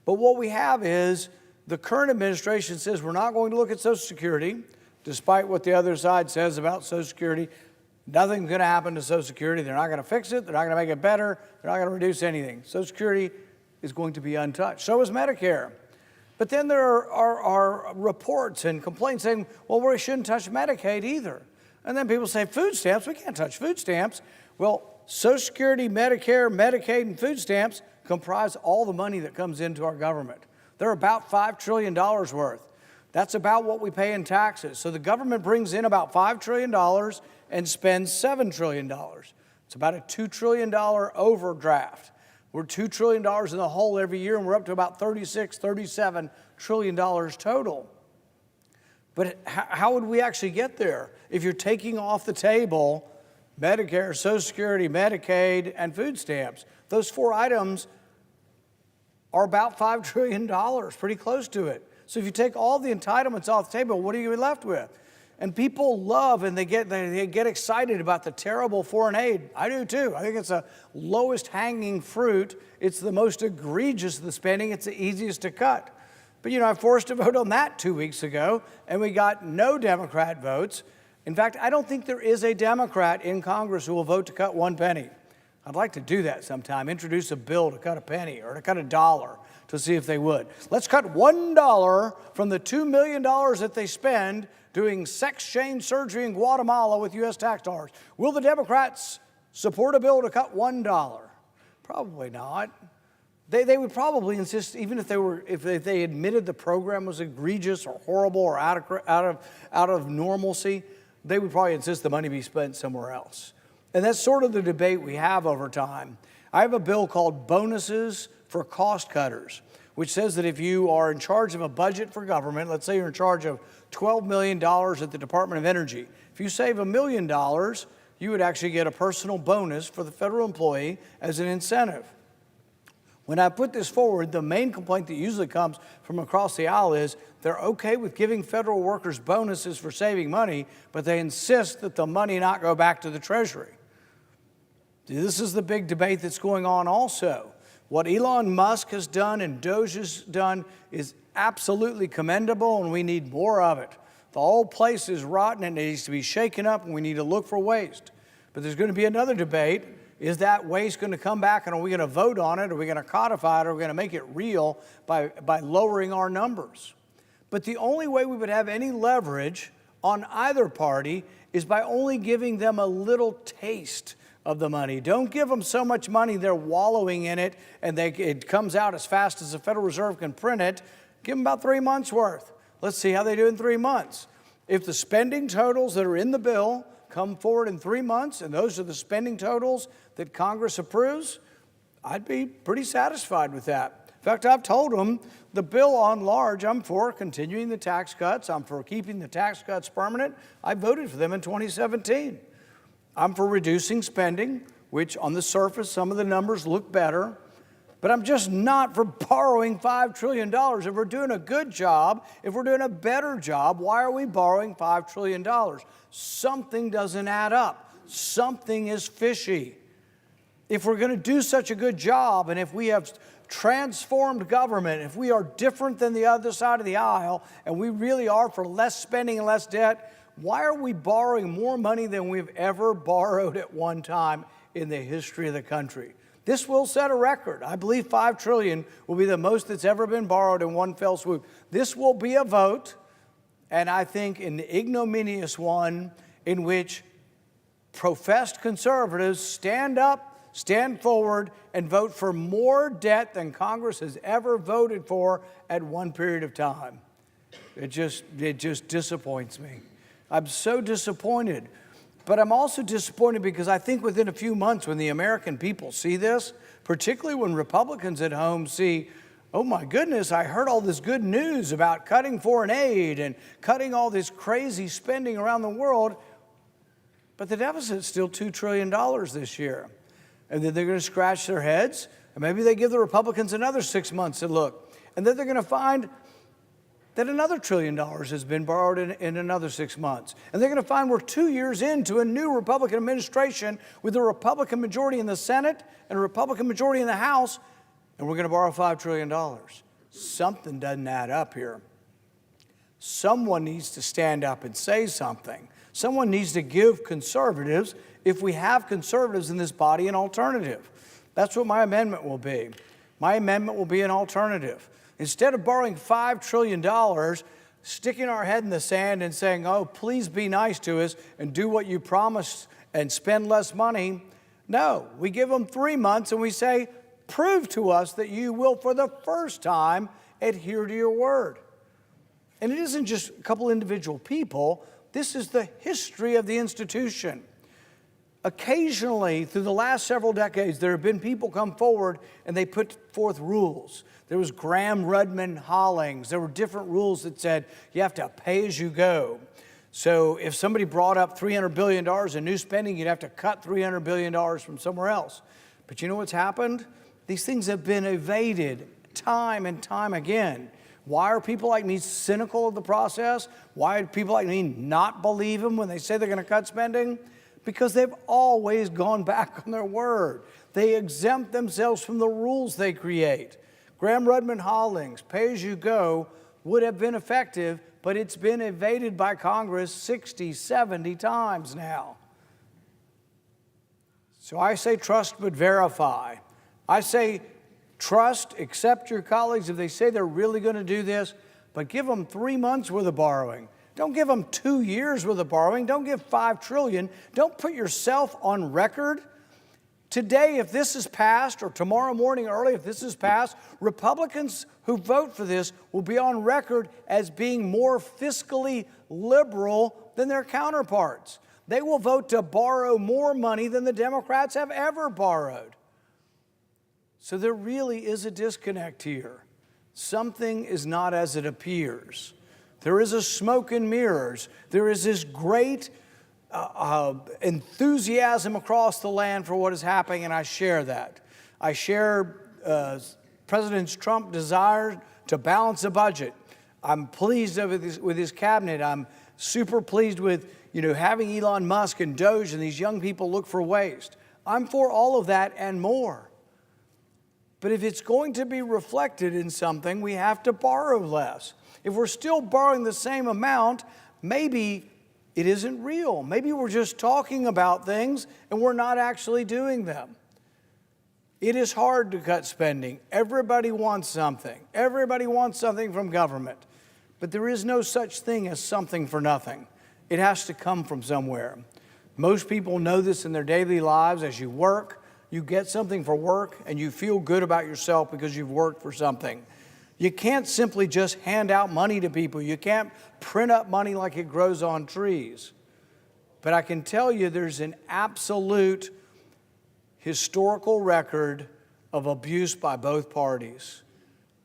But what we have is the current administration says we're not going to look at Social Security, despite what the other side says about Social Security. Nothing's going to happen to Social Security. They're not going to fix it. They're not going to make it better. They're not going to reduce anything. Social Security is going to be untouched. So is Medicare. But then there are reports and complaints saying, well, we shouldn't touch Medicaid either. And then people say, food stamps, we can't touch food stamps. Well, Social Security, Medicare, Medicaid, and food stamps comprise all the money that comes into our government. They're about $5 trillion worth. That's about what we pay in taxes. So the government brings in about $5 trillion and spends $7 trillion. It's about a $2 trillion overdraft. We're $2 trillion in the hole every year, and we're up to about $37 trillion total. But how would we actually get there? If you're taking off the table Medicare, Social Security, Medicaid, and food stamps, those 4 items are about $5 trillion, pretty close to it. So if you take all the entitlements off the table, what are you left with? And people love and they get excited about the terrible foreign aid. I do too. I think it's the lowest hanging fruit. It's the most egregious of the spending. It's the easiest to cut. But you know, I forced a vote on that 2 weeks ago, and we got no Democrat votes. In fact, I don't think there is a Democrat in Congress who will vote to cut 1 penny. I'd like to do that sometime, introduce a bill to cut a penny or to cut $1 to see if they would. Let's cut $1 from the $2 million that they spend doing sex change surgery in Guatemala with U.S. tax dollars. Will the Democrats support a bill to cut $1? Probably not. They would probably insist, even if they admitted the program was egregious or horrible or out of normalcy, they would probably insist the money be spent somewhere else. And that's sort of the debate we have over time. I have a bill called Bonuses for Cost Cutters, which says that if you are in charge of a budget for government, let's say you're in charge of $12 million at the Department of Energy, if you save $1 million, you would actually get a personal bonus for the federal employee as an incentive. When I put this forward, the main complaint that usually comes from across the aisle is they're okay with giving federal workers bonuses for saving money, but they insist that the money not go back to the Treasury. This is the big debate that's going on also. What Elon Musk has done and Doge has done is absolutely commendable, and we need more of it. The whole place is rotten and it needs to be shaken up, and we need to look for waste. But there's going to be another debate. Is that waste going to come back, and are we going to vote on it? Are we going to codify it? Or are we going to make it real by lowering our numbers? But the only way we would have any leverage on either party is by only giving them a little taste of the money. Don't give them so much money they're wallowing in it and it comes out as fast as the Federal Reserve can print it. Give them about 3 months worth. Let's see how they do in 3 months. If the spending totals that are in the bill come forward in 3 months, and those are the spending totals that Congress approves, I'd be pretty satisfied with that. In fact, I've told them the bill on large, I'm for continuing the tax cuts. I'm for keeping the tax cuts permanent. I voted for them in 2017. I'm for reducing spending, which on the surface, some of the numbers look better. But I'm just not for borrowing $5 trillion. If we're doing a good job, if we're doing a better job, why are we borrowing $5 trillion? Something doesn't add up. Something is fishy. If we're going to do such a good job, and if we have transformed government, if we are different than the other side of the aisle, and we really are for less spending and less debt, why are we borrowing more money than we've ever borrowed at one time in the history of the country? This will set a record. I believe $5 trillion will be the most that's ever been borrowed in one fell swoop. This will be a vote, and I think an ignominious one, in which professed conservatives stand up, stand forward, and vote for more debt than Congress has ever voted for at one period of time. It just disappoints me. I'm so disappointed. But I'm also disappointed because I think within a few months, when the American people see this, particularly when Republicans at home see, oh my goodness, I heard all this good news about cutting foreign aid and cutting all this crazy spending around the world, but the deficit's still $2 trillion this year. And then they're going to scratch their heads, and maybe they give the Republicans another 6 months to look. And then they're going to find that another $1 trillion has been borrowed in another 6 months. And they're going to find we're 2 years into a new Republican administration with a Republican majority in the Senate and a Republican majority in the House, and we're going to borrow $5 trillion. Something doesn't add up here. Someone needs to stand up and say something. Someone needs to give conservatives, if we have conservatives in this body, an alternative. That's what my amendment will be. My amendment will be an alternative. Instead of borrowing $5 trillion, sticking our head in the sand and saying, oh, please be nice to us and do what you promised and spend less money. No, we give them 3 months and we say, prove to us that you will, for the first time, adhere to your word. And it isn't just a couple individual people. This is the history of the institution. Occasionally, through the last several decades, there have been people come forward and they put forth rules. There was Graham-Rudman-Hollings. There were different rules that said you have to pay as you go. So if somebody brought up $300 billion in new spending, you'd have to cut $300 billion from somewhere else. But you know what's happened? These things have been evaded time and time again. Why are people like me cynical of the process? Why do people like me not believe them when they say they're going to cut spending? Because they've always gone back on their word. They exempt themselves from the rules they create. Graham-Rudman-Hollings, pay-as-you-go, would have been effective, but it's been evaded by Congress 60, 70 times now. So I say trust but verify. I say trust, accept your colleagues if they say they're really going to do this, but give them 3 months worth of borrowing. Don't give them 2 years worth of borrowing. Don't give $5 trillion. Don't put yourself on record. Today, if this is passed, or tomorrow morning early, if this is passed, Republicans who vote for this will be on record as being more fiscally liberal than their counterparts. They will vote to borrow more money than the Democrats have ever borrowed. So there really is a disconnect here. Something is not as it appears. There is a smoke and mirrors. There is this great enthusiasm across the land for what is happening, and I share that. I share President Trump's desire to balance the budget. I'm pleased with his cabinet. I'm super pleased with having Elon Musk and Doge and these young people look for waste. I'm for all of that and more. But if it's going to be reflected in something, we have to borrow less. If we're still borrowing the same amount, maybe it isn't real. Maybe we're just talking about things and we're not actually doing them. It is hard to cut spending. Everybody wants something. Everybody wants something from government. But there is no such thing as something for nothing. It has to come from somewhere. Most people know this in their daily lives. As you work, you get something for work and you feel good about yourself because you've worked for something. You can't simply just hand out money to people. You can't print up money like it grows on trees. But I can tell you there's an absolute historical record of abuse by both parties.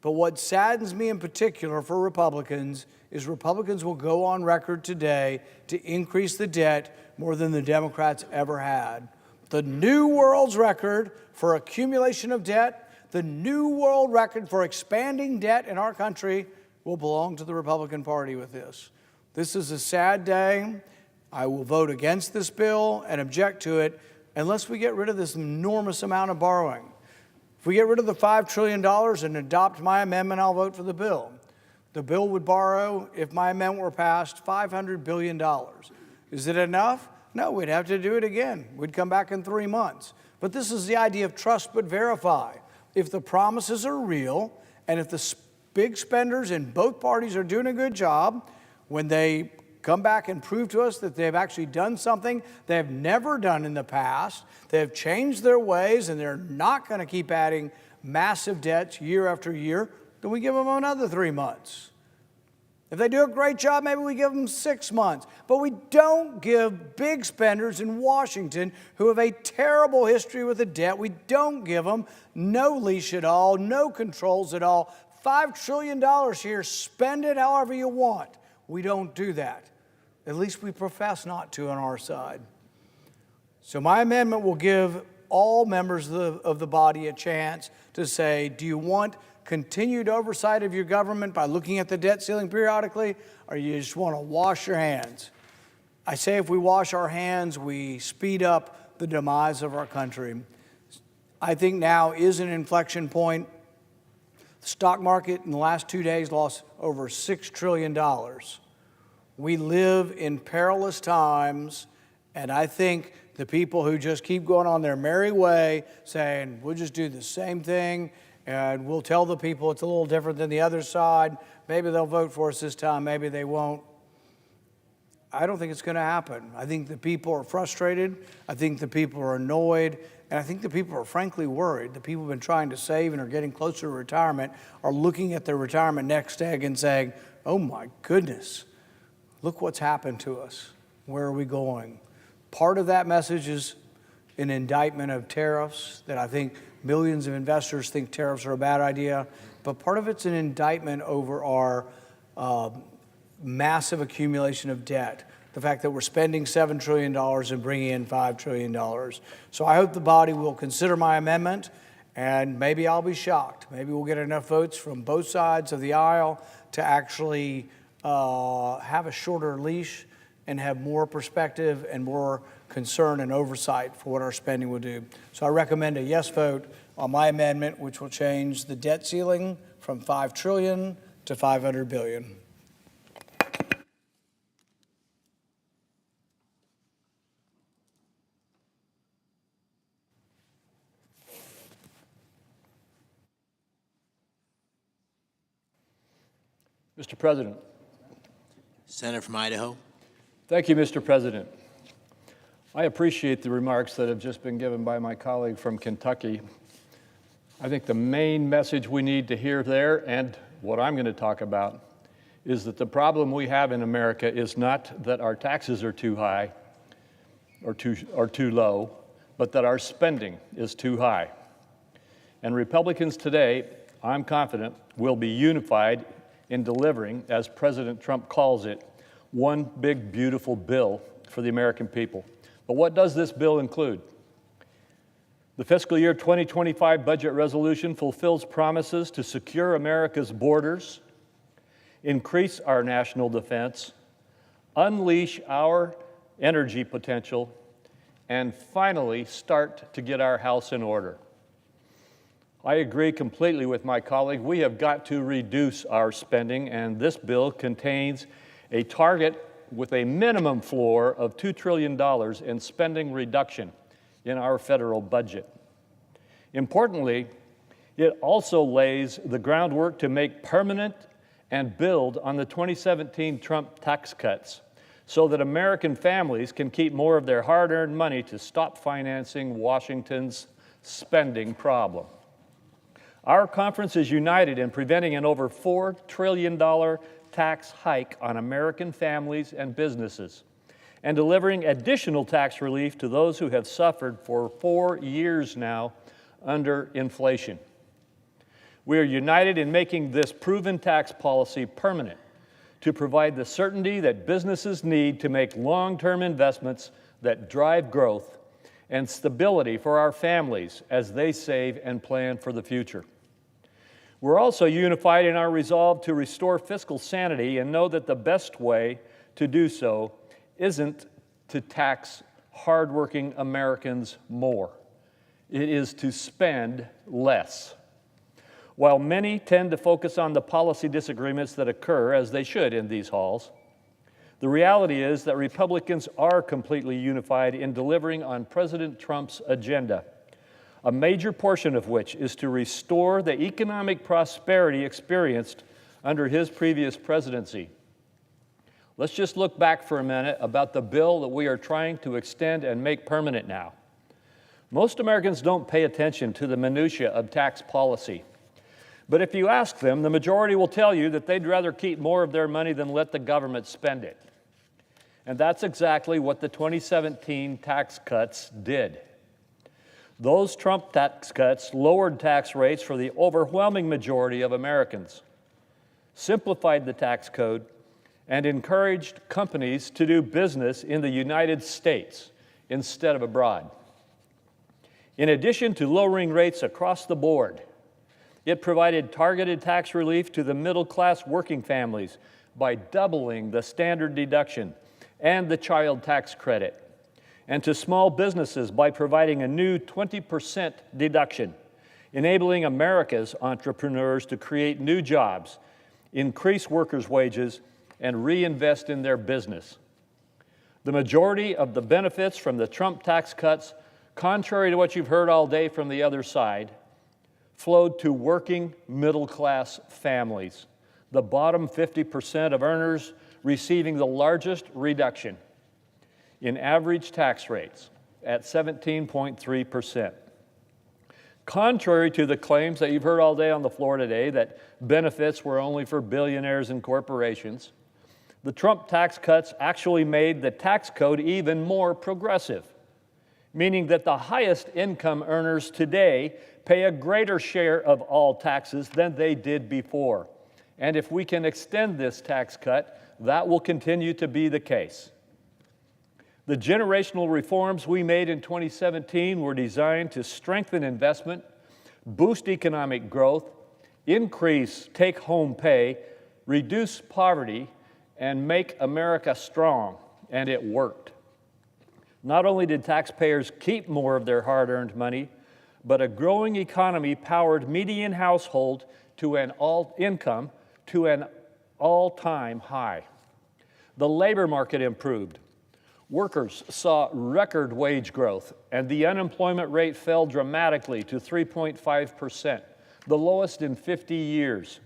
But what saddens me in particular for Republicans is Republicans will go on record today to increase the debt more than the Democrats ever had. The new world's record for accumulation of debt, the new world record for expanding debt in our country will belong to the Republican Party with this. This is a sad day. I will vote against this bill and object to it unless we get rid of this enormous amount of borrowing. If we get rid of the $5 trillion and adopt my amendment, I'll vote for the bill. The bill would borrow, if my amendment were passed, $500 billion. Is it enough? No, we'd have to do it again. We'd come back in 3 months. But this is the idea of trust but verify. If the promises are real, and if the big spenders in both parties are doing a good job, when they come back and prove to us that they've actually done something they have never done in the past, they have changed their ways, and they're not going to keep adding massive debts year after year, then we give them another 3 months. If they do a great job, maybe we give them 6 months. But we don't give big spenders in Washington who have a terrible history with the debt, we don't give them no leash at all, no controls at all. $5 trillion here, spend it however you want. We don't do that. At least we profess not to on our side. So my amendment will give all members of the body a chance to say, do you want continued oversight of your government by looking at the debt ceiling periodically, or you just want to wash your hands? I say if we wash our hands, we speed up the demise of our country. I think now is an inflection point. The stock market in the last 2 days lost over $6 trillion. We live in perilous times, and I think the people who just keep going on their merry way saying, we'll just do the same thing, and we'll tell the people it's a little different than the other side. Maybe they'll vote for us this time, maybe they won't. I don't think it's going to happen. I think the people are frustrated. I think the people are annoyed. And I think the people are frankly worried. The people who've been trying to save and are getting closer to retirement are looking at their retirement nest egg and saying, oh my goodness, look what's happened to us. Where are we going? Part of that message is an indictment of tariffs, that I think millions of investors think tariffs are a bad idea. But part of it's an indictment over our massive accumulation of debt. The fact that we're spending $7 trillion and bringing in $5 trillion. So I hope the body will consider my amendment, and maybe I'll be shocked. Maybe we'll get enough votes from both sides of the aisle to actually have a shorter leash and have more perspective and more concern and oversight for what our spending will do. So I recommend a yes vote on my amendment, which will change the debt ceiling from $5 trillion to $500 billion. Mr. President. Senator from Idaho. Thank you, Mr. President. I appreciate the remarks that have just been given by my colleague from Kentucky. I think the main message we need to hear there, and what I'm going to talk about, is that the problem we have in America is not that our taxes are too high or too low, but that our spending is too high. And Republicans today, I'm confident, will be unified in delivering, as President Trump calls it, one big, beautiful bill for the American people. But what does this bill include? The fiscal year 2025 budget resolution fulfills promises to secure America's borders, increase our national defense, unleash our energy potential, and finally start to get our house in order. I agree completely with my colleague. We have got to reduce our spending, and this bill contains a target with a minimum floor of $2 trillion in spending reduction in our federal budget. Importantly, it also lays the groundwork to make permanent and build on the 2017 Trump tax cuts so that American families can keep more of their hard-earned money to stop financing Washington's spending problem. Our conference is united in preventing an over $4 trillion tax hike on American families and businesses, and delivering additional tax relief to those who have suffered for 4 years now under inflation. We are united in making this proven tax policy permanent to provide the certainty that businesses need to make long-term investments that drive growth and stability for our families as they save and plan for the future. We're also unified in our resolve to restore fiscal sanity and know that the best way to do so isn't to tax hardworking Americans more. It is to spend less. While many tend to focus on the policy disagreements that occur, as they should in these halls, the reality is that Republicans are completely unified in delivering on President Trump's agenda, a major portion of which is to restore the economic prosperity experienced under his previous presidency. Let's just look back for a minute about the bill that we are trying to extend and make permanent now. Most Americans don't pay attention to the minutiae of tax policy. But if you ask them, the majority will tell you that they'd rather keep more of their money than let the government spend it. And that's exactly what the 2017 tax cuts did. Those Trump tax cuts lowered tax rates for the overwhelming majority of Americans, simplified the tax code, and encouraged companies to do business in the United States instead of abroad. In addition to lowering rates across the board, it provided targeted tax relief to the middle-class working families by doubling the standard deduction and the child tax credit, and to small businesses by providing a new 20% deduction, enabling America's entrepreneurs to create new jobs, increase workers' wages, and reinvest in their business. The majority of the benefits from the Trump tax cuts, contrary to what you've heard all day from the other side, flowed to working middle-class families, the bottom 50% of earners receiving the largest reduction in average tax rates at 17.3%. Contrary to the claims that you've heard all day on the floor today that benefits were only for billionaires and corporations, the Trump tax cuts actually made the tax code even more progressive, meaning that the highest income earners today pay a greater share of all taxes than they did before. And if we can extend this tax cut, that will continue to be the case. The generational reforms we made in 2017 were designed to strengthen investment, boost economic growth, increase take-home pay, reduce poverty, and make America strong, and it worked. Not only did taxpayers keep more of their hard-earned money, but a growing economy powered median household to an all-income to an all-time high. The labor market improved. Workers saw record wage growth, and the unemployment rate fell dramatically to 3.5%, the lowest in 50 years.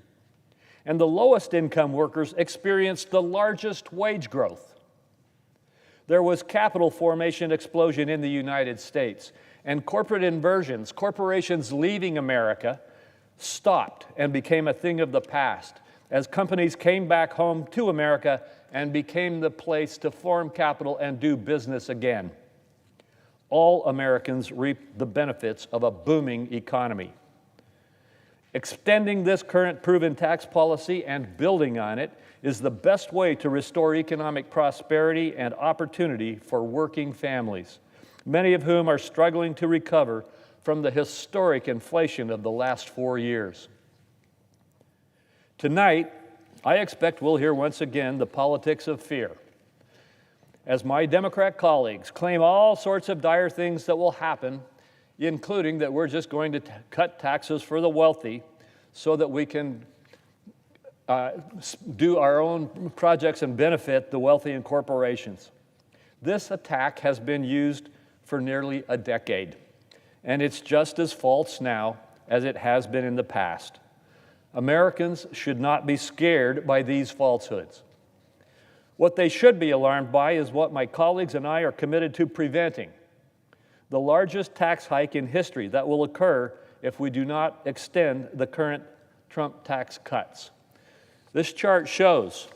And the lowest income workers experienced the largest wage growth. There was capital formation explosion in the United States, and corporate inversions, corporations leaving America, stopped and became a thing of the past as companies came back home to America and became the place to form capital and do business again. All Americans reap the benefits of a booming economy. Extending this current proven tax policy and building on it is the best way to restore economic prosperity and opportunity for working families, many of whom are struggling to recover from the historic inflation of the last 4 years. Tonight, I expect we'll hear once again the politics of fear, as my Democrat colleagues claim all sorts of dire things that will happen, including that we're just going to cut taxes for the wealthy so that we can do our own projects and benefit the wealthy and corporations. This attack has been used for nearly a decade, and it's just as false now as it has been in the past. Americans should not be scared by these falsehoods. What they should be alarmed by is what my colleagues and I are committed to preventing: the largest tax hike in history that will occur if we do not extend the current Trump tax cuts. This chart shows,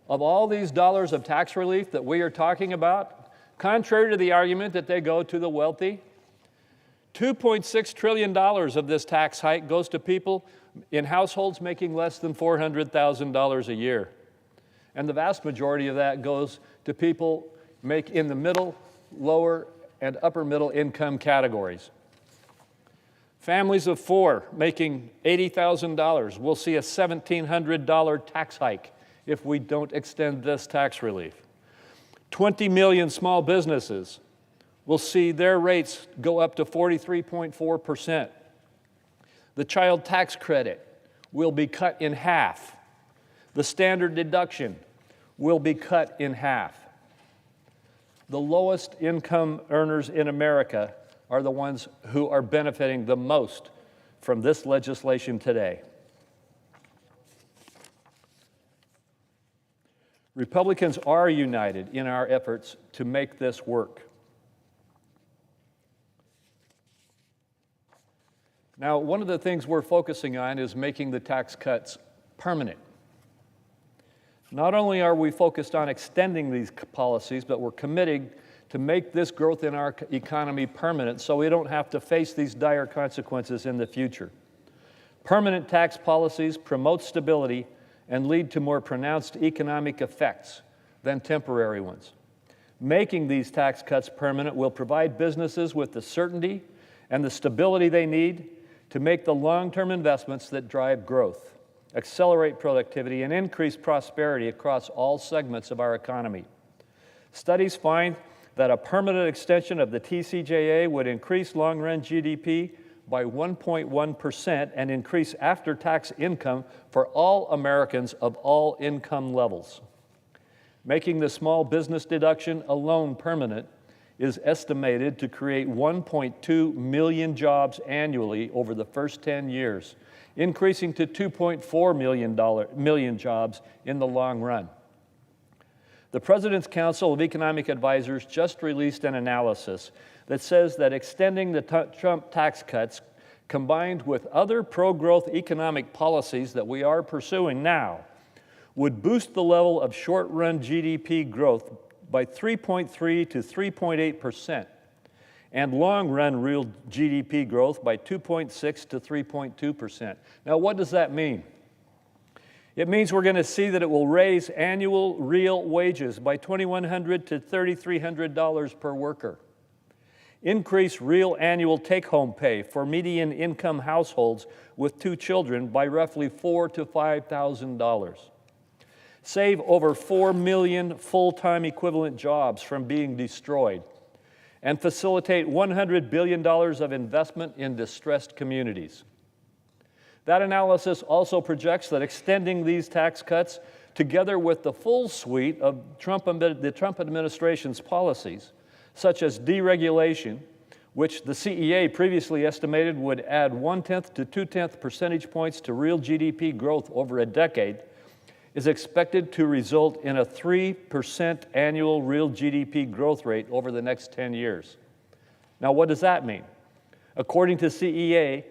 of all these dollars of tax relief that we are talking about, contrary to the argument that they go to the wealthy, $2.6 trillion of this tax hike goes to people in households making less than $400,000 a year. And the vast majority of that goes to people in the middle, lower, and upper middle income categories. Families of four making $80,000 will see a $1,700 tax hike if we don't extend this tax relief. 20 million small businesses will see their rates go up to 43.4%. The child tax credit will be cut in half. The standard deduction will be cut in half. The lowest income earners in America are the ones who are benefiting the most from this legislation today. Republicans are united in our efforts to make this work. Now, one of the things we're focusing on is making the tax cuts permanent. Not only are we focused on extending these policies, but we're committing to make this growth in our economy permanent so we don't have to face these dire consequences in the future. Permanent tax policies promote stability and lead to more pronounced economic effects than temporary ones. Making these tax cuts permanent will provide businesses with the certainty and the stability they need to make the long-term investments that drive growth, accelerate productivity, and increase prosperity across all segments of our economy. Studies find that a permanent extension of the TCJA would increase long-run GDP by 1.1% and increase after-tax income for all Americans of all income levels. Making the small business deduction alone permanent is estimated to create 1.2 million jobs annually over the first 10 years, increasing to 2.4 million jobs in the long run. The President's Council of Economic Advisors just released an analysis that says that extending the Trump tax cuts combined with other pro-growth economic policies that we are pursuing now would boost the level of short-run GDP growth by 3.3 to 3.8%, and long-run real GDP growth by 2.6 to 3.2%. Now, what does that mean? It means we're going to see that it will raise annual real wages by $2,100 to $3,300 per worker, increase real annual take-home pay for median income households with 2 children by roughly $4,000 to $5,000, save over 4 million full-time equivalent jobs from being destroyed, and facilitate $100 billion of investment in distressed communities. That analysis also projects that extending these tax cuts, together with the full suite of the Trump administration's policies, such as deregulation, which the CEA previously estimated would add 1/10 to 2/10 percentage points to real GDP growth over a decade, is expected to result in a 3% annual real GDP growth rate over the next 10 years. Now, what does that mean? According to CEA,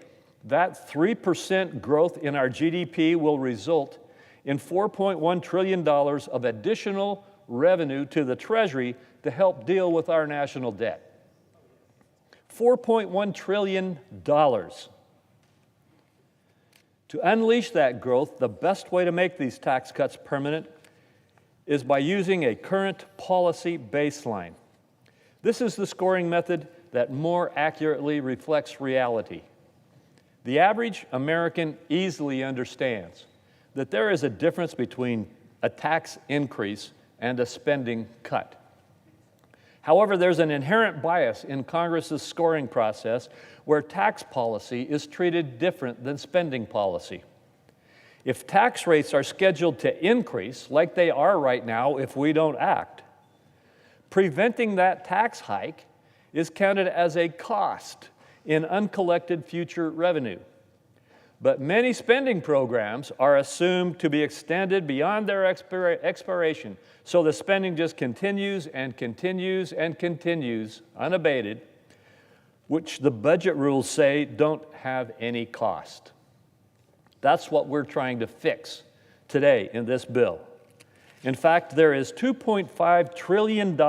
that 3% growth in our GDP will result in $4.1 trillion of additional revenue to the Treasury to help deal with our national debt. $4.1 trillion. To unleash that growth, the best way to make these tax cuts permanent is by using a current policy baseline. This is the scoring method that more accurately reflects reality. The average American easily understands that there is a difference between a tax increase and a spending cut. However, there's an inherent bias in Congress's scoring process where tax policy is treated different than spending policy. If tax rates are scheduled to increase, like they are right now if we don't act, preventing that tax hike is counted as a cost in uncollected future revenue. But many spending programs are assumed to be extended beyond their expiration, so the spending just continues and continues and continues unabated, which the budget rules say don't have any cost. That's what we're trying to fix today in this bill. In fact, there is $2.5 trillion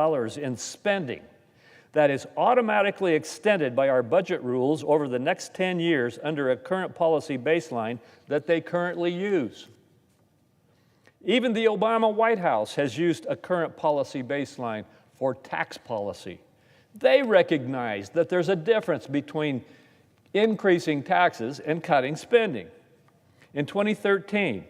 in spending that is automatically extended by our budget rules over the next 10 years under a current policy baseline that they currently use. Even the Obama White House has used a current policy baseline for tax policy. They recognize that there's a difference between increasing taxes and cutting spending. In 2013,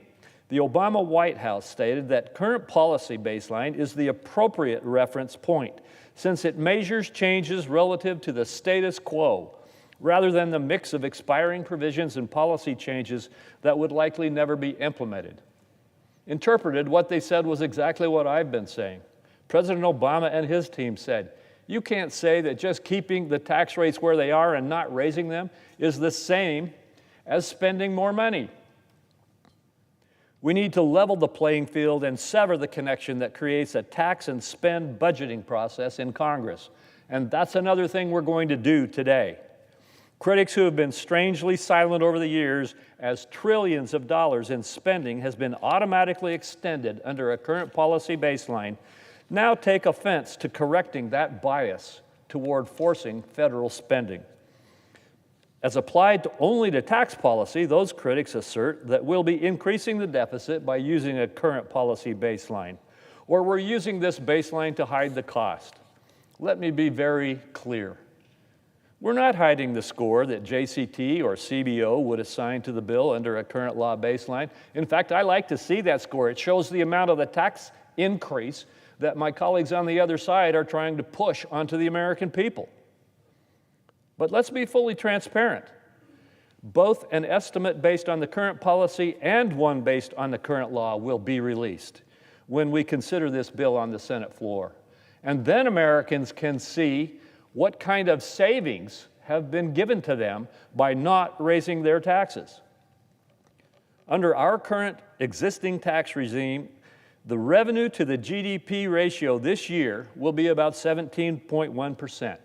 the Obama White House stated that current policy baseline is the appropriate reference point, since it measures changes relative to the status quo, rather than the mix of expiring provisions and policy changes that would likely never be implemented. Interpreted, what they said was exactly what I've been saying. President Obama and his team said, you can't say that just keeping the tax rates where they are and not raising them is the same as spending more money. We need to level the playing field and sever the connection that creates a tax and spend budgeting process in Congress. And that's another thing we're going to do today. Critics who have been strangely silent over the years as trillions of dollars in spending has been automatically extended under a current policy baseline now take offense to correcting that bias toward forcing federal spending. As applied only to tax policy, those critics assert that we'll be increasing the deficit by using a current policy baseline, or we're using this baseline to hide the cost. Let me be very clear. We're not hiding the score that JCT or CBO would assign to the bill under a current law baseline. In fact, I like to see that score. It shows the amount of the tax increase that my colleagues on the other side are trying to push onto the American people. But let's be fully transparent. Both an estimate based on the current policy and one based on the current law will be released when we consider this bill on the Senate floor. And then Americans can see what kind of savings have been given to them by not raising their taxes. Under our current existing tax regime, the revenue to the GDP ratio this year will be about 17.1%.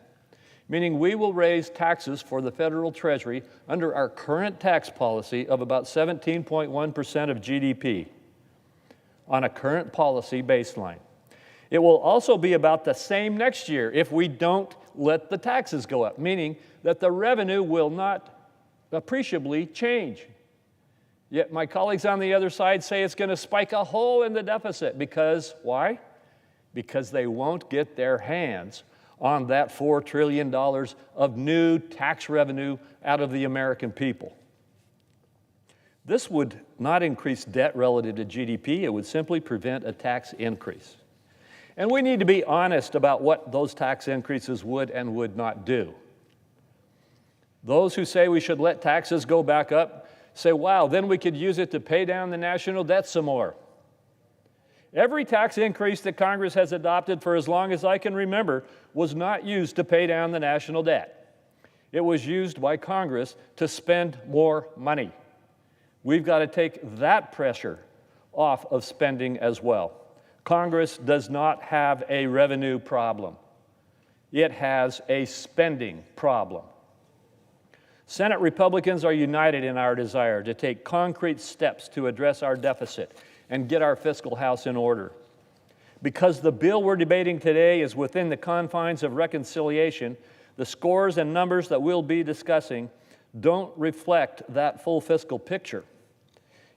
Meaning we will raise taxes for the federal treasury under our current tax policy of about 17.1% of GDP on a current policy baseline. It will also be about the same next year if we don't let the taxes go up, meaning that the revenue will not appreciably change. Yet my colleagues on the other side say it's going to spike a hole in the deficit because, why? Because they won't get their hands on that $4 trillion of new tax revenue out of the American people. This would not increase debt relative to GDP. It would simply prevent a tax increase. And we need to be honest about what those tax increases would and would not do. Those who say we should let taxes go back up say, wow, then we could use it to pay down the national debt some more. Every tax increase that Congress has adopted for as long as I can remember was not used to pay down the national debt. It was used by Congress to spend more money. We've got to take that pressure off of spending as well. Congress does not have a revenue problem. It has a spending problem. Senate Republicans are united in our desire to take concrete steps to address our deficit and get our fiscal house in order. Because the bill we're debating today is within the confines of reconciliation, the scores and numbers that we'll be discussing don't reflect that full fiscal picture.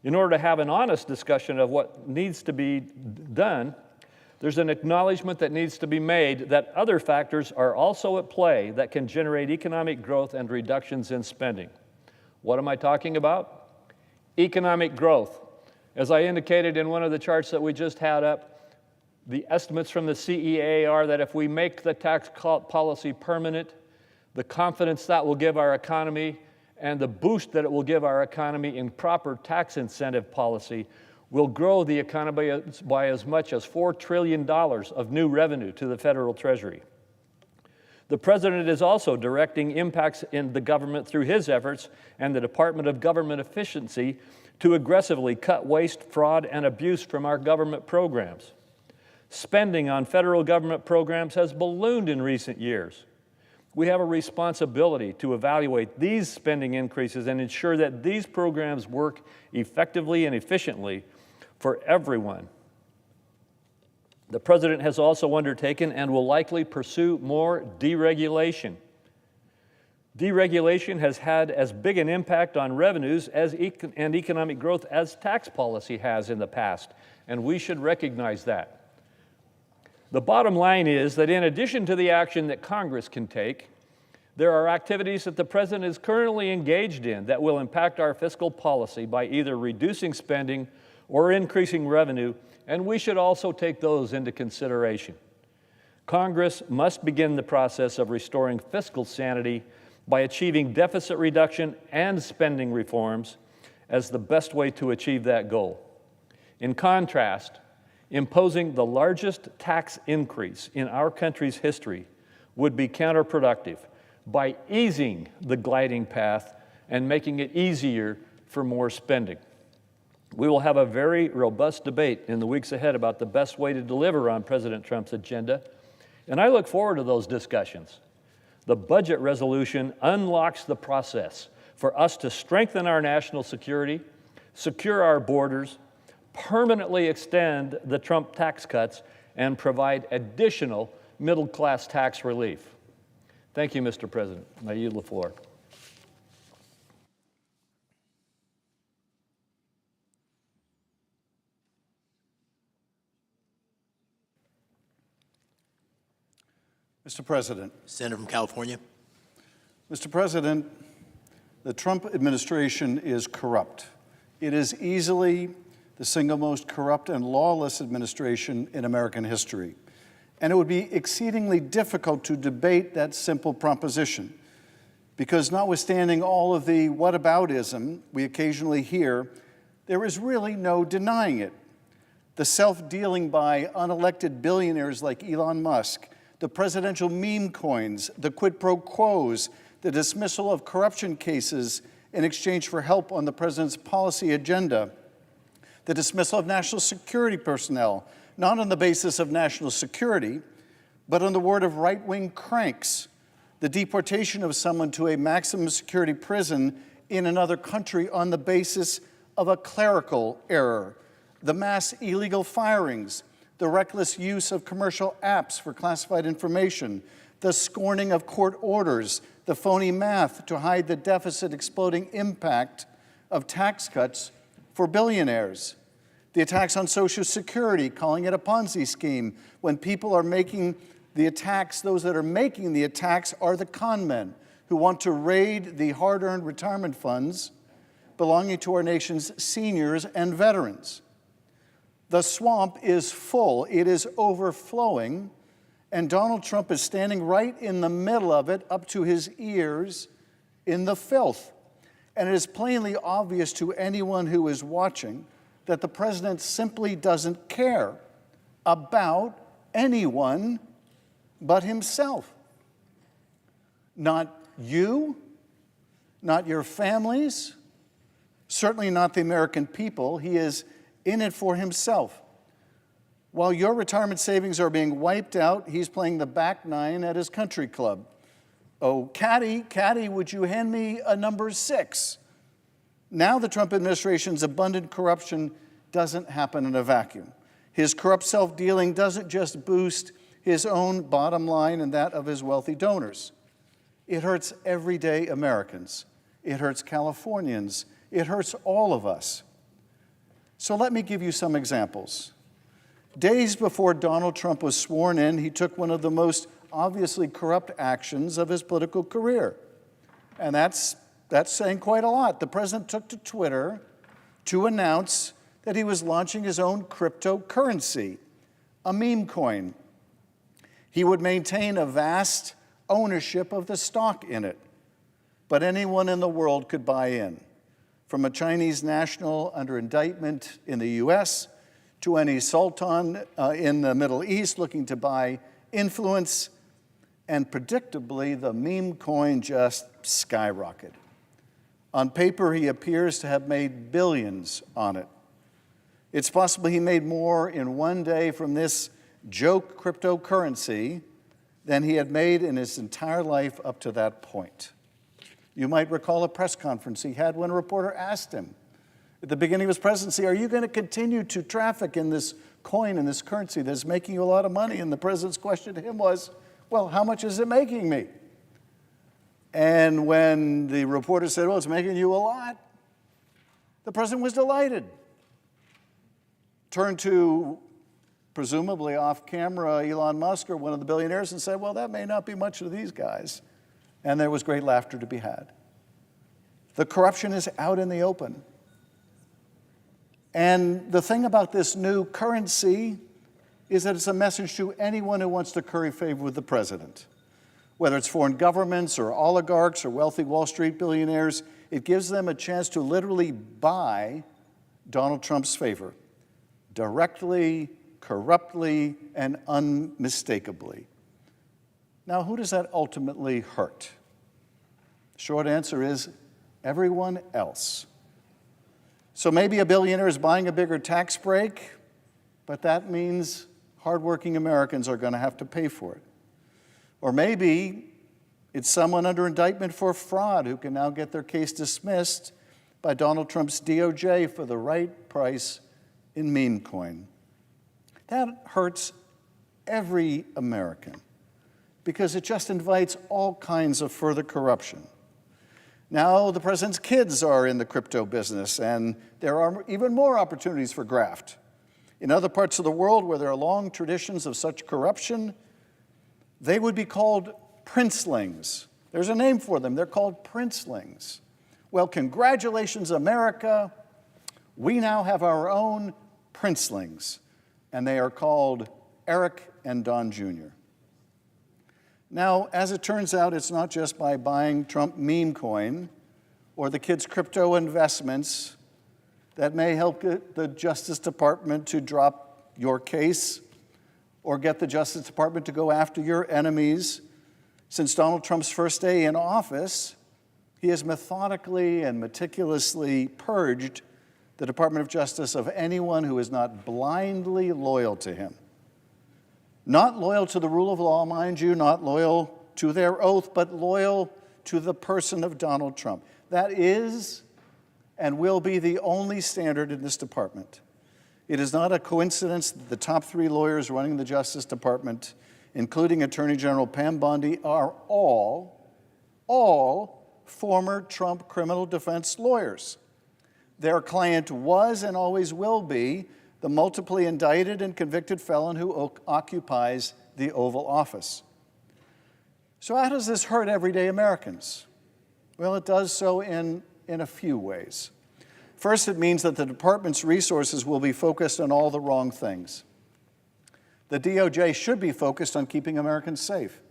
In order to have an honest discussion of what needs to be done, there's an acknowledgement that needs to be made that other factors are also at play that can generate economic growth and reductions in spending. What am I talking about? Economic growth. As I indicated in one of the charts that we just had up, the estimates from the CEA are that if we make the tax policy permanent, the confidence that will give our economy and the boost that it will give our economy in proper tax incentive policy will grow the economy by as much as $4 trillion of new revenue to the federal treasury. The President is also directing impacts in the government through his efforts and the Department of Government Efficiency to aggressively cut waste, fraud, and abuse from our government programs. Spending on federal government programs has ballooned in recent years. We have a responsibility to evaluate these spending increases and ensure that these programs work effectively and efficiently for everyone. The President has also undertaken and will likely pursue more deregulation. Deregulation has had as big an impact on revenues and economic growth as tax policy has in the past, and we should recognize that. The bottom line is that in addition to the action that Congress can take, there are activities that the President is currently engaged in that will impact our fiscal policy by either reducing spending or increasing revenue, and we should also take those into consideration. Congress must begin the process of restoring fiscal sanity by achieving deficit reduction and spending reforms as the best way to achieve that goal. In contrast, imposing the largest tax increase in our country's history would be counterproductive by easing the gliding path and making it easier for more spending. We will have a very robust debate in the weeks ahead about the best way to deliver on President Trump's agenda, and I look forward to those discussions. The budget resolution unlocks the process for us to strengthen our national security, secure our borders, permanently extend the Trump tax cuts, and provide additional middle-class tax relief. Thank you, Mr. President. I yield the floor. Mr. President. Senator from California. Mr. President, the Trump administration is corrupt. It is easily the single most corrupt and lawless administration in American history. And it would be exceedingly difficult to debate that simple proposition, because notwithstanding all of the whataboutism we occasionally hear, there is really no denying it. The self-dealing by unelected billionaires like Elon Musk, the presidential meme coins, the quid pro quos, the dismissal of corruption cases in exchange for help on the president's policy agenda, the dismissal of national security personnel, not on the basis of national security, but on the word of right-wing cranks, the deportation of someone to a maximum security prison in another country on the basis of a clerical error, the mass illegal firings, the reckless use of commercial apps for classified information, the scorning of court orders, the phony math to hide the deficit exploding impact of tax cuts for billionaires, the attacks on Social Security, calling it a Ponzi scheme, when people are making the attacks, those that are making the attacks are the con men who want to raid the hard-earned retirement funds belonging to our nation's seniors and veterans. The swamp is full, it is overflowing, and Donald Trump is standing right in the middle of it, up to his ears in the filth. And it is plainly obvious to anyone who is watching that the president simply doesn't care about anyone but himself. Not you, not your families, certainly not the American people. He is in it for himself. While your retirement savings are being wiped out, he's playing the back nine at his country club. Oh, caddy, would you hand me a number 6? Now the Trump administration's abundant corruption doesn't happen in a vacuum. His corrupt self-dealing doesn't just boost his own bottom line and that of his wealthy donors. It hurts everyday Americans. It hurts Californians. It hurts all of us. So let me give you some examples. Days before Donald Trump was sworn in, he took one of the most obviously corrupt actions of his political career. And that's saying quite a lot. The president took to Twitter to announce that he was launching his own cryptocurrency, a meme coin. He would maintain a vast ownership of the stock in it. but anyone in the world could buy in, from a Chinese national under indictment in the US to any sultan in the Middle East looking to buy influence, and predictably, the meme coin just skyrocketed. On paper, he appears to have made billions on it. It's possible he made more in one day from this joke cryptocurrency than he had made in his entire life up to that point. You might recall a press conference he had when a reporter asked him at the beginning of his presidency, are you going to continue to traffic in this coin and this currency that's making you a lot of money? And the president's question to him was, well, how much is it making me? And when the reporter said, well, it's making you a lot, the president was delighted. Turned to, presumably off camera, Elon Musk or one of the billionaires and said, well, that may not be much to these guys. And there was great laughter to be had. The corruption is out in the open. And the thing about this new currency is that it's a message to anyone who wants to curry favor with the president. Whether it's foreign governments or oligarchs or wealthy Wall Street billionaires, it gives them a chance to literally buy Donald Trump's favor, directly, corruptly, and unmistakably. Now, who does that ultimately hurt? The short answer is everyone else. So maybe a billionaire is buying a bigger tax break, but that means hardworking Americans are going to have to pay for it. Or maybe it's someone under indictment for fraud who can now get their case dismissed by Donald Trump's DOJ for the right price in meme coin. That hurts every American because it just invites all kinds of further corruption. Now the president's kids are in the crypto business, and there are even more opportunities for graft. In other parts of the world where there are long traditions of such corruption, they would be called princelings. There's a name for them. They're called princelings. Well, congratulations, America. We now have our own princelings, and they are called Eric and Don Jr. Now, as it turns out, it's not just by buying Trump meme coin or the kids' crypto investments that may help get the Justice Department to drop your case or get the Justice Department to go after your enemies. Since Donald Trump's first day in office, he has methodically and meticulously purged the Department of Justice of anyone who is not blindly loyal to him. Not loyal to the rule of law, mind you, not loyal to their oath, but loyal to the person of Donald Trump. That is and will be the only standard in this department. It is not a coincidence that the top 3 lawyers running the Justice Department, including Attorney General Pam Bondi, are all former Trump criminal defense lawyers. Their client was and always will be the multiply indicted and convicted felon who occupies the Oval Office. So how does this hurt everyday Americans? Well, it does so in a few ways. First, it means that the department's resources will be focused on all the wrong things. The DOJ should be focused on keeping Americans safe.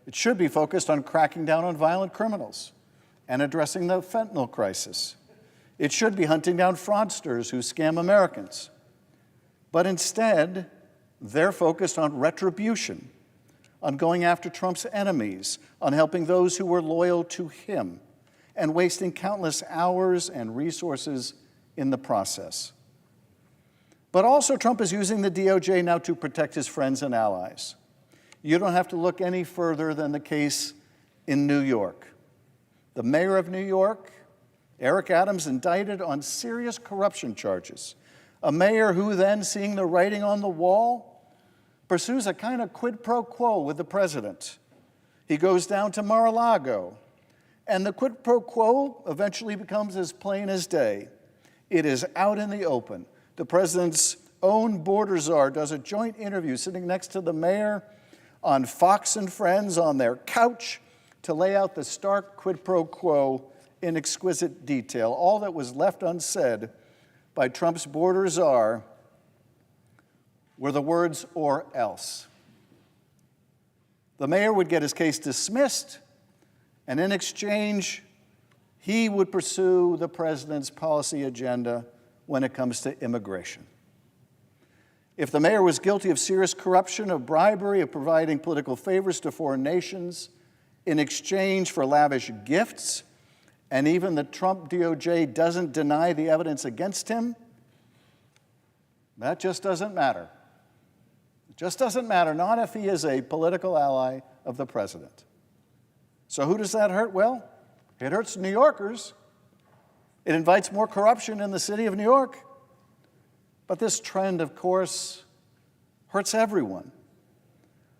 It should be focused on cracking down on violent criminals and addressing the fentanyl crisis. It should be hunting down fraudsters who scam Americans. But instead, they're focused on retribution, on going after Trump's enemies, on helping those who were loyal to him, and wasting countless hours and resources in the process. But also, Trump is using the DOJ now to protect his friends and allies. You don't have to look any further than the case in New York. The mayor of New York, Eric Adams, indicted on serious corruption charges. A mayor who then, seeing the writing on the wall, pursues a kind of quid pro quo with the president. He goes down to Mar-a-Lago, and the quid pro quo eventually becomes as plain as day. It is out in the open. The president's own border czar does a joint interview sitting next to the mayor on Fox and Friends on their couch to lay out the stark quid pro quo in exquisite detail. All that was left unsaid by Trump's border czar were the words, "or else." The mayor would get his case dismissed, And in exchange, he would pursue the president's policy agenda when it comes to immigration. If the mayor was guilty of serious corruption, of bribery, of providing political favors to foreign nations in exchange for lavish gifts, and even the Trump DOJ doesn't deny the evidence against him, that just doesn't matter. It just doesn't matter, not if he is a political ally of the president. So who does that hurt? Well, it hurts New Yorkers. It invites more corruption in the city of New York. But this trend, of course, hurts everyone.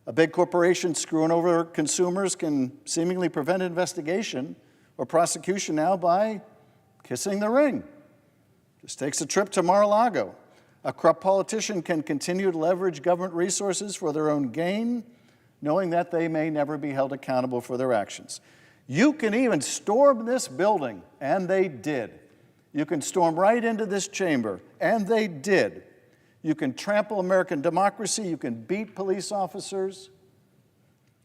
A big corporation screwing over consumers can seemingly prevent investigation or prosecution now by kissing the ring. Just takes a trip to Mar-a-Lago. A corrupt politician can continue to leverage government resources for their own gain, knowing that they may never be held accountable for their actions. You can even storm this building, and they did. You can storm right into this chamber, and they did. You can trample American democracy. You can beat police officers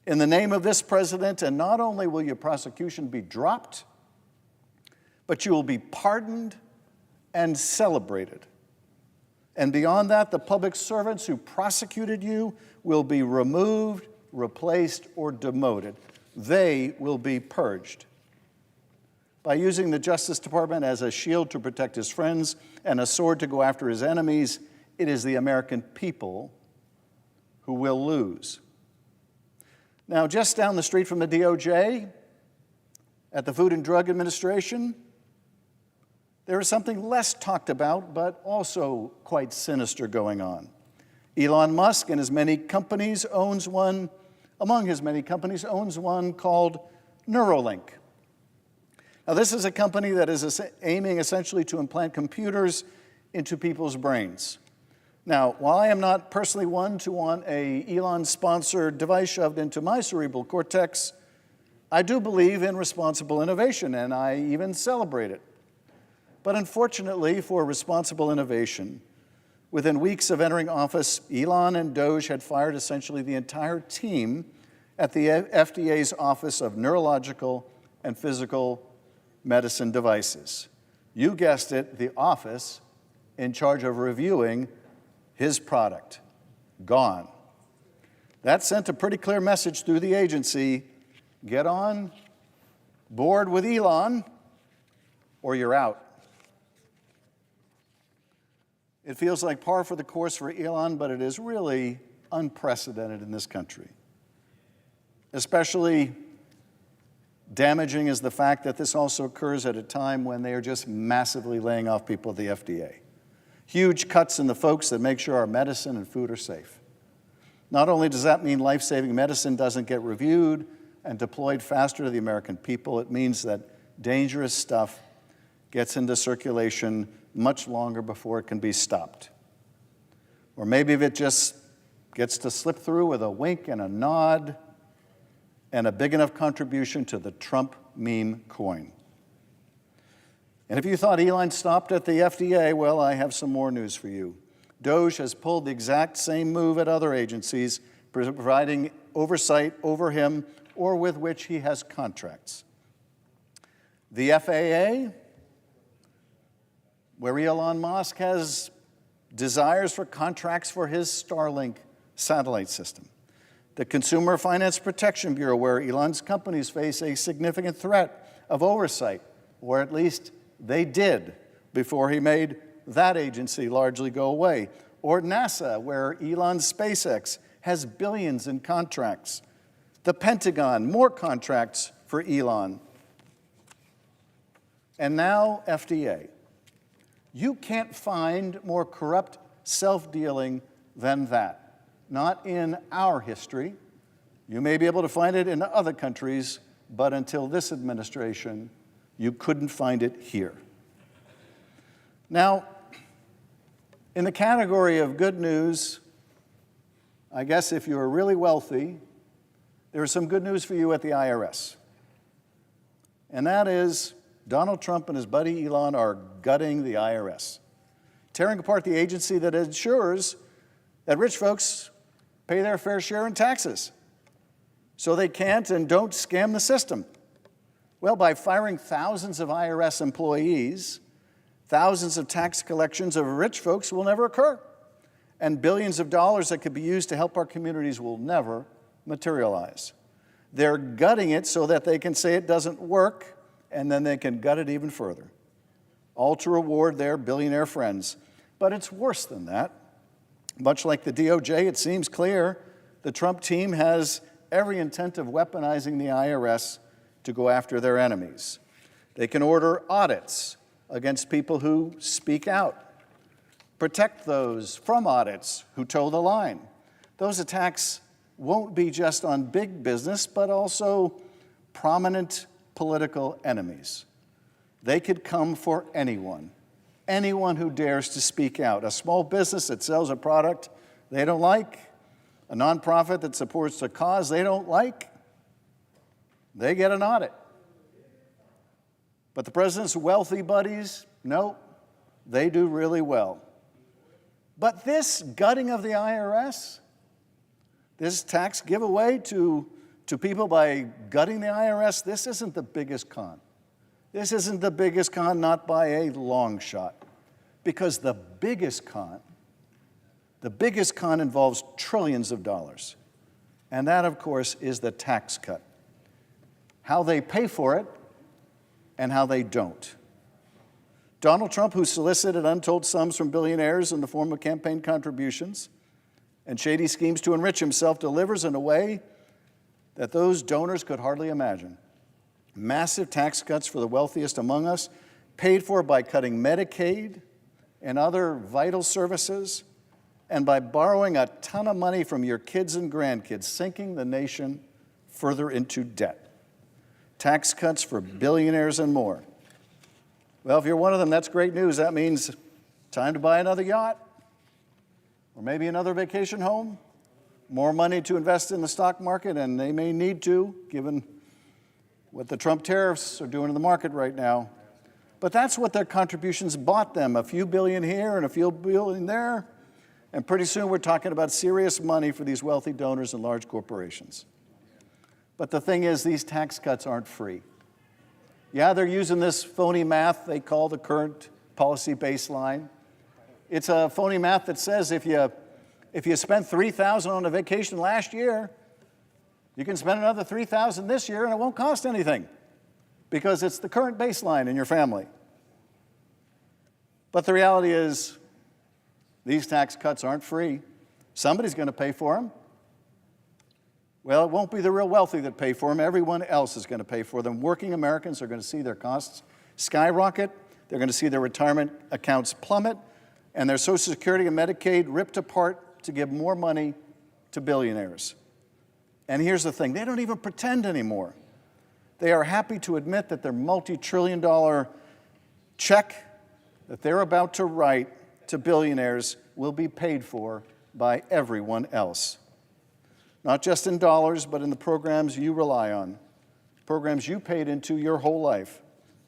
in the name of this president, and not only will your prosecution be dropped, but you will be pardoned and celebrated. And beyond that, the public servants who prosecuted you will be removed, replaced, or demoted. They will be purged. By using the Justice Department as a shield to protect his friends and a sword to go after his enemies, it is the American people who will lose. Now, just down the street from the DOJ, at the Food and Drug Administration, there is something less talked about, but also quite sinister going on. Elon Musk and his many companies owns one, among his many companies, owns one called Neuralink. Now, this is a company that is aiming essentially to implant computers into people's brains. Now, while I am not personally one to want a Elon-sponsored device shoved into my cerebral cortex, I do believe in responsible innovation, and I even celebrate it. But unfortunately for responsible innovation, within weeks of entering office, Elon and Doge had fired essentially the entire team at the FDA's Office of Neurological and Physical Medicine Devices. You guessed it, the office in charge of reviewing his product. Gone. That sent a pretty clear message through the agency: get on board with Elon or you're out. It feels like par for the course for Elon, but it is really unprecedented in this country. Especially damaging is the fact that this also occurs at a time when they are just massively laying off people at the FDA. Huge cuts in the folks that make sure our medicine and food are safe. Not only does that mean life-saving medicine doesn't get reviewed and deployed faster to the American people, it means that dangerous stuff gets into circulation much longer before it can be stopped. Or maybe if it just gets to slip through with a wink and a nod and a big enough contribution to the Trump meme coin. And if you thought Elon stopped at the FDA, well, I have some more news for you. Doge has pulled the exact same move at other agencies, providing oversight over him or with which he has contracts. The FAA, where Elon Musk has desires for contracts for his Starlink satellite system. The Consumer Finance Protection Bureau, where Elon's companies face a significant threat of oversight, or at least they did before he made that agency largely go away. Or NASA, where Elon's SpaceX has billions in contracts. The Pentagon, more contracts for Elon. And now FDA. You can't find more corrupt self-dealing than that. Not in our history. You may be able to find it in other countries, but until this administration, you couldn't find it here. Now, in the category of good news, I guess if you're really wealthy, there is some good news for you at the IRS. And that is Donald Trump and his buddy Elon are gutting the IRS, tearing apart the agency that ensures that rich folks pay their fair share in taxes so they can't and don't scam the system. Well, by firing thousands of IRS employees, thousands of tax collections of rich folks will never occur, and billions of dollars that could be used to help our communities will never materialize. They're gutting it so that they can say it doesn't work, and then they can gut it even further, all to reward their billionaire friends. But it's worse than that. Much like the DOJ, it seems clear the Trump team has every intent of weaponizing the IRS to go after their enemies. They can order audits against people who speak out, protect those from audits who toe the line. Those attacks won't be just on big business, but also prominent political enemies. They could come for anyone who dares to speak out. A small business that sells a product they don't like, a nonprofit that supports a cause they don't like, they get an audit. But the president's wealthy buddies, no, they do really well. But this gutting of the IRS, this tax giveaway to people by gutting the IRS, this isn't the biggest con. This isn't the biggest con, not by a long shot. Because the biggest con involves trillions of dollars. And that, of course, is the tax cut. How they pay for it and how they don't. Donald Trump, who solicited untold sums from billionaires in the form of campaign contributions and shady schemes to enrich himself, delivers in a way that those donors could hardly imagine. Massive tax cuts for the wealthiest among us, paid for by cutting Medicaid and other vital services, and by borrowing a ton of money from your kids and grandkids, sinking the nation further into debt. Tax cuts for billionaires and more. Well, if you're one of them, that's great news. That means time to buy another yacht, or maybe another vacation home, more money to invest in the stock market, and they may need to, given what the Trump tariffs are doing in the market right now. But that's what their contributions bought them, a few billion here and a few billion there, and pretty soon we're talking about serious money for these wealthy donors and large corporations. But the thing is, these tax cuts aren't free. Yeah, they're using this phony math they call the current policy baseline. It's a phony math that says if you spent $3,000 on a vacation last year, you can spend another $3,000 this year and it won't cost anything because it's the current baseline in your family. But the reality is these tax cuts aren't free. Somebody's going to pay for them. Well, it won't be the real wealthy that pay for them. Everyone else is going to pay for them. Working Americans are going to see their costs skyrocket. They're going to see their retirement accounts plummet and their Social Security and Medicaid ripped apart to give more money to billionaires. And here's the thing, they don't even pretend anymore. They are happy to admit that their multi-trillion-dollar check that they're about to write to billionaires will be paid for by everyone else. Not just in dollars, but in the programs you rely on, programs you paid into your whole life.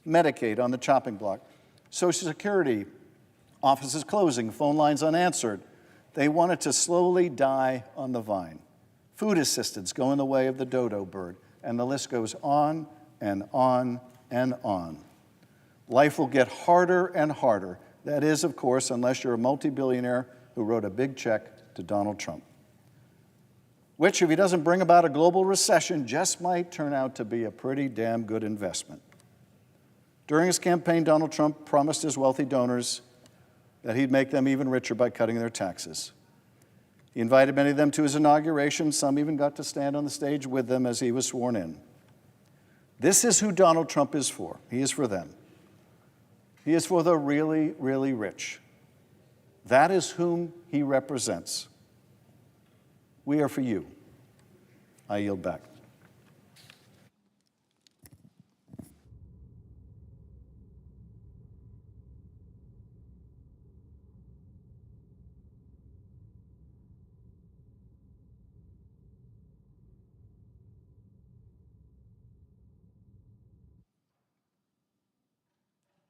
Medicaid on the chopping block, Social Security, offices closing, phone lines unanswered. They want it to slowly die on the vine. Food assistance going the way of the dodo bird, and the list goes on and on and on. Life will get harder and harder. That is, of course, unless you're a multi-billionaire who wrote a big check to Donald Trump, which, if he doesn't bring about a global recession, just might turn out to be a pretty damn good investment. During his campaign, Donald Trump promised his wealthy donors that he'd make them even richer by cutting their taxes. He invited many of them to his inauguration. Some even got to stand on the stage with them as he was sworn in. This is who Donald Trump is for. He is for them. He is for the really, really rich. That is whom he represents. We are for you. I yield back.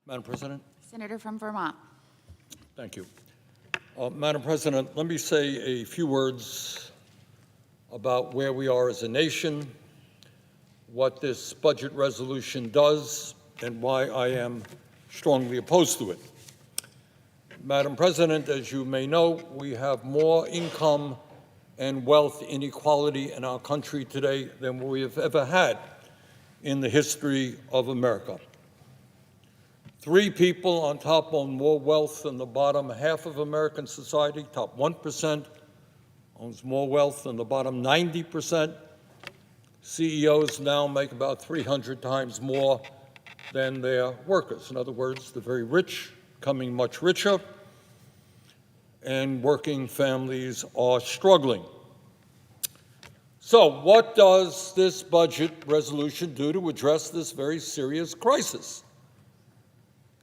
Madam President. Senator from Vermont. Thank you. Madam President, let me say a few words about where we are as a nation, what this budget resolution does and why I am strongly opposed to it. Madam President, as you may know, we have more income and wealth inequality in our country today than we have ever had in the history of America. 3 people on top own more wealth than the bottom half of American society. Top 1% owns more wealth than the bottom 90%. CEOs now make about 300 times more than their workers. In other words, the very rich becoming much richer, and working families are struggling. So what does this budget resolution do to address this very serious crisis?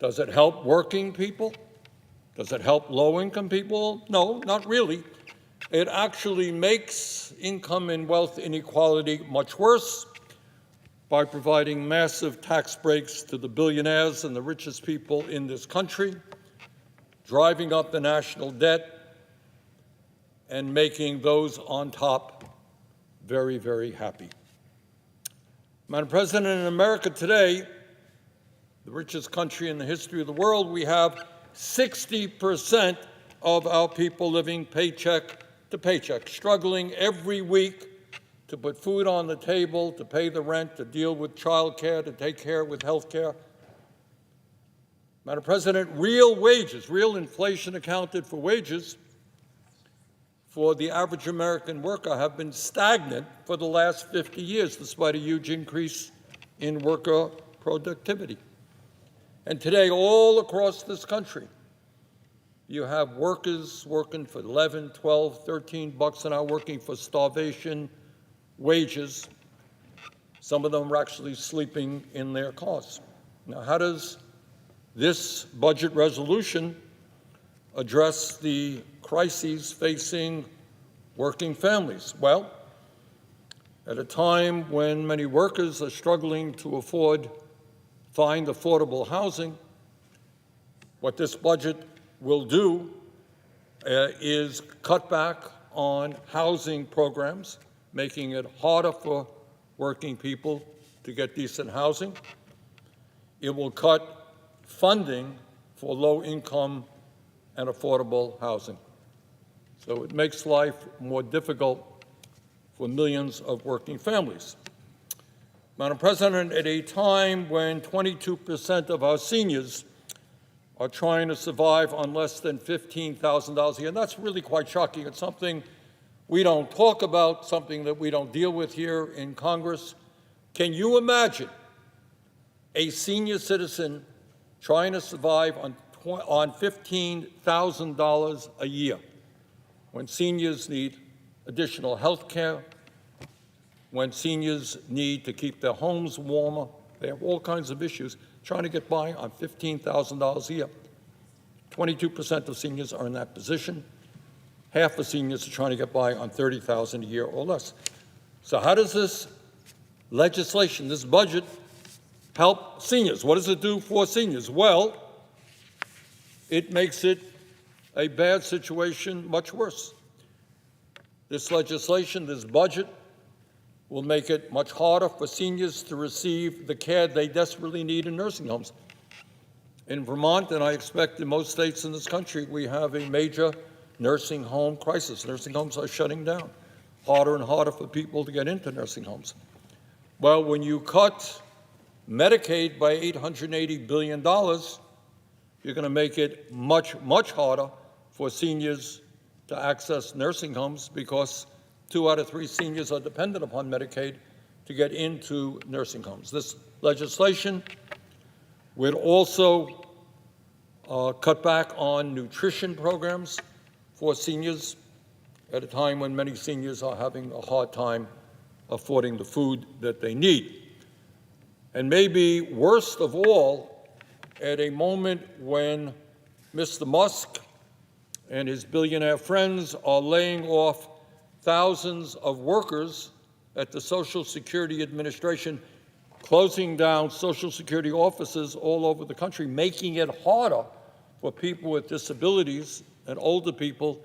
Does it help working people? Does it help low-income people? No, not really. It actually makes income and wealth inequality much worse by providing massive tax breaks to the billionaires and the richest people in this country, driving up the national debt, and making those on top very, very happy. Madam President, in America today, the richest country in the history of the world, we have 60% of our people living paycheck to paycheck, struggling every week to put food on the table, to pay the rent, to deal with child care, to take care with health care. Madam President, real wages, real inflation accounted for wages for the average American worker have been stagnant for the last 50 years, despite a huge increase in worker productivity. And today, all across this country, you have workers working for 11, 12, 13 bucks an hour, working for starvation wages. Some of them are actually sleeping in their cars. Now, how does this budget resolution address the crises facing working families? Well, at a time when many workers are struggling to find affordable housing, what this budget will do is cut back on housing programs, making it harder for working people to get decent housing. It will cut funding for low-income and affordable housing. So it makes life more difficult for millions of working families. Madam President, at a time when 22% of our seniors are trying to survive on less than $15,000 a year, and that's really quite shocking. It's something we don't talk about, something that we don't deal with here in Congress. Can you imagine a senior citizen trying to survive on $15,000 a year when seniors need additional health care, when seniors need to keep their homes warmer? They have all kinds of issues trying to get by on $15,000 a year. 22% of seniors are in that position. Half of seniors are trying to get by on $30,000 a year or less. So how does this legislation, this budget, help seniors? What does it do for seniors? Well, it makes it a bad situation much worse. This legislation, this budget, will make it much harder for seniors to receive the care they desperately need in nursing homes. In Vermont, and I expect in most states in this country, we have a major nursing home crisis. Nursing homes are shutting down. Harder and harder for people to get into nursing homes. Well, when you cut Medicaid by $880 billion, you're going to make it much, much harder for seniors to access nursing homes, because 2 out of 3 seniors are dependent upon Medicaid to get into nursing homes. This legislation would also cut back on nutrition programs for seniors at a time when many seniors are having a hard time affording the food that they need. And maybe worst of all, at a moment when Mr. Musk and his billionaire friends are laying off thousands of workers at the Social Security Administration, closing down Social Security offices all over the country, making it harder for people with disabilities and older people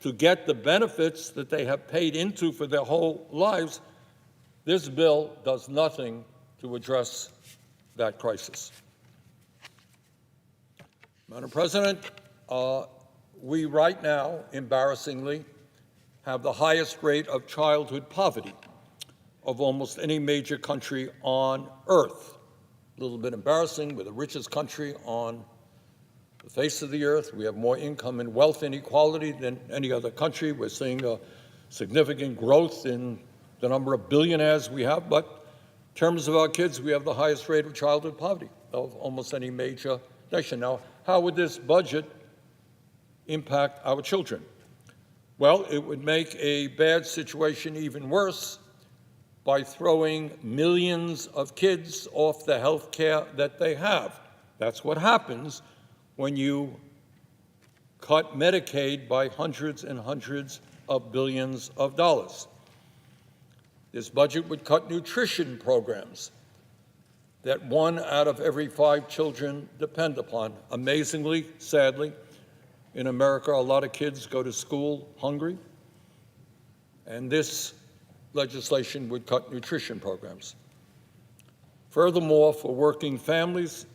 to get the benefits that they have paid into for their whole lives. This bill does nothing to address that crisis. Madam President, we right now, embarrassingly, have the highest rate of childhood poverty of almost any major country on earth. A little bit embarrassing, we're the richest country on the face of the earth. We have more income and wealth inequality than any other country. We're seeing a significant growth in the number of billionaires we have, but in terms of our kids, we have the highest rate of childhood poverty of almost any major nation. Now, how would this budget impact our children? Well, it would make a bad situation even worse by throwing millions of kids off the health care that they have. That's what happens when you cut Medicaid by hundreds and hundreds of billions of dollars. This budget would cut nutrition programs that 1 out of every 5 children depend upon. Amazingly, sadly, in America, a lot of kids go to school hungry, and this legislation would cut nutrition programs. Furthermore, for working families,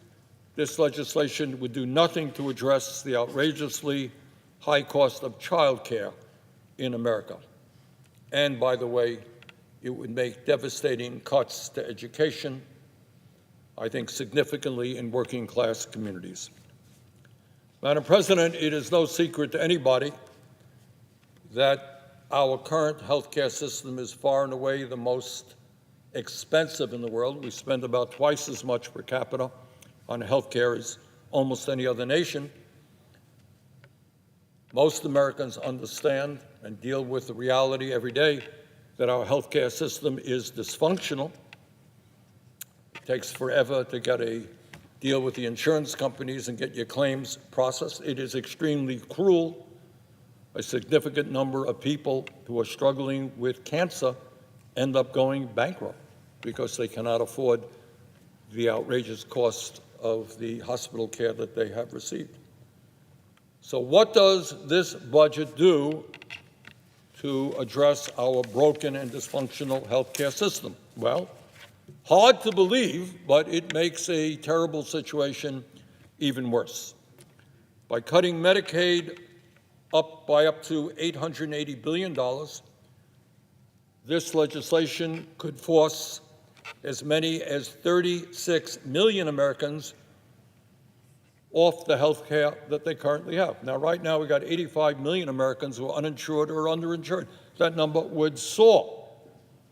this legislation would do nothing to address the outrageously high cost of child care in America. And by the way, it would make devastating cuts to education, I think significantly in working class communities. Madam President, it is no secret to anybody that our current health care system is far and away the most expensive in the world. We spend about twice as much per capita on health care as almost any other nation. Most Americans understand and deal with the reality every day that our health care system is dysfunctional. It takes forever to get a deal with the insurance companies and get your claims processed. It is extremely cruel. A significant number of people who are struggling with cancer end up going bankrupt because they cannot afford the outrageous cost of the hospital care that they have received. So what does this budget do to address our broken and dysfunctional health care system? Well, hard to believe, but it makes a terrible situation even worse. By cutting Medicaid by up to $880 billion, this legislation could force as many as 36 million Americans off the health care that they currently have. Now, right now, we've got 85 million Americans who are uninsured or underinsured. That number would soar.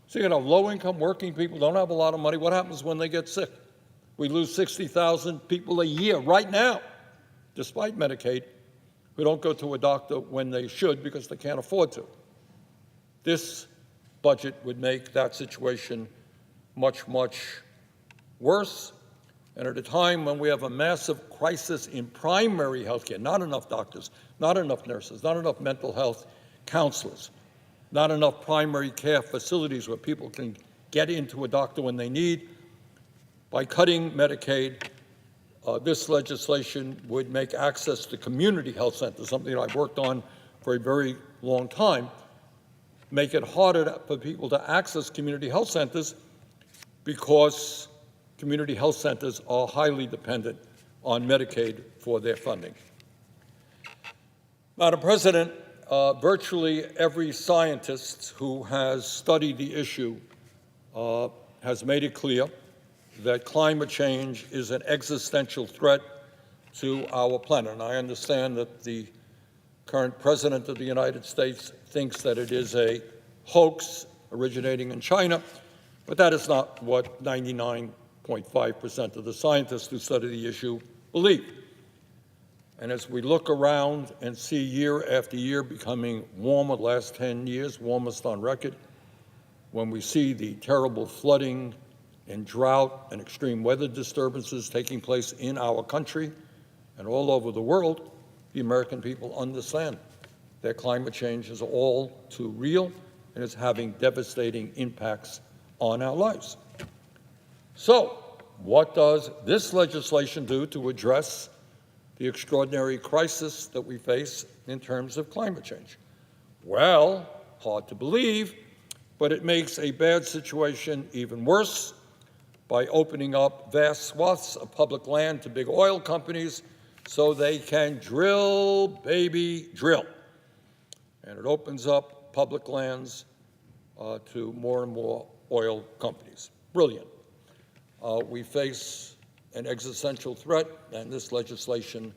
So, low-income working people don't have a lot of money. What happens when they get sick? We lose 60,000 people a year right now, despite Medicaid, who don't go to a doctor when they should because they can't afford to. This budget would make that situation much, much worse. And at a time when we have a massive crisis in primary health care, not enough doctors, not enough nurses, not enough mental health counselors, not enough primary care facilities where people can get into a doctor when they need. By cutting Medicaid, this legislation would make access to community health centers, something that I've worked on for a very long time, make it harder for people to access community health centers because community health centers are highly dependent on Medicaid for their funding. Madam President, virtually every scientist who has studied the issue has made it clear that climate change is an existential threat to our planet. And I understand that the current President of the United States thinks that it is a hoax originating in China, but that is not what 99.5% of the scientists who study the issue believe. And as we look around and see year after year becoming warmer, the last 10 years, warmest on record, when we see the terrible flooding and drought and extreme weather disturbances taking place in our country and all over the world, the American people understand that climate change is all too real and is having devastating impacts on our lives. So, what does this legislation do to address the extraordinary crisis that we face in terms of climate change? Well, hard to believe, but it makes a bad situation even worse by opening up vast swaths of public land to big oil companies so they can drill, baby, drill. And it opens up public lands to more and more oil companies. Brilliant. We face an existential threat, and this legislation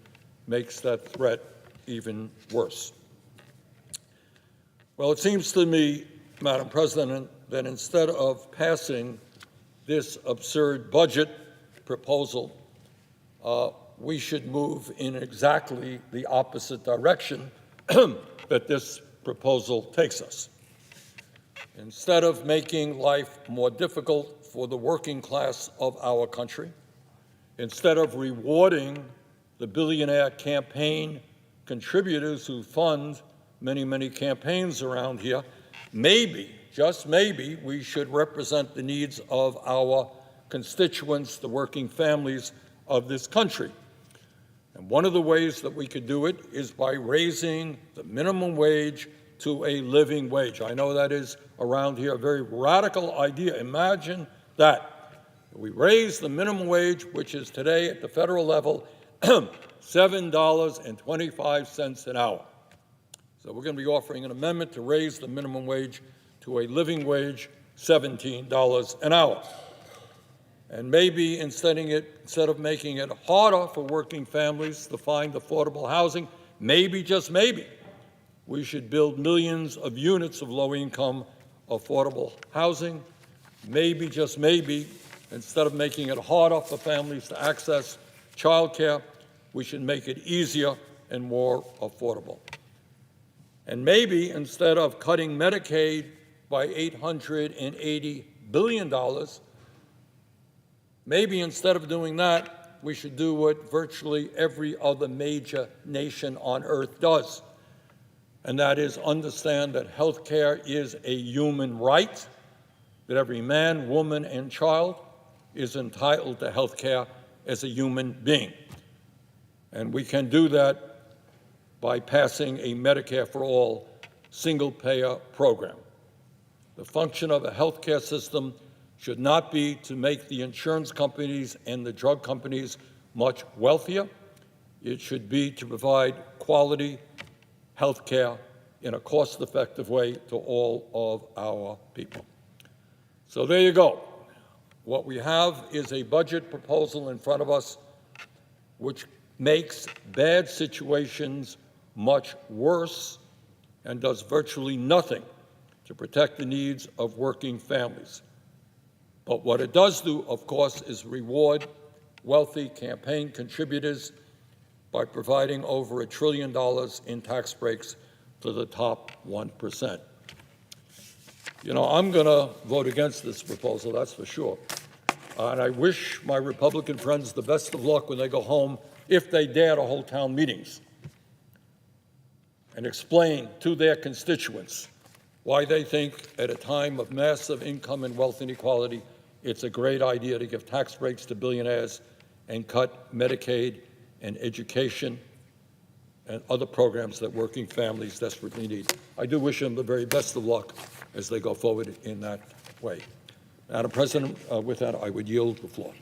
makes that threat even worse. Well, it seems to me, Madam President, that instead of passing this absurd budget proposal, we should move in exactly the opposite direction that this proposal takes us. Instead of making life more difficult for the working class of our country, instead of rewarding the billionaire campaign contributors who fund many, many campaigns around here, maybe, just maybe, we should represent the needs of our constituents, the working families of this country. And one of the ways that we could do it is by raising the minimum wage to a living wage. I know that is around here a very radical idea. Imagine that. We raise the minimum wage, which is today at the federal level, $7.25 an hour. So we're going to be offering an amendment to raise the minimum wage to a living wage, $17 an hour. And maybe instead of making it harder for working families to find affordable housing, maybe, just maybe, we should build millions of units of low-income affordable housing. Maybe, just maybe, instead of making it harder for families to access child care, we should make it easier and more affordable. And maybe instead of cutting Medicaid by $880 billion, maybe instead of doing that, we should do what virtually every other major nation on earth does, and that is understand that health care is a human right, that every man, woman, and child is entitled to health care as a human being. And we can do that by passing a Medicare for All single-payer program. The function of a health care system should not be to make the insurance companies and the drug companies much wealthier. It should be to provide quality health care in a cost-effective way to all of our people. So there you go. What we have is a budget proposal in front of us which makes bad situations much worse and does virtually nothing to protect the needs of working families. But what it does do, of course, is reward wealthy campaign contributors by providing over $1 trillion in tax breaks to the top 1%. You know, I'm going to vote against this proposal, that's for sure. And I wish my Republican friends the best of luck when they go home, if they dare to hold town meetings and explain to their constituents why they think at a time of massive income and wealth inequality, it's a great idea to give tax breaks to billionaires and cut Medicaid and education and other programs that working families desperately need. I do wish them the very best of luck as they go forward in that way. Madam President, with that, I would yield the floor.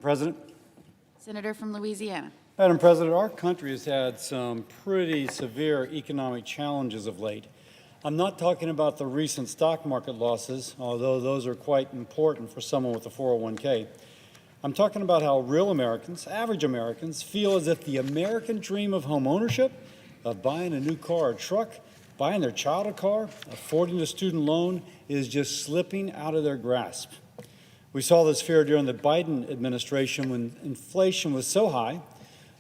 President. Senator from Louisiana. Madam President, our country has had some pretty severe economic challenges of late. I'm not talking about the recent stock market losses, although those are quite important for someone with a 401k. I'm talking about how real Americans, average Americans, feel as if the American dream of home ownership, of buying a new car or truck, buying their child a car, affording a student loan, is just slipping out of their grasp. We saw this fear during the Biden administration when inflation was so high,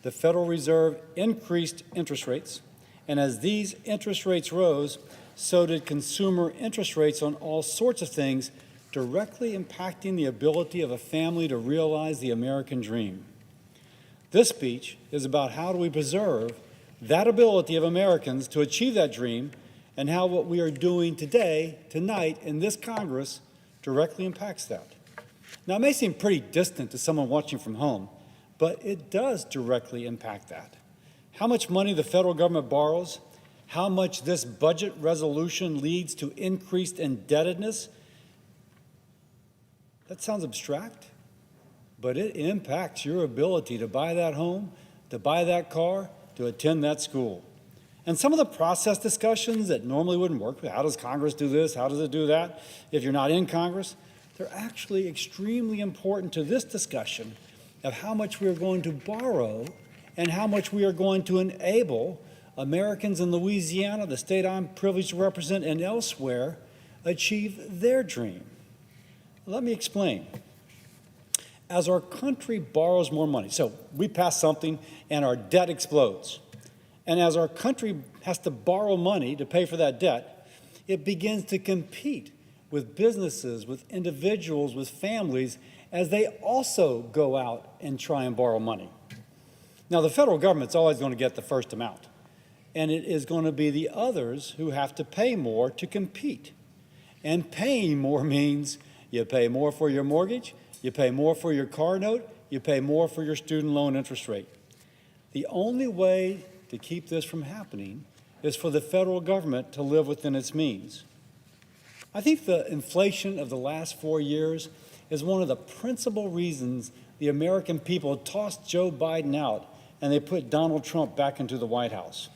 the Federal Reserve increased interest rates, and as these interest rates rose, so did consumer interest rates on all sorts of things, directly impacting the ability of a family to realize the American dream. This speech is about how do we preserve that ability of Americans to achieve that dream, and how what we are doing today, tonight, in this Congress directly impacts that. Now, it may seem pretty distant to someone watching from home, but it does directly impact that. How much money the federal government borrows, how much this budget resolution leads to increased indebtedness, that sounds abstract, but it impacts your ability to buy that home, to buy that car, to attend that school. And some of the process discussions that normally wouldn't work, how does Congress do this, how does it do that, if you're not in Congress, they're actually extremely important to this discussion of how much we are going to borrow and how much we are going to enable Americans in Louisiana, the state I'm privileged to represent, and elsewhere, achieve their dream. Let me explain. As our country borrows more money, so we pass something and our debt explodes, and as our country has to borrow money to pay for that debt, it begins to compete with businesses, with individuals, with families, as they also go out and try and borrow money. Now, the federal government's always going to get the first amount, and it is going to be the others who have to pay more to compete. And paying more means you pay more for your mortgage, you pay more for your car note, you pay more for your student loan interest rate. The only way to keep this from happening is for the federal government to live within its means. I think the inflation of the last 4 years is one of the principal reasons the American people tossed Joe Biden out and they put Donald Trump back into the White House.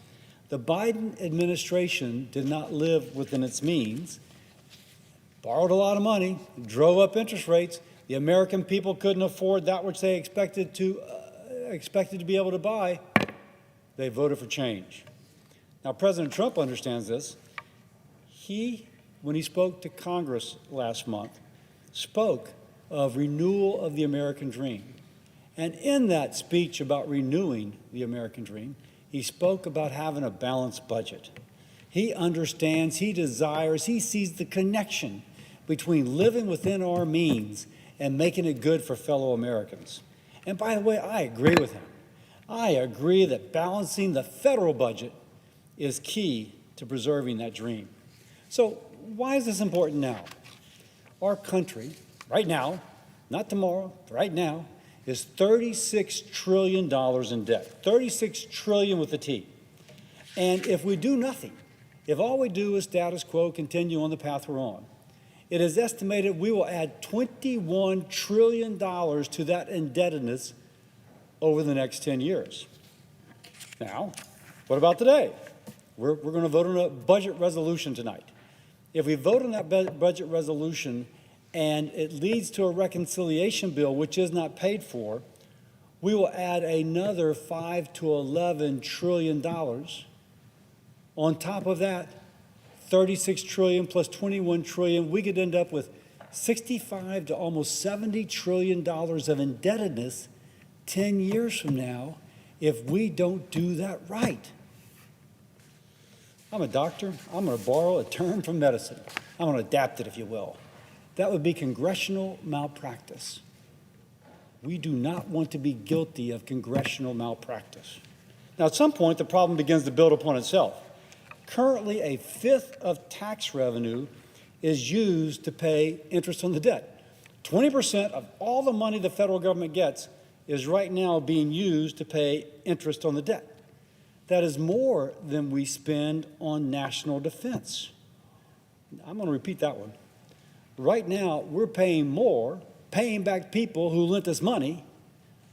The Biden administration did not live within its means, borrowed a lot of money, drove up interest rates. The American people couldn't afford that which they expected to be able to buy. They voted for change. Now, President Trump understands this. When he spoke to Congress last month, spoke of renewal of the American dream. And in that speech about renewing the American dream, he spoke about having a balanced budget. He understands, he desires, he sees the connection between living within our means and making it good for fellow Americans. And by the way, I agree with him. I agree that balancing the federal budget is key to preserving that dream. So why is this important now? Our country, right now, not tomorrow, right now, is $36 trillion in debt. $36 trillion with a T. And if we do nothing, if all we do is status quo, continue on the path we're on, it is estimated we will add $21 trillion to that indebtedness over the next 10 years. Now, what about today? We're going to vote on a budget resolution tonight. If we vote on that budget resolution and it leads to a reconciliation bill which is not paid for, we will add another $5 to $11 trillion. On top of that, 36 trillion plus 21 trillion, we could end up with 65 to almost $70 trillion of indebtedness 10 years from now if we don't do that right. I'm a doctor. I'm going to borrow a term from medicine. I'm going to adapt it, if you will. That would be congressional malpractice. We do not want to be guilty of congressional malpractice. Now, at some point, the problem begins to build upon itself. Currently, a fifth of tax revenue is used to pay interest on the debt. 20% of all the money the federal government gets is right now being used to pay interest on the debt. That is more than we spend on national defense. I'm going to repeat that one. Right now, we're paying more, paying back people who lent us money,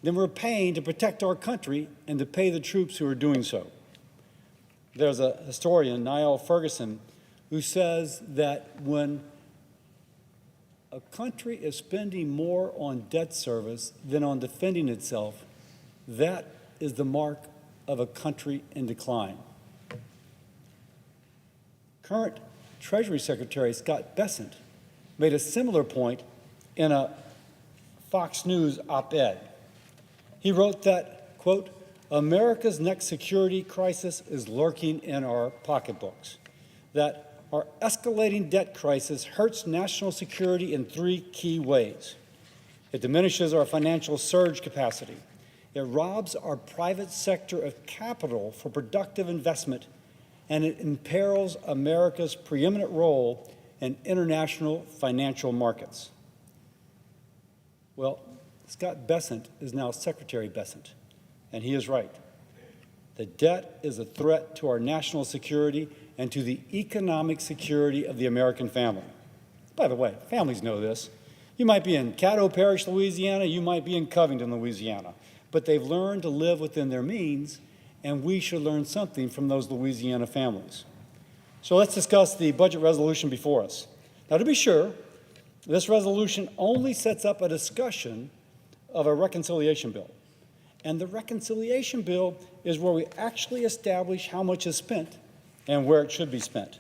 than we're paying to protect our country and to pay the troops who are doing so. There's a historian, Niall Ferguson, who says that when a country is spending more on debt service than on defending itself, that is the mark of a country in decline. Current Treasury Secretary Scott Bessent made a similar point in a Fox News op-ed. He wrote that, quote, America's next security crisis is lurking in our pocketbooks, that our escalating debt crisis hurts national security in three key ways. It diminishes our financial surge capacity. It robs our private sector of capital for productive investment, and it imperils America's preeminent role in international financial markets. Well, Scott Bessent is now Secretary Bessent, and he is right. The debt is a threat to our national security and to the economic security of the American family. By the way, families know this. You might be in Caddo Parish, Louisiana, you might be in Covington, Louisiana, but they've learned to live within their means, and we should learn something from those Louisiana families. So let's discuss the budget resolution before us. Now, to be sure, this resolution only sets up a discussion of a reconciliation bill. And the reconciliation bill is where we actually establish how much is spent and where it should be spent.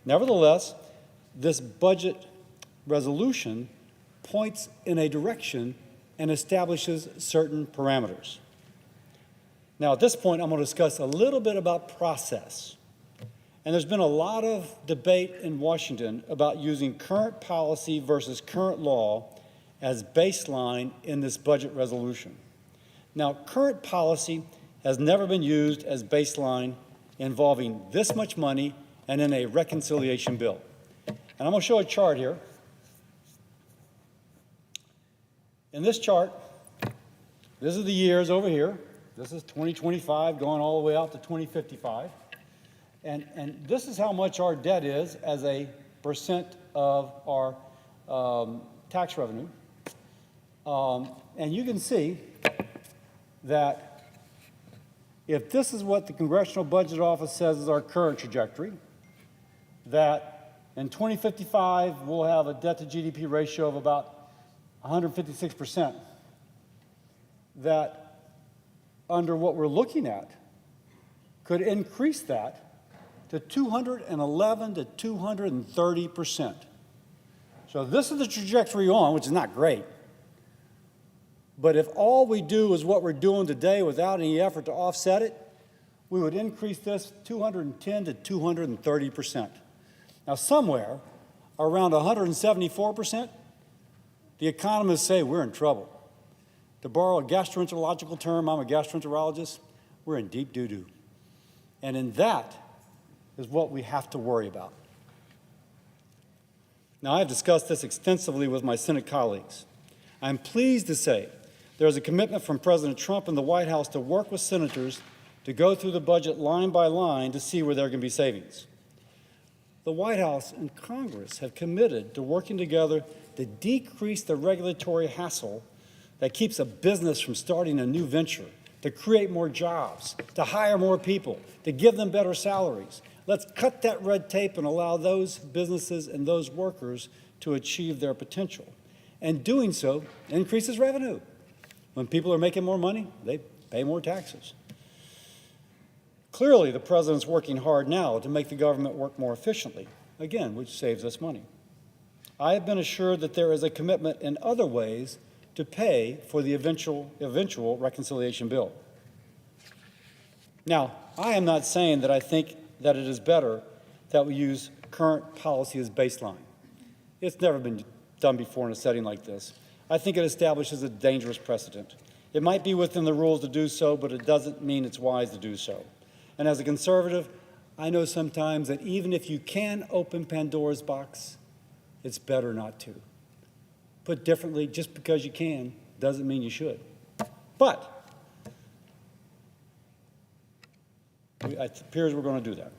Nevertheless, this budget resolution points in a direction and establishes certain parameters. Now, at this point, I'm going to discuss a little bit about process. And there's been a lot of debate in Washington about using current policy versus current law as baseline in this budget resolution. Now, current policy has never been used as baseline involving this much money and in a reconciliation bill. And I'm going to show a chart here. In this chart, this is the years over here. This is 2025 going all the way out to 2055. And this is how much our debt is as a percent of our tax revenue. And you can see that if this is what the Congressional Budget Office says is our current trajectory, that in 2055 we'll have a debt to GDP ratio of about 156%, that under what we're looking at could increase that to 211 to 230%. So this is the trajectory on, which is not great. But if all we do is what we're doing today without any effort to offset it, we would increase this 210 to 230%. Now, somewhere around 174%, the economists say we're in trouble. To borrow a gastroenterological term, I'm a gastroenterologist, we're in deep doo-doo. And in that is what we have to worry about. Now, I've discussed this extensively with my Senate colleagues. I'm pleased to say there is a commitment from President Trump and the White House to work with senators to go through the budget line by line to see where there can be savings. The White House and Congress have committed to working together to decrease the regulatory hassle that keeps a business from starting a new venture, to create more jobs, to hire more people, to give them better salaries. Let's cut that red tape and allow those businesses and those workers to achieve their potential. And doing so increases revenue. When people are making more money, they pay more taxes. Clearly, the president's working hard now to make the government work more efficiently, again, which saves us money. I have been assured that there is a commitment in other ways to pay for the eventual reconciliation bill. Now, I am not saying that I think that it is better that we use current policy as baseline. It's never been done before in a setting like this. I think it establishes a dangerous precedent. It might be within the rules to do so, but it doesn't mean it's wise to do so. And as a conservative, I know sometimes that even if you can open Pandora's box, it's better not to. Put differently, just because you can doesn't mean you should. But it appears we're going to do that.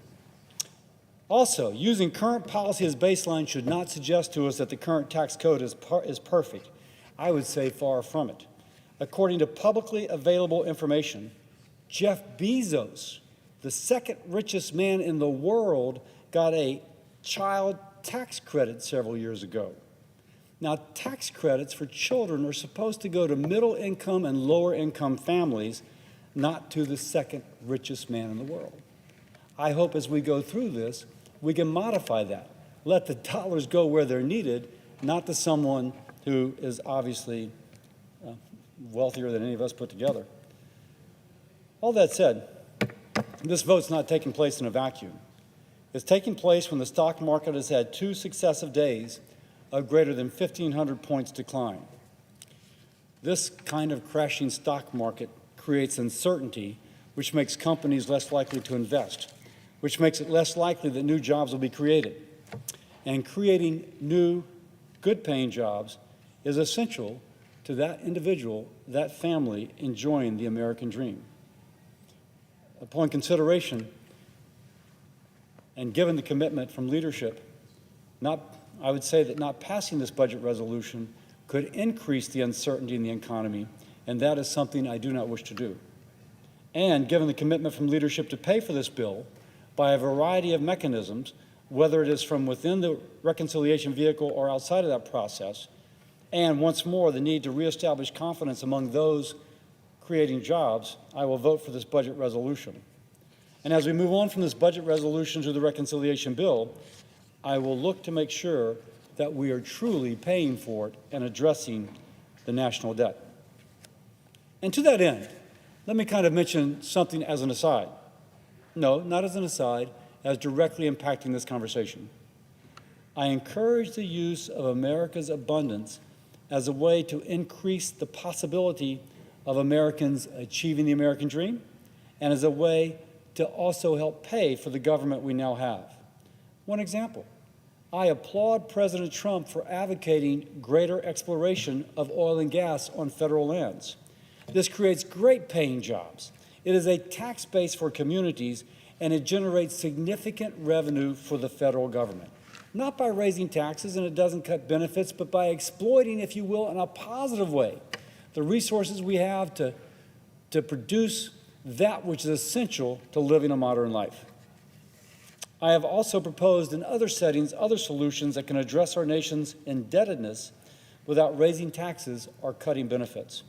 Also, using current policy as baseline should not suggest to us that the current tax code is perfect. I would say far from it. According to publicly available information, Jeff Bezos, the second richest man in the world, got a child tax credit several years ago. Now, tax credits for children are supposed to go to middle income and lower income families, not to the second richest man in the world. I hope as we go through this, we can modify that. Let the dollars go where they're needed, not to someone who is obviously wealthier than any of us put together. All that said, this vote's not taking place in a vacuum. It's taking place when the stock market has had 2 successive days of greater than 1,500 points decline. This kind of crashing stock market creates uncertainty, which makes companies less likely to invest, which makes it less likely that new jobs will be created. And creating new, good-paying jobs is essential to that individual, that family enjoying the American dream. Upon consideration, and given the commitment from leadership, I would say that not passing this budget resolution could increase the uncertainty in the economy, and that is something I do not wish to do. And given the commitment from leadership to pay for this bill by a variety of mechanisms, whether it is from within the reconciliation vehicle or outside of that process, and once more, the need to reestablish confidence among those creating jobs, I will vote for this budget resolution. And as we move on from this budget resolution to the reconciliation bill, I will look to make sure that we are truly paying for it and addressing the national debt. And to that end, let me kind of mention something as an aside. No, not as an aside, as directly impacting this conversation. I encourage the use of America's abundance as a way to increase the possibility of Americans achieving the American dream, and as a way to also help pay for the government we now have. One example, I applaud President Trump for advocating greater exploration of oil and gas on federal lands. This creates great paying jobs. It is a tax base for communities, and it generates significant revenue for the federal government. Not by raising taxes, and it doesn't cut benefits, but by exploiting, if you will, in a positive way, the resources we have to produce that which is essential to living a modern life. I have also proposed in other settings other solutions that can address our nation's indebtedness without raising taxes or cutting benefits.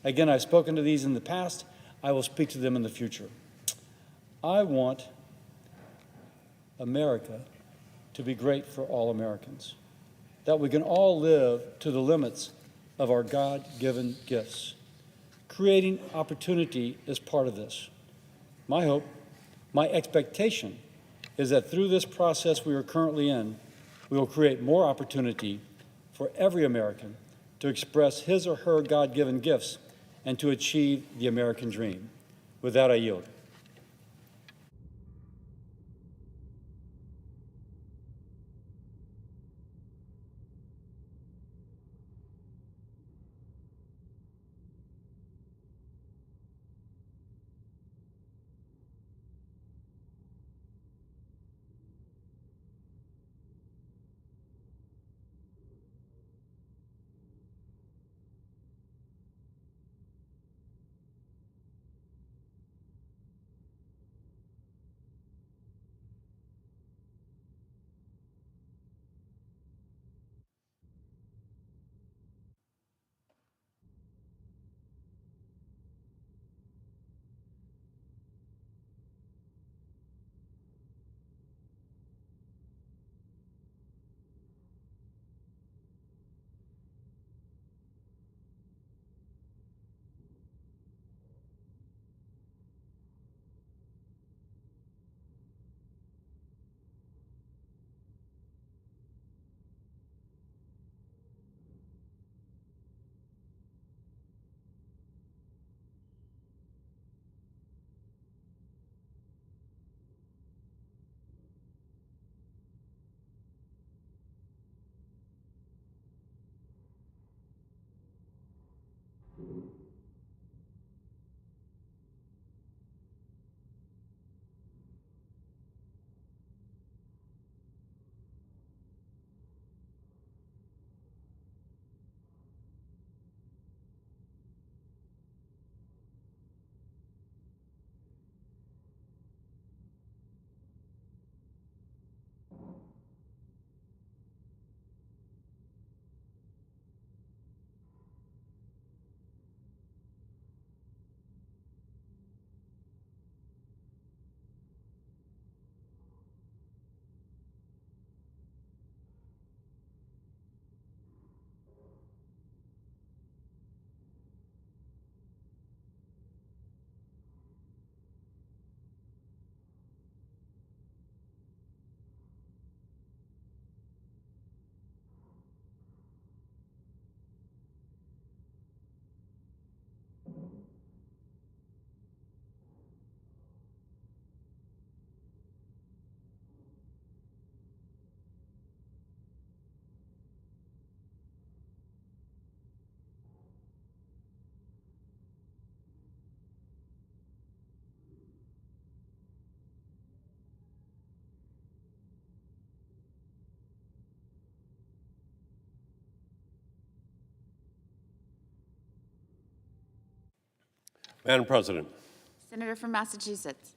Again, I've spoken to these in the past. I will speak to them in the future. I want America to be great for all Americans, that we can all live to the limits of our God-given gifts. Creating opportunity is part of this. My hope, my expectation, is that through this process we are currently in, we will create more opportunity for every American to express his or her God-given gifts and to achieve the American dream. With that, I yield. Madam President. Senator from Massachusetts.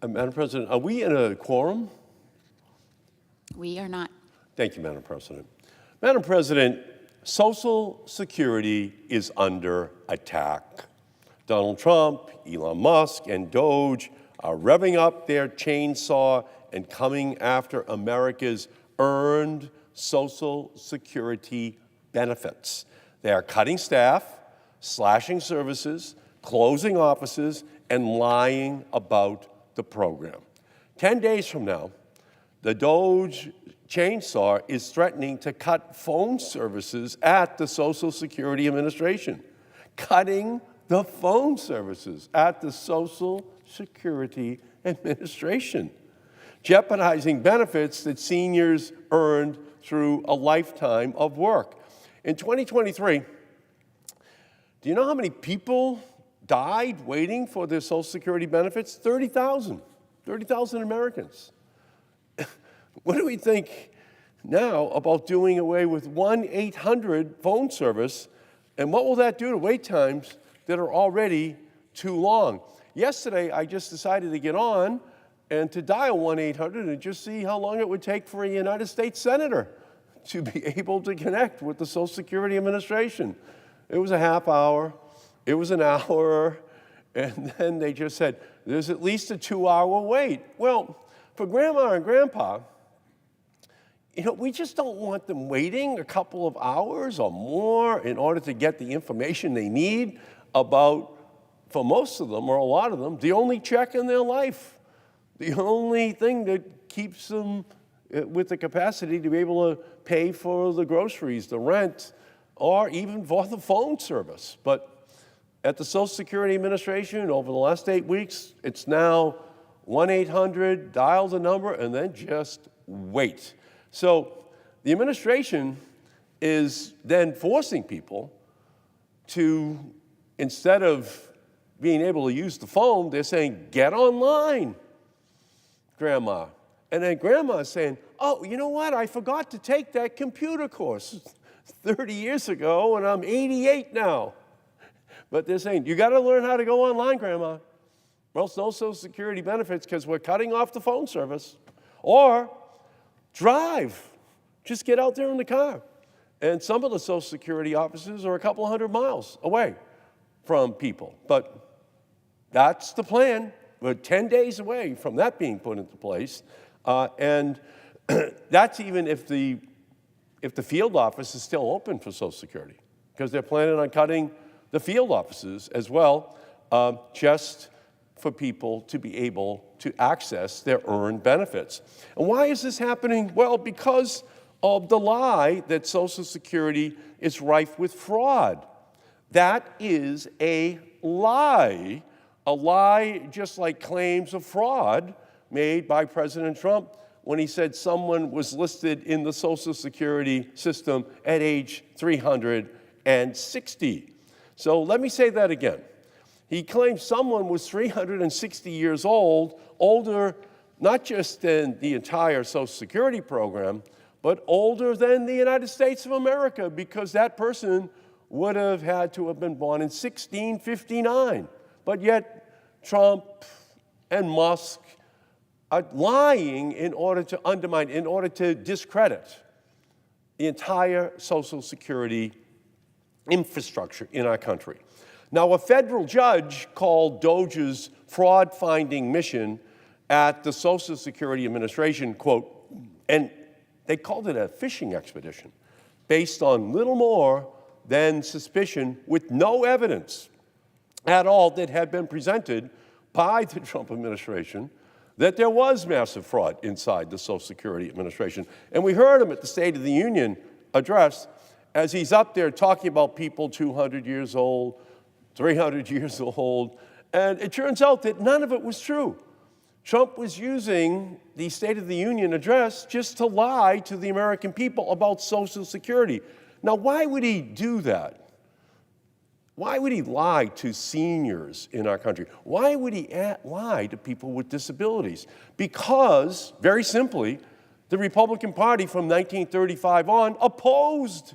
Madam President, are we in a quorum? We are not. Thank you, Madam President. Madam President, Social Security is under attack. Donald Trump, Elon Musk, and Doge are revving up their chainsaw and coming after America's earned Social Security benefits. They are cutting staff, slashing services, closing offices, and lying about the program. 10 days from now, the Doge chainsaw is threatening to cut phone services at the Social Security Administration. Cutting the phone services at the Social Security Administration, jeopardizing benefits that seniors earned through a lifetime of work. In 2023, do you know how many people died waiting for their Social Security benefits? 30,000. 30,000 Americans. What do we think now about doing away with 1-800 phone service, and what will that do to wait times that are already too long? Yesterday, I just decided to get on and to dial 1-800 and just see how long it would take for a United States Senator to be able to connect with the Social Security Administration. It was a half hour, it was an hour, and then they just said, there's at least a 2-hour wait. Well, for Grandma and Grandpa, you know, we just don't want them waiting a couple of hours or more in order to get the information they need about, for most of them, or a lot of them, the only check in their life, the only thing that keeps them with the capacity to be able to pay for the groceries, the rent, or even for the phone service. But at the Social Security Administration, over the last 8 weeks, it's now 1-800, dial the number, and then just wait. So the administration is then forcing people to, instead of being able to use the phone, they're saying, get online, Grandma. And then Grandma is saying, oh, you know what? I forgot to take that computer course 30 years ago, and I'm 88 now. But they're saying, you got to learn how to go online, Grandma. Or else no Social Security benefits because we're cutting off the phone service. Or drive. Just get out there in the car. And some of the Social Security offices are a couple hundred miles away from people. But that's the plan. We're 10 days away from that being put into place. And that's even if the field office is still open for Social Security, because they're planning on cutting the field offices as well, just for people to be able to access their earned benefits. And why is this happening? Well, because of the lie that Social Security is rife with fraud. That is a lie just like claims of fraud made by President Trump when he said someone was listed in the Social Security system at age 360. So let me say that again. He claimed someone was 360 years old, older not just than the entire Social Security program, but older than the United States of America, because that person would have had to have been born in 1659. But yet Trump and Musk are lying in order to undermine, in order to discredit the entire Social Security infrastructure in our country. Now, a federal judge called Doge's fraud-finding mission at the Social Security Administration, quote, and they called it a fishing expedition, based on little more than suspicion with no evidence at all that had been presented by the Trump administration that there was massive fraud inside the Social Security Administration. And we heard him at the State of the Union address as he's up there talking about people 200 years old, 300 years old, and it turns out that none of it was true. Trump was using the State of the Union address just to lie to the American people about Social Security. Now, why would he do that? Why would he lie to seniors in our country? Why would he lie to people with disabilities? Because, very simply, the Republican Party from 1935 on opposed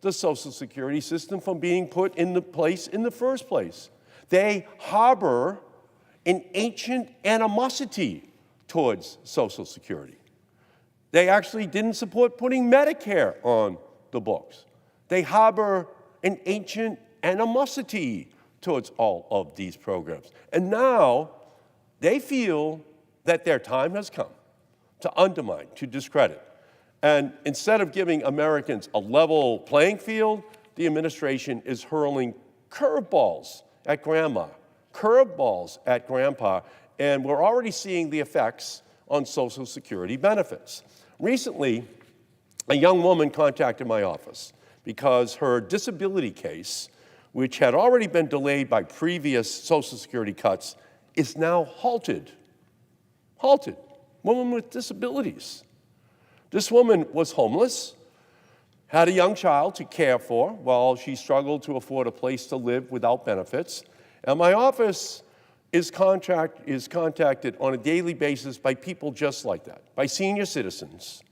the Social Security system from being put into place in the first place. they harbor an ancient animosity towards Social Security. They actually didn't support putting Medicare on the books. They harbor an ancient animosity towards all of these programs. And now they feel that their time has come to undermine, to discredit. And instead of giving Americans a level playing field, the administration is hurling curveballs at grandma, curveballs at grandpa, and we're already seeing the effects on Social Security benefits. Recently, a young woman contacted my office because her disability case, which had already been delayed by previous Social Security cuts, is now halted. Halted. Woman with disabilities. This woman was homeless, had a young child to care for while she struggled to afford a place to live without benefits. And my office is contacted on a daily basis by people just like that, by senior citizens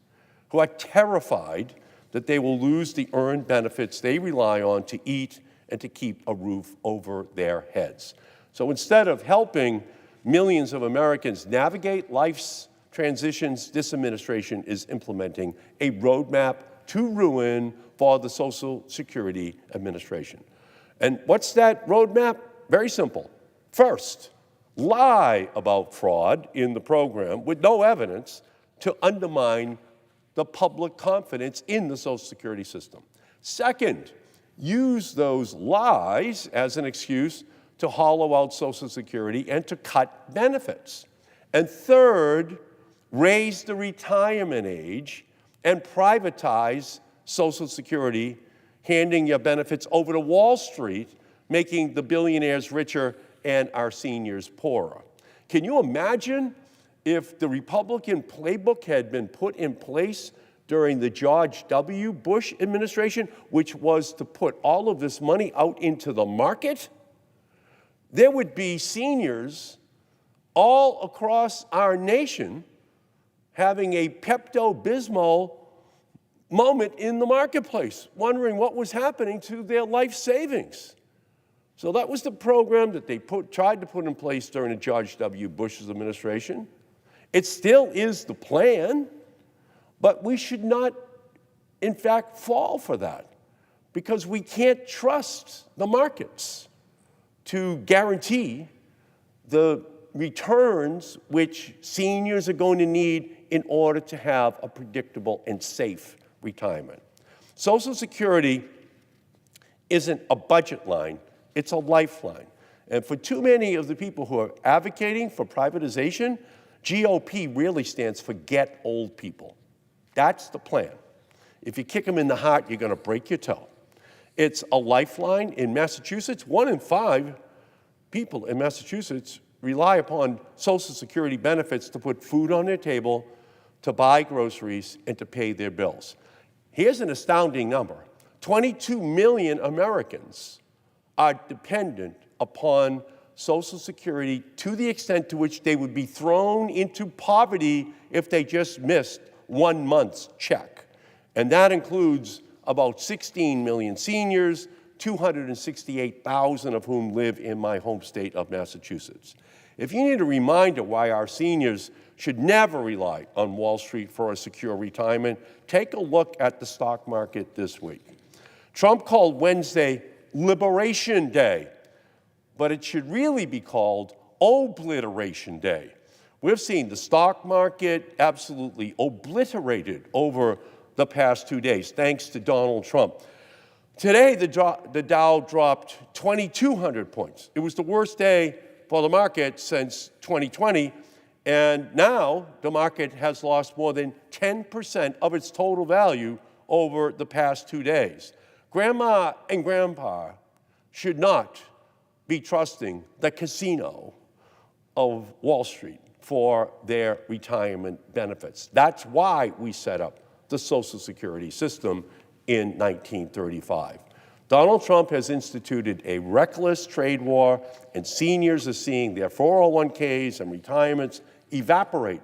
who are terrified that they will lose the earned benefits they rely on to eat and to keep a roof over their heads. So instead of helping millions of Americans navigate life's transitions, this administration is implementing a roadmap to ruin for the Social Security Administration. And what's that roadmap? Very simple. First, lie about fraud in the program with no evidence to undermine the public confidence in the Social Security system. Second, use those lies as an excuse to hollow out Social Security and to cut benefits. And third, raise the retirement age and privatize Social Security, handing your benefits over to Wall Street, making the billionaires richer and our seniors poorer. Can you imagine if the Republican playbook had been put in place during the George W. Bush administration, which was to put all of this money out into the market? There would be seniors all across our nation having a Pepto-Bismol moment in the marketplace, wondering what was happening to their life savings. So that was the program that they tried to put in place during the George W. Bush's administration. It still is the plan, but we should not, in fact, fall for that because we can't trust the markets to guarantee the returns which seniors are going to need in order to have a predictable and safe retirement. Social Security isn't a budget line, it's a lifeline. And for too many of the people who are advocating for privatization, GOP really stands for get old people. That's the plan. If you kick them in the heart, you're going to break your toe. It's a lifeline. In Massachusetts, 1 in 5 people in Massachusetts rely upon Social Security benefits to put food on their table, to buy groceries, and to pay their bills. Here's an astounding number. 22 million Americans are dependent upon Social Security to the extent to which they would be thrown into poverty if they just missed 1 month's check. And that includes about 16 million seniors, 268,000 of whom live in my home state of Massachusetts. If you need a reminder why our seniors should never rely on Wall Street for a secure retirement, take a look at the stock market this week. Trump called Wednesday Liberation Day, but it should really be called Obliteration Day. We've seen the stock market absolutely obliterated over the past 2 days, thanks to Donald Trump. Today, the Dow dropped 2,200 points. It was the worst day for the market since 2020, and now the market has lost more than 10% of its total value over the past 2 days. Grandma and grandpa should not be trusting the casino of Wall Street for their retirement benefits. That's why we set up the Social Security system in 1935. Donald Trump has instituted a reckless trade war, and seniors are seeing their 401ks and retirements evaporate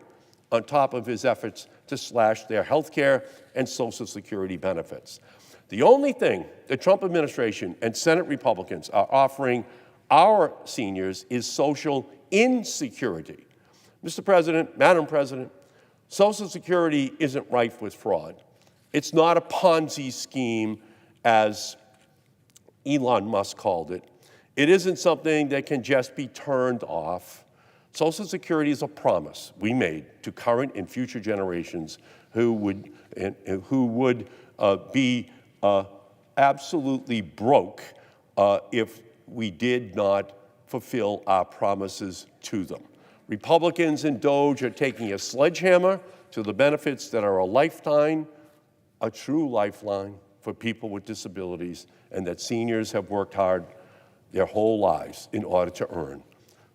on top of his efforts to slash their health care and Social Security benefits. The only thing the Trump administration and Senate Republicans are offering our seniors is social insecurity. Mr. President, Madam President, Social Security isn't rife with fraud. It's not a Ponzi scheme, as Elon Musk called it. It isn't something that can just be turned off. Social Security is a promise we made to current and future generations who would be absolutely broke if we did not fulfill our promises to them. Republicans and DOGE are taking a sledgehammer to the benefits that are a lifeline, a true lifeline for people with disabilities, and that seniors have worked hard their whole lives in order to earn.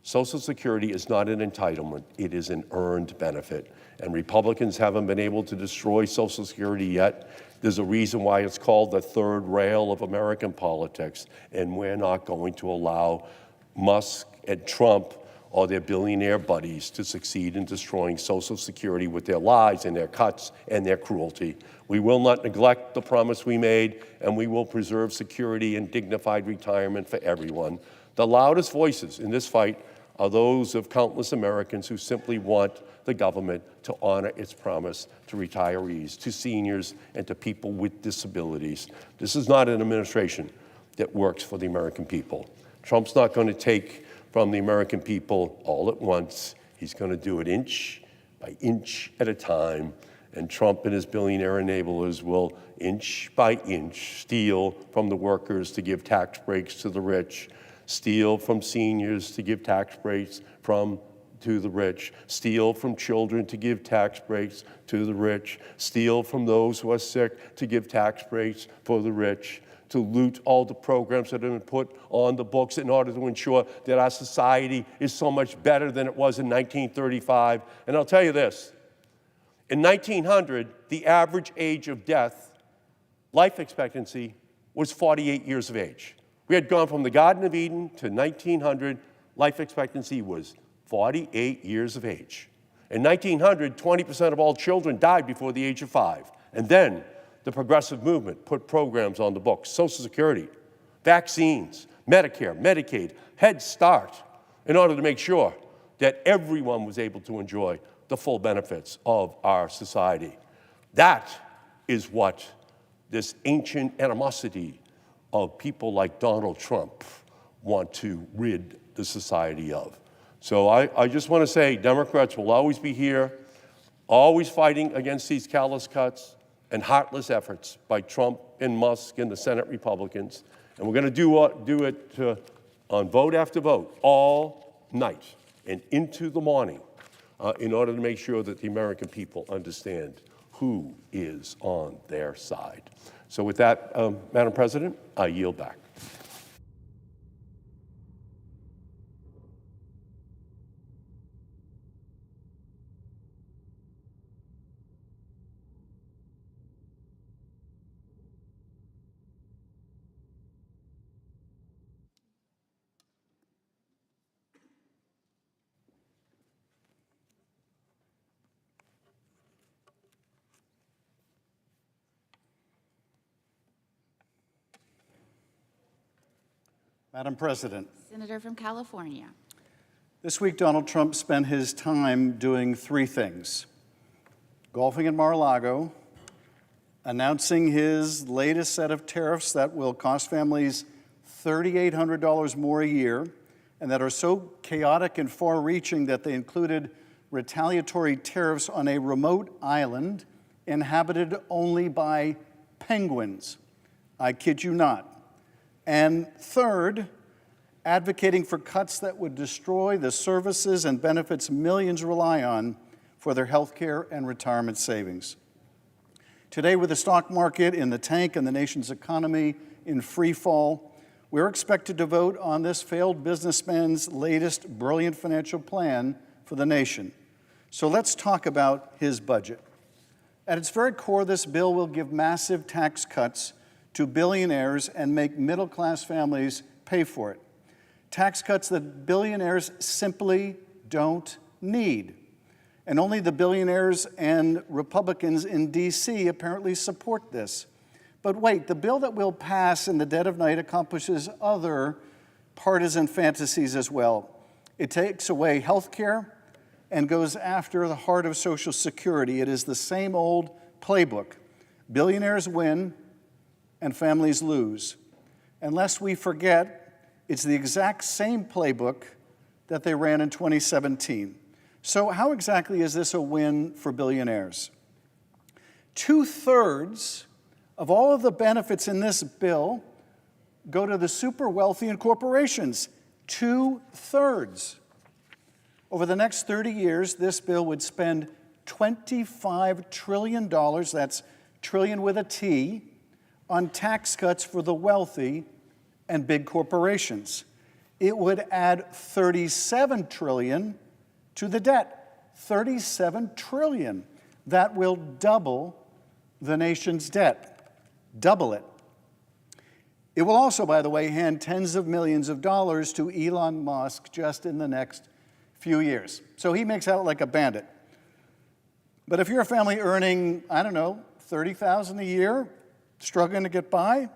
Social Security is not an entitlement, it is an earned benefit. And Republicans haven't been able to destroy Social Security yet. There's a reason why it's called the third rail of American politics, and we're not going to allow Musk and Trump or their billionaire buddies to succeed in destroying Social Security with their lies and their cuts and their cruelty. We will not neglect the promise we made, and we will preserve security and dignified retirement for everyone. The loudest voices in this fight are those of countless Americans who simply want the government to honor its promise to retirees, to seniors, and to people with disabilities. This is not an administration that works for the American people. Trump's not going to take from the American people all at once. He's going to do it inch by inch at a time, and Trump and his billionaire enablers will inch by inch steal from the workers to give tax breaks to the rich, steal from seniors to give tax breaks to the rich, steal from children to give tax breaks to the rich, steal from those who are sick to give tax breaks for the rich, to loot all the programs that have been put on the books in order to ensure that our society is so much better than it was in 1935. And I'll tell you this, in 1900, the average age of death, life expectancy, was 48 years of age. We had gone from the Garden of Eden to 1900, life expectancy was 48 years of age. In 1900, 20% of all children died before the age of 5. And then the progressive movement put programs on the books, Social Security, vaccines, Medicare, Medicaid, Head Start, in order to make sure that everyone was able to enjoy the full benefits of our society. That is what this ancient animosity of people like Donald Trump want to rid the society of. So I just want to say Democrats will always be here, always fighting against these callous cuts and heartless efforts by Trump and Musk and the Senate Republicans. And we're going to do it on vote after vote, all night and into the morning, in order to make sure that the American people understand who is on their side. So with that, Madam President, I yield back. Madam President, Senator from California. this week Donald Trump spent his time doing three things: golfing at Mar-a-Lago, announcing his latest set of tariffs that will cost families $3,800 more a year, and that are so chaotic and far-reaching that they included retaliatory tariffs on a remote island inhabited only by penguins. I kid you not. And third, advocating for cuts that would destroy the services and benefits millions rely on for their health care and retirement savings. Today, with the stock market in the tank and the nation's economy in free fall, we're expected to vote on this failed businessman's latest brilliant financial plan for the nation. So let's talk about his budget. At its very core, this bill will give massive tax cuts to billionaires and make middle-class families pay for it. Tax cuts that billionaires simply don't need. And only the billionaires and Republicans in D.C. apparently support this. But wait, the bill that will pass in the dead of night accomplishes other partisan fantasies as well. It takes away health care and goes after the heart of Social Security. It is the same old playbook. Billionaires win and families lose. And lest we forget, it's the exact same playbook that they ran in 2017. So how exactly is this a win for billionaires? 2/3 of all of the benefits in this bill go to the super wealthy and corporations. 2/3. Over the next 30 years, this bill would spend $25 trillion, that's trillion with a T, on tax cuts for the wealthy and big corporations. It would add $37 trillion to the debt. $37 trillion. That will double the nation's debt. Double it. It will also, by the way, hand tens of millions of dollars to Elon Musk just in the next few years. So he makes out like a bandit. But if you're a family earning, I don't know, $30,000 a year, struggling to get by,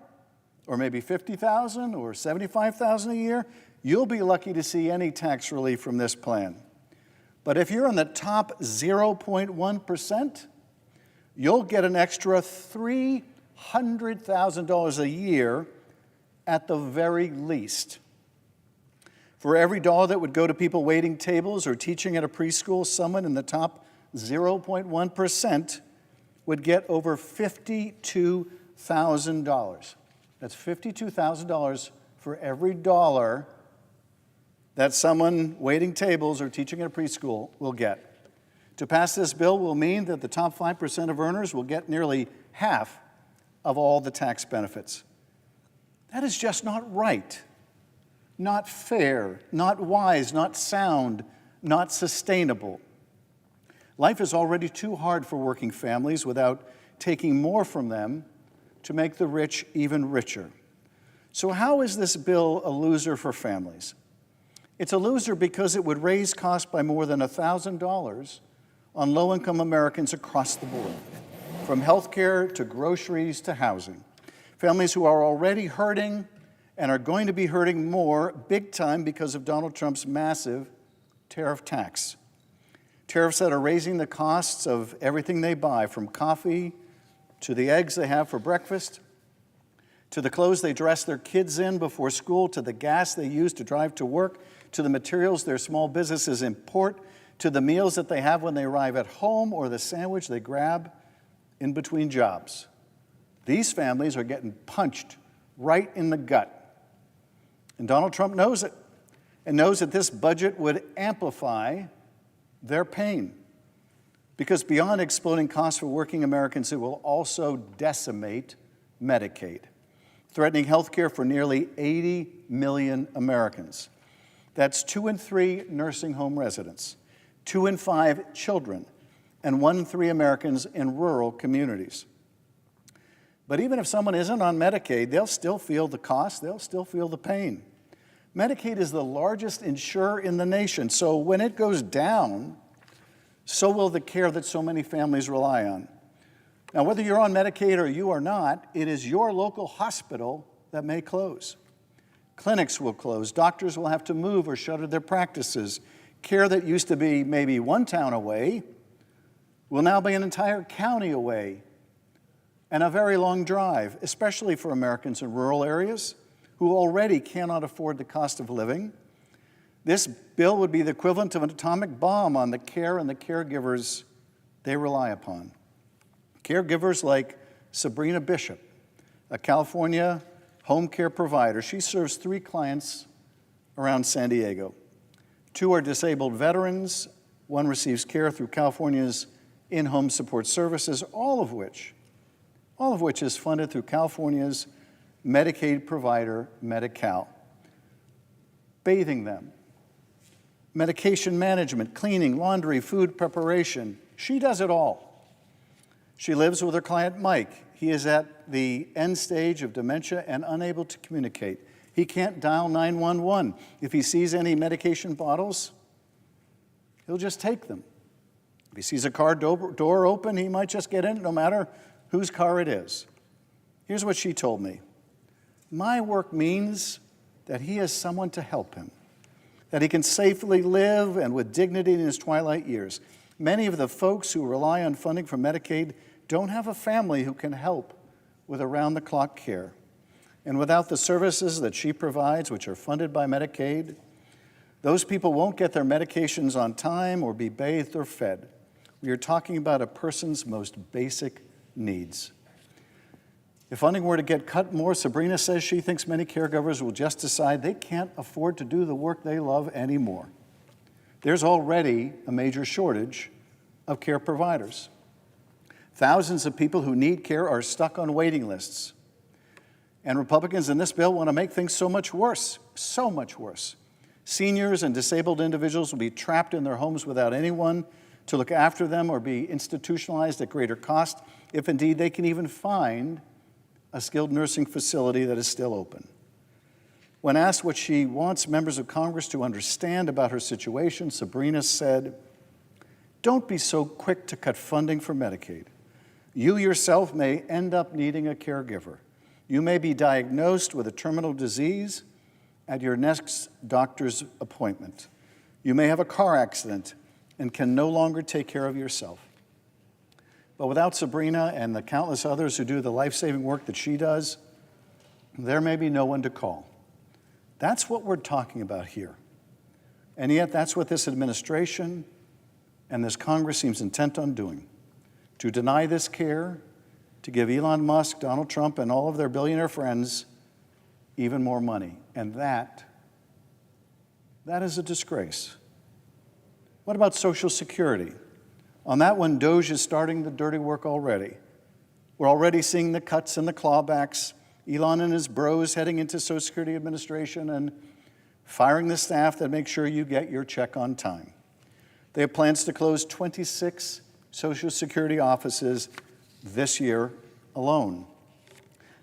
or maybe $50,000 or $75,000 a year, you'll be lucky to see any tax relief from this plan. But if you're in the top 0.1%, you'll get an extra $300,000 a year at the very least. For every dollar that would go to people waiting tables or teaching at a preschool, someone in the top 0.1% would get over $52,000. That's $52,000 for every dollar that someone waiting tables or teaching at a preschool will get. To pass this bill will mean that the top 5% of earners will get nearly half of all the tax benefits. That is just not right, not fair, not wise, not sound, not sustainable. Life is already too hard for working families without taking more from them to make the rich even richer. So how is this bill a loser for families? It's a loser because it would raise costs by more than $1,000 on low-income Americans across the board, from health care to groceries to housing. Families who are already hurting and are going to be hurting more big time because of Donald Trump's massive tariff tax. Tariffs that are raising the costs of everything they buy, from coffee to the eggs they have for breakfast, to the clothes they dress their kids in before school, to the gas they use to drive to work, to the materials their small businesses import, to the meals that they have when they arrive at home or the sandwich they grab in between jobs. These families are getting punched right in the gut. And Donald Trump knows it, and knows that this budget would amplify their pain. Because beyond exploding costs for working Americans, it will also decimate Medicaid, threatening health care for nearly 80 million Americans. That's 2 in 3 nursing home residents, 2 in 5 children, and 1 in 3 Americans in rural communities. But even if someone isn't on Medicaid, they'll still feel the cost, they'll still feel the pain. Medicaid is the largest insurer in the nation, so when it goes down, so will the care that so many families rely on. Now, whether you're on Medicaid or you are not, it is your local hospital that may close. Clinics will close, doctors will have to move or shutter their practices. Care that used to be maybe one town away will now be an entire county away, and a very long drive, especially for Americans in rural areas who already cannot afford the cost of living. This bill would be the equivalent of an atomic bomb on the care and the caregivers they rely upon. Caregivers like Sabrina Bishop, a California home care provider. She serves 3 clients around San Diego. 2 are disabled veterans. 1 receives care through California's in-home support services, all of which is funded through California's Medicaid provider, Medi-Cal. Bathing them, medication management, cleaning, laundry, food preparation. She does it all. She lives with her client, Mike. He is at the end stage of dementia and unable to communicate. He can't dial 911. If he sees any medication bottles, he'll just take them. If he sees a car door open, he might just get in, no matter whose car it is. Here's what she told me. My work means that he has someone to help him, that he can safely live and with dignity in his twilight years. Many of the folks who rely on funding from Medicaid don't have a family who can help with around-the-clock care. And without the services that she provides, which are funded by Medicaid, those people won't get their medications on time or be bathed or fed. We are talking about a person's most basic needs. If funding were to get cut more, Sabrina says she thinks many caregivers will just decide they can't afford to do the work they love anymore. There's already a major shortage of care providers. Thousands of people who need care are stuck on waiting lists. And Republicans in this bill want to make things so much worse, so much worse. Seniors and disabled individuals will be trapped in their homes without anyone to look after them or be institutionalized at greater cost, if indeed they can even find a skilled nursing facility that is still open. When asked what she wants members of Congress to understand about her situation, Sabrina said, "Don't be so quick to cut funding for Medicaid. You yourself may end up needing a caregiver. You may be diagnosed with a terminal disease at your next doctor's appointment. You may have a car accident and can no longer take care of yourself." But without Sabrina and the countless others who do the life-saving work that she does, there may be no one to call. That's what we're talking about here. And yet that's what this administration and this Congress seems intent on doing, to deny this care, to give Elon Musk, Donald Trump, and all of their billionaire friends even more money. And that is a disgrace. What about Social Security? On that one, DOJ is starting the dirty work already. We're already seeing the cuts and the clawbacks, Elon and his bros heading into Social Security Administration and firing the staff that make sure you get your check on time. They have plans to close 26 Social Security offices this year alone.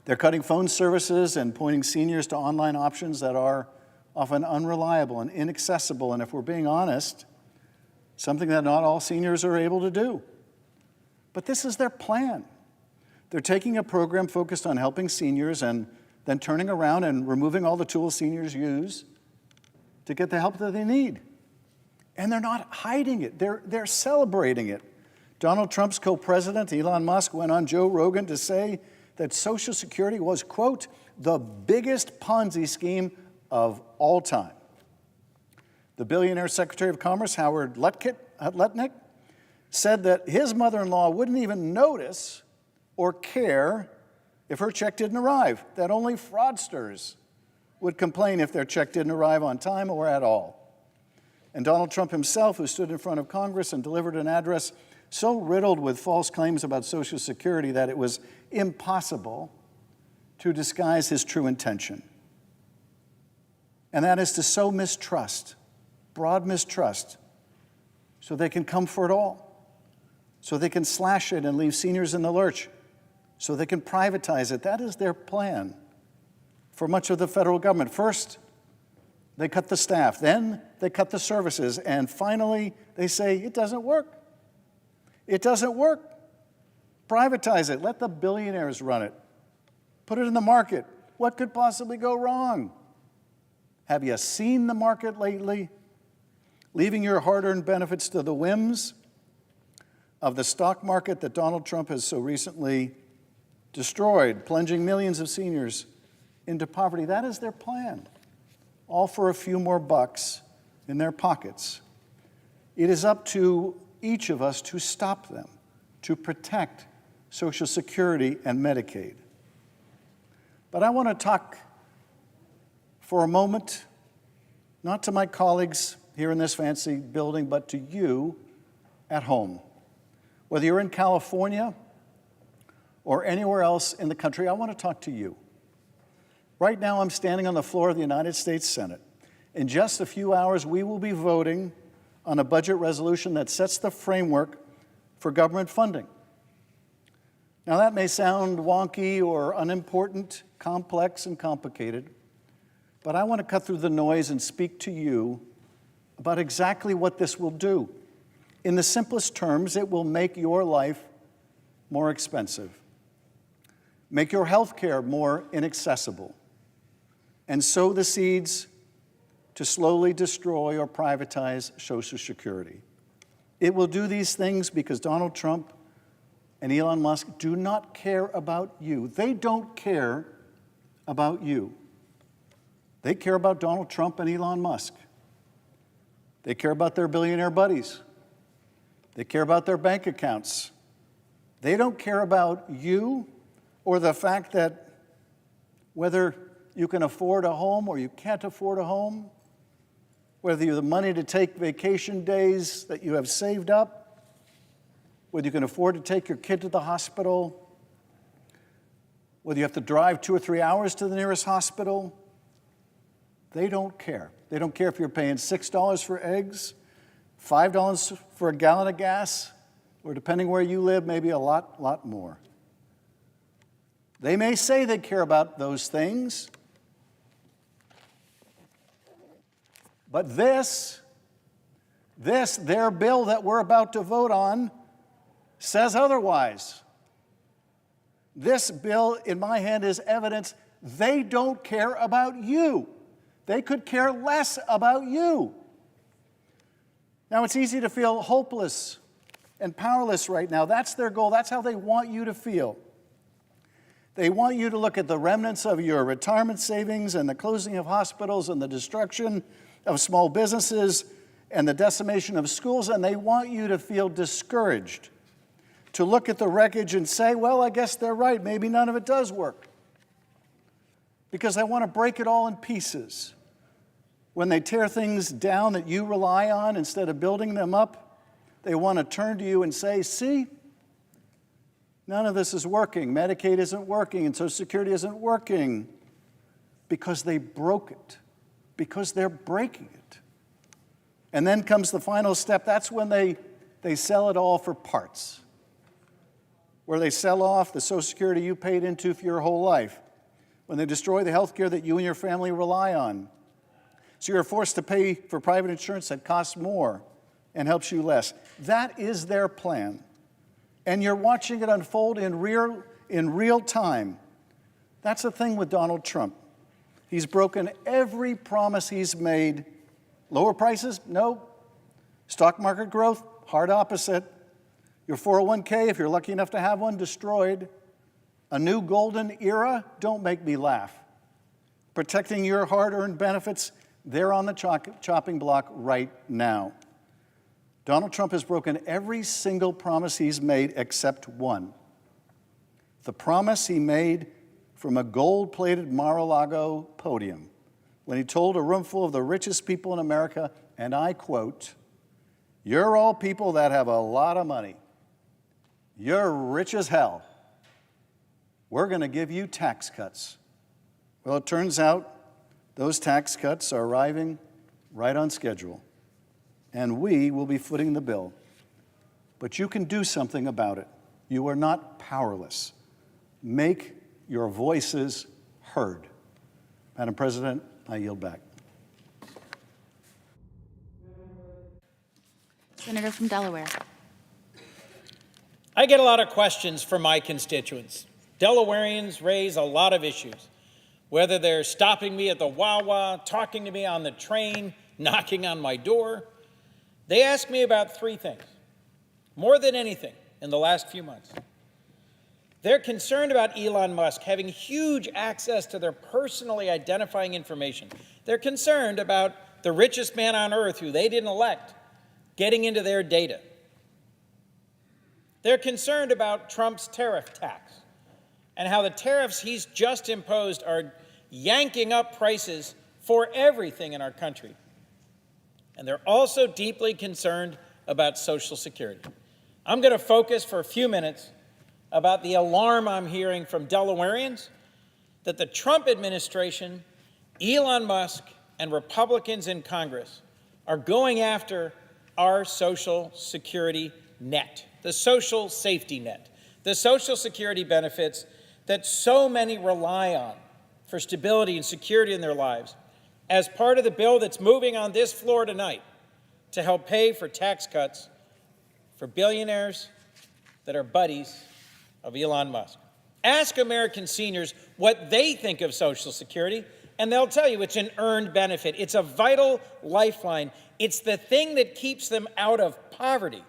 They're cutting phone services and pointing seniors to online options that are often unreliable and inaccessible, and if we're being honest, something that not all seniors are able to do. But this is their plan. They're taking a program focused on helping seniors and then turning around and removing all the tools seniors use to get the help that they need. And they're not hiding it. They're celebrating it. Donald Trump's co-president, Elon Musk, went on Joe Rogan to say that Social Security was, quote, the biggest Ponzi scheme of all time. The billionaire Secretary of Commerce, Howard Lutnick, said that his mother-in-law wouldn't even notice or care if her check didn't arrive, that only fraudsters would complain if their check didn't arrive on time or at all. And Donald Trump himself, who stood in front of Congress and delivered an address so riddled with false claims about Social Security that it was impossible to disguise his true intention. And that is to sow mistrust, broad mistrust, so they can come for it all, so they can slash it and leave seniors in the lurch, so they can privatize it. That is their plan for much of the federal government. First, they cut the staff, then they cut the services, and finally they say, it doesn't work. It doesn't work. Privatize it. Let the billionaires run it. Put it in the market. What could possibly go wrong? Have you seen the market lately? Leaving your hard-earned benefits to the whims of the stock market that Donald Trump has so recently destroyed, plunging millions of seniors into poverty. That is their plan, all for a few more bucks in their pockets. It is up to each of us to stop them, to protect Social Security and Medicaid. But I want to talk for a moment, not to my colleagues here in this fancy building, but to you at home. Whether you're in California or anywhere else in the country, I want to talk to you. Right now, I'm standing on the floor of the United States Senate. In just a few hours, we will be voting on a budget resolution that sets the framework for government funding. Now, that may sound wonky or unimportant, complex and complicated, but I want to cut through the noise and speak to you about exactly what this will do. In the simplest terms, it will make your life more expensive, make your health care more inaccessible, and sow the seeds to slowly destroy or privatize Social Security. It will do these things because Donald Trump and Elon Musk do not care about you. They don't care about you. They care about Donald Trump and Elon Musk. They care about their billionaire buddies. They care about their bank accounts. They don't care about you or the fact that whether you can afford a home or you can't afford a home, whether you have the money to take vacation days that you have saved up, whether you can afford to take your kid to the hospital, whether you have to drive 2 or 3 hours to the nearest hospital. They don't care. They don't care if you're paying $6 for eggs, $5 for a gallon of gas, or depending where you live, maybe a lot more. They may say they care about those things, but their bill that we're about to vote on says otherwise. This bill in my hand is evidence they don't care about you. They could care less about you. Now, it's easy to feel hopeless and powerless right now. That's their goal. That's how they want you to feel. They want you to look at the remnants of your retirement savings and the closing of hospitals and the destruction of small businesses and the decimation of schools, and they want you to feel discouraged, to look at the wreckage and say, well, I guess they're right. Maybe none of it does work. Because they want to break it all in pieces. When they tear things down that you rely on instead of building them up, they want to turn to you and say, see, none of this is working. Medicaid isn't working, and Social Security isn't working because they broke it, because they're breaking it. And then comes the final step. That's when they sell it all for parts, where they sell off the Social Security you paid into for your whole life, when they destroy the health care that you and your family rely on. So you're forced to pay for private insurance that costs more and helps you less. That is their plan. And you're watching it unfold in real time. That's the thing with Donald Trump. He's broken every promise he's made. Lower prices? No. Stock market growth? Hard opposite. Your 401k, if you're lucky enough to have one, destroyed. A new golden era? Don't make me laugh. Protecting your hard-earned benefits? They're on the chopping block right now. Donald Trump has broken every single promise he's made except one. The promise he made from a gold-plated Mar-a-Lago podium when he told a room full of the richest people in America, and I quote, "You're all people that have a lot of money. You're rich as hell. We're going to give you tax cuts." Well, it turns out those tax cuts are arriving right on schedule, and we will be footing the bill. But you can do something about it. You are not powerless. Make your voices heard. Madam President, I yield back. Senator from Delaware. I get a lot of questions from my constituents. Delawareans raise a lot of issues, whether they're stopping me at the Wawa, talking to me on the train, knocking on my door. They ask me about three things, more than anything in the last few months. They're concerned about Elon Musk having huge access to their personally identifying information. They're concerned about the richest man on earth, who they didn't elect, getting into their data. They're concerned about Trump's tariff tax and how the tariffs he's just imposed are yanking up prices for everything in our country. And they're also deeply concerned about Social Security. I'm going to focus for a few minutes about the alarm I'm hearing from Delawareans that the Trump administration, Elon Musk, and Republicans in Congress are going after our Social Security net, the social safety net, the Social Security benefits that so many rely on for stability and security in their lives, as part of the bill that's moving on this floor tonight to help pay for tax cuts for billionaires that are buddies of Elon Musk. Ask American seniors what they think of Social Security, And they'll tell you it's an earned benefit. It's a vital lifeline. It's the thing that keeps them out of poverty,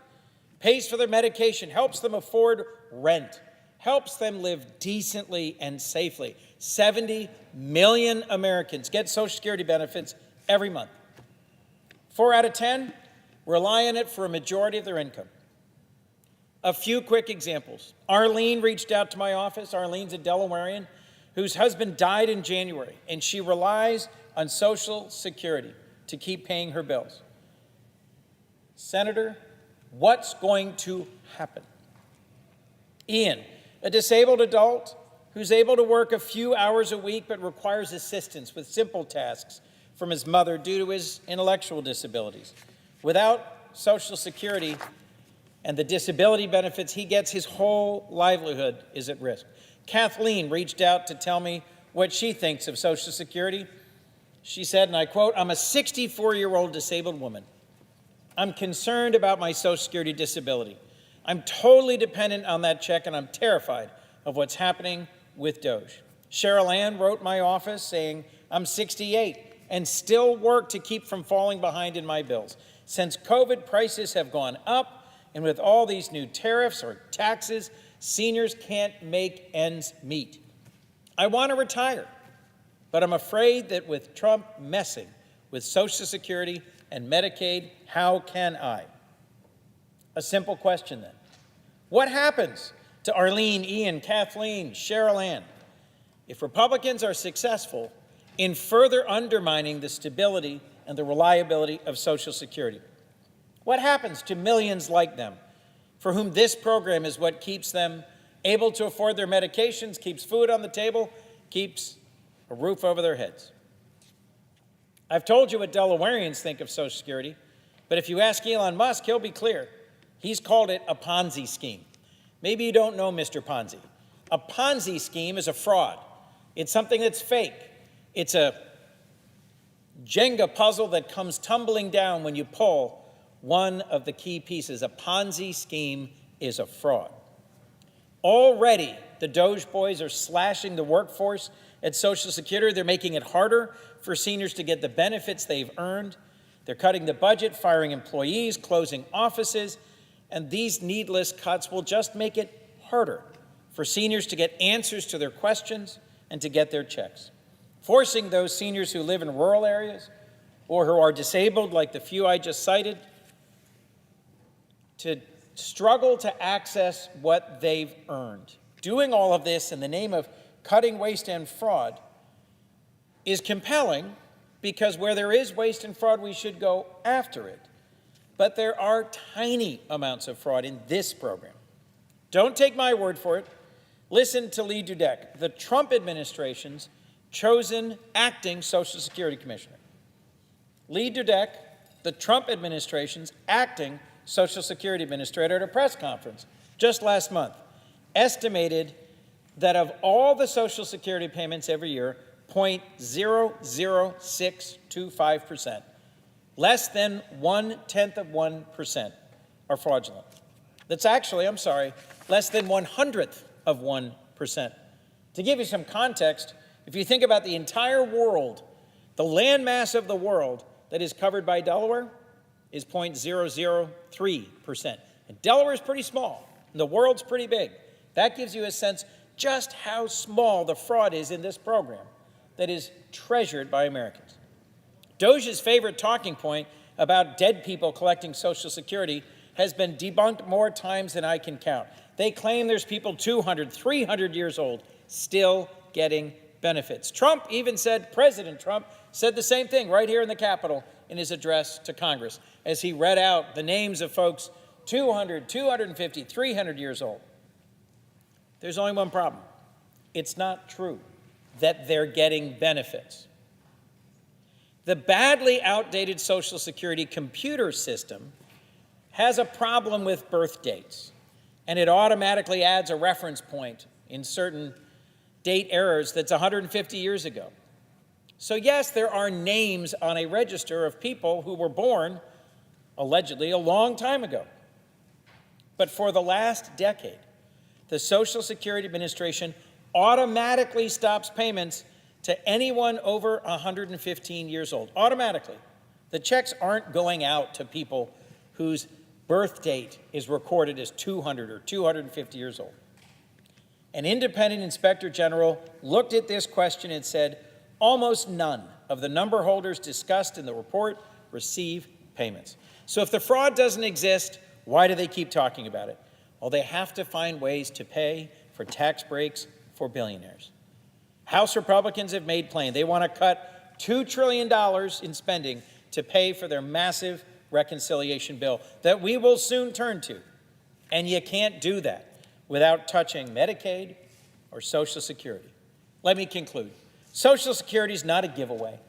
pays for their medication, helps them afford rent, helps them live decently and safely. 70 million Americans get Social Security benefits every month. 4 out of 10 rely on it for a majority of their income. A few quick examples. Arlene reached out to my office. Arlene's a Delawarean whose husband died in January, and she relies on Social Security to keep paying her bills. Senator, what's going to happen? Ian, a disabled adult who's able to work a few hours a week but requires assistance with simple tasks from his mother due to his intellectual disabilities. Without Social Security and the disability benefits he gets, his whole livelihood is at risk. Kathleen reached out to tell me what she thinks of Social Security. She said, and I quote, "I'm a 64-year-old disabled woman. I'm concerned about my Social Security disability. I'm totally dependent on that check, and I'm terrified of what's happening with Doge." Cheryl Ann wrote my office saying, "I'm 68 and still work to keep from falling behind in my bills. Since COVID, prices have gone up, and with all these new tariffs or taxes, seniors can't make ends meet. I want to retire, but I'm afraid that with Trump messing with Social Security and Medicaid, how can I?" A simple question then. What happens to Arlene, Ian, Kathleen, Cheryl Ann if Republicans are successful in further undermining the stability and the reliability of Social Security? What happens to millions like them for whom this program is what keeps them able to afford their medications, keeps food on the table, keeps a roof over their heads? I've told you what Delawareans think of Social Security, but if you ask Elon Musk, he'll be clear. He's called it a Ponzi scheme. Maybe you don't know Mr. Ponzi. A Ponzi scheme is a fraud. It's something that's fake. It's a Jenga puzzle that comes tumbling down when you pull one of the key pieces. A Ponzi scheme is a fraud. Already, the Doge boys are slashing the workforce at Social Security. They're making it harder for seniors to get the benefits they've earned. They're cutting the budget, firing employees, closing offices, and these needless cuts will just make it harder for seniors to get answers to their questions and to get their checks, forcing those seniors who live in rural areas or who are disabled, like the few I just cited, to struggle to access what they've earned. Doing all of this in the name of cutting waste and fraud is compelling because where there is waste and fraud, we should go after it. But there are tiny amounts of fraud in this program. Don't take my word for it. Listen to Lee Dudek, the Trump administration's chosen acting Social Security commissioner. Lee Dudek, the Trump administration's acting Social Security administrator, at a press conference just last month, estimated that of all the Social Security payments every year, 0.00625%, less than 0.1%, are fraudulent. That's actually, less than 0.01%. To give you some context, if you think about the entire world, the landmass of the world that is covered by Delaware is 0.003%. And Delaware is pretty small, and the world's pretty big. That gives you a sense just how small the fraud is in this program that is treasured by Americans. Doge's favorite talking point about dead people collecting Social Security has been debunked more times than I can count. They claim there's people 200, 300 years old still getting benefits. President Trump said the same thing right here in the Capitol in his address to Congress as he read out the names of folks 200, 250, 300 years old. There's only one problem. It's not true that they're getting benefits. The badly outdated Social Security computer system has a problem with birth dates, and it automatically adds a reference point in certain date errors that's 150 years ago. So yes, there are names on a register of people who were born, allegedly, a long time ago. But for the last decade, the Social Security Administration automatically stops payments to anyone over 115 years old, automatically. The checks aren't going out to people whose birth date is recorded as 200 or 250 years old. An independent inspector general looked at this question and said, almost none of the number holders discussed in the report receive payments. So if the fraud doesn't exist, why do they keep talking about it? Well, they have to find ways to pay for tax breaks for billionaires. House Republicans have made plain they want to cut $2 trillion in spending to pay for their massive reconciliation bill that we will soon turn to. And you can't do that without touching Medicaid or Social Security. Let me conclude. Social Security is not a giveaway.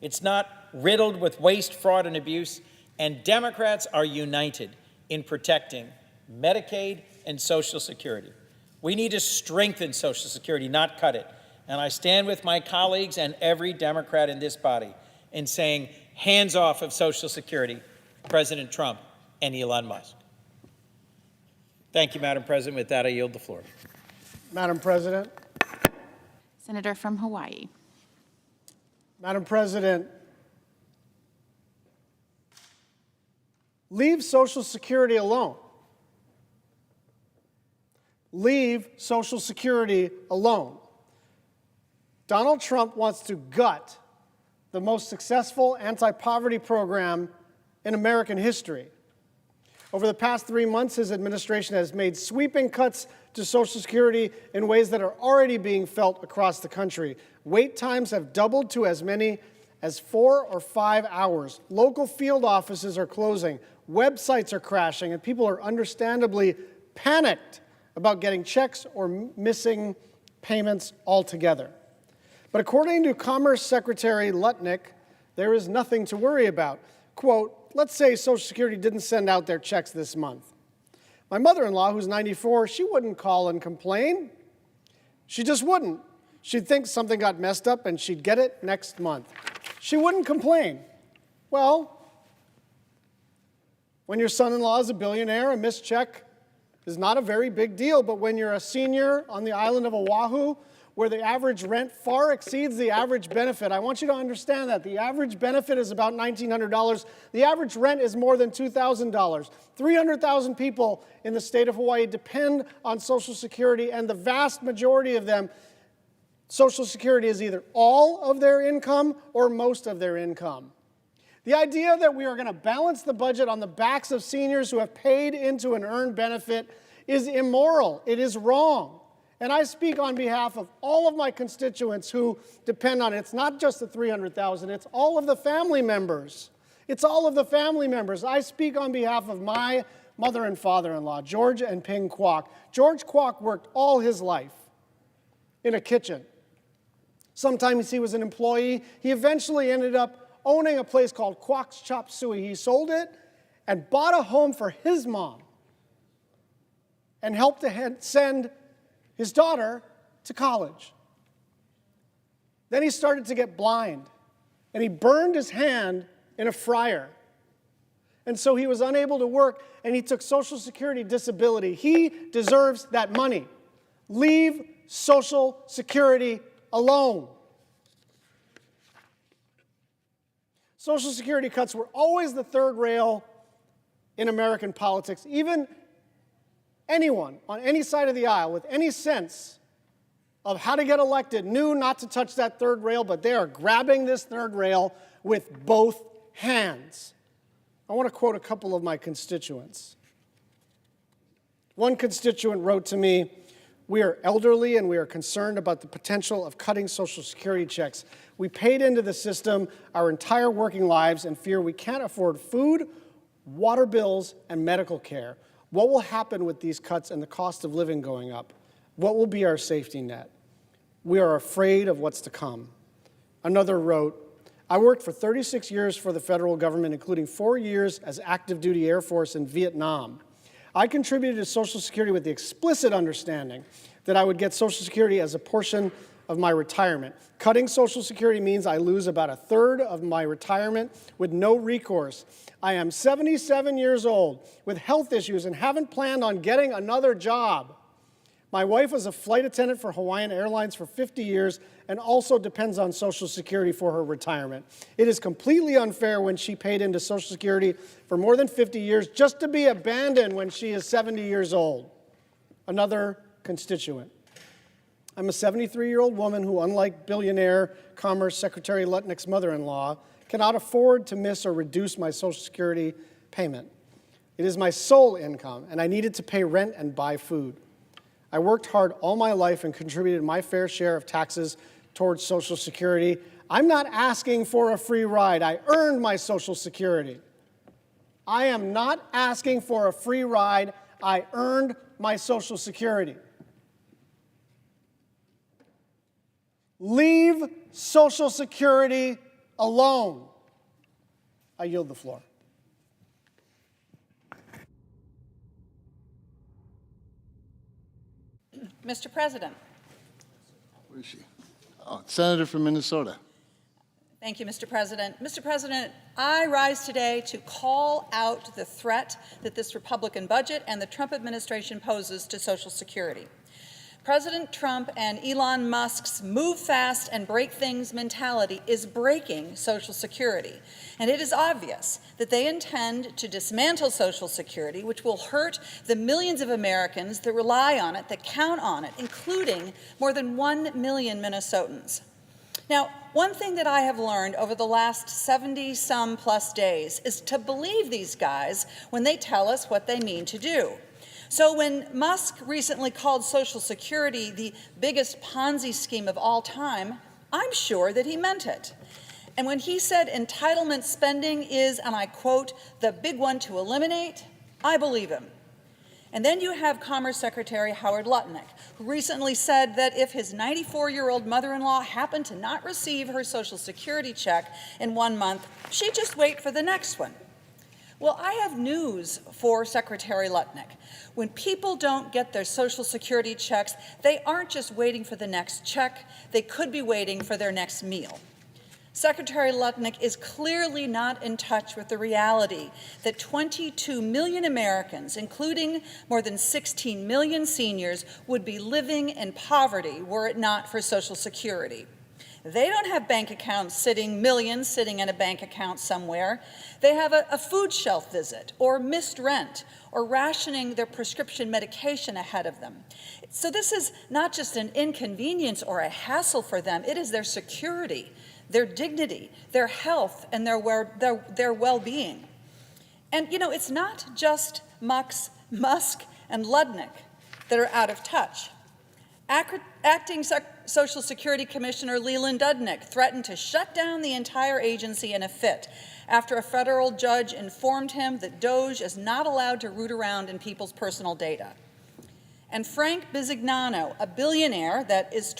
It's not riddled with waste, fraud, and abuse, and Democrats are united in protecting Medicaid and Social Security. We need to strengthen Social Security, not cut it. And I stand with my colleagues and every Democrat in this body in saying, hands off of Social Security, President Trump and Elon Musk. Thank you, Madam President. With that, I yield the floor. Madam President. Senator from Hawaii. Madam President, leave Social Security alone. Leave Social Security alone. Donald Trump wants to gut the most successful anti-poverty program in American history. Over the past 3 months, his administration has made sweeping cuts to Social Security in ways that are already being felt across the country. Wait times have doubled to as many as 4 or 5 hours. Local field offices are closing, websites are crashing, and people are understandably panicked about getting checks or missing payments altogether. But according to Commerce Secretary Lutnick, there is nothing to worry about. Quote, let's say Social Security didn't send out their checks this month. My mother-in-law, who's 94, she wouldn't call and complain. She just wouldn't. She'd think something got messed up and she'd get it next month. She wouldn't complain. Well, when your son-in-law is a billionaire, a missed check is not a very big deal. But when you're a senior on the island of Oahu, where the average rent far exceeds the average benefit. I want you to understand that. The average benefit is about $1,900. The average rent is more than $2,000. 300,000 people in the state of Hawaii depend on Social Security, and the vast majority of them, Social Security is either all of their income or most of their income. The idea that we are going to balance the budget on the backs of seniors who have paid into an earned benefit is immoral. It is wrong. And I speak on behalf of all of my constituents who depend on it. It's not just the 300,000, it's all of the family members. It's all of the family members. I speak on behalf of my mother and father-in-law, George and Ping Kwok. George Kwok worked all his life in a kitchen. Sometimes he was an employee. He eventually ended up owning a place called Kwok's Chop Suey. He sold it and bought a home for his mom and helped to send his daughter to college. Then he started to get blind, and he burned his hand in a fryer. And so he was unable to work, and he took Social Security disability. He deserves that money. Leave Social Security alone. Social Security cuts were always the third rail in American politics. Even anyone on any side of the aisle with any sense of how to get elected knew not to touch that third rail, but they are grabbing this third rail with both hands. I want to quote a couple of my constituents. One constituent wrote to me, "We are elderly and we are concerned about the potential of cutting Social Security checks. We paid into the system our entire working lives and fear we can't afford food, water bills, and medical care. What will happen with these cuts and the cost of living going up? What will be our safety net? We are afraid of what's to come." Another wrote, "I worked for 36 years for the federal government, including 4 years as active duty Air Force in Vietnam. I contributed to Social Security with the explicit understanding that I would get Social Security as a portion of my retirement. Cutting Social Security means I lose about a third of my retirement with no recourse. I am 77 years old with health issues and haven't planned on getting another job. My wife was a flight attendant for Hawaiian Airlines for 50 years and also depends on Social Security for her retirement. It is completely unfair when she paid into Social Security for more than 50 years just to be abandoned when she is 70 years old. Another constituent. I'm a 73-year-old woman who, unlike billionaire Commerce Secretary Lutnick's mother-in-law, cannot afford to miss or reduce my Social Security payment. It is my sole income, and I needed to pay rent and buy food. I worked hard all my life and contributed my fair share of taxes towards Social Security. I'm not asking for a free ride. I earned my Social Security. I am not asking for a free ride. I earned my Social Security. Leave Social Security alone. I yield the floor. Mr. President. Where is she? Oh, Senator from Minnesota. Thank you, Mr. President. Mr. President, I rise today to call out the threat that this Republican budget and the Trump administration poses to Social Security. President Trump and Elon Musk's move fast and break things mentality is breaking Social Security. And it is obvious that they intend to dismantle Social Security, which will hurt the millions of Americans that rely on it, that count on it, including more than 1 million Minnesotans. Now, one thing that I have learned over the last 70-some plus days is to believe these guys when they tell us what they mean to do. So when Musk recently called Social Security the biggest Ponzi scheme of all time, I'm sure that he meant it. And when he said entitlement spending is, and I quote, the big one to eliminate, I believe him. And then you have Commerce Secretary Howard Lutnick, who recently said that if his 94-year-old mother-in-law happened to not receive her Social Security check in 1 month, she'd just wait for the next one. Well, I have news for Secretary Lutnick. When people don't get their Social Security checks, they aren't just waiting for the next check, they could be waiting for their next meal. Secretary Lutnick is clearly not in touch with the reality that 22 million Americans, including more than 16 million seniors, would be living in poverty were it not for Social Security. They don't have bank accounts millions sitting in a bank account somewhere. They have a food shelf visit or missed rent or rationing their prescription medication ahead of them. So this is not just an inconvenience or a hassle for them. It is their security, their dignity, their health, and their well-being. And, you know, it's not just Musk and Lutnick that are out of touch. Acting Social Security Commissioner Leland Dudnick threatened to shut down the entire agency in a fit after a federal judge informed him that DOJ is not allowed to root around in people's personal data. And Frank Bisignano, a billionaire that is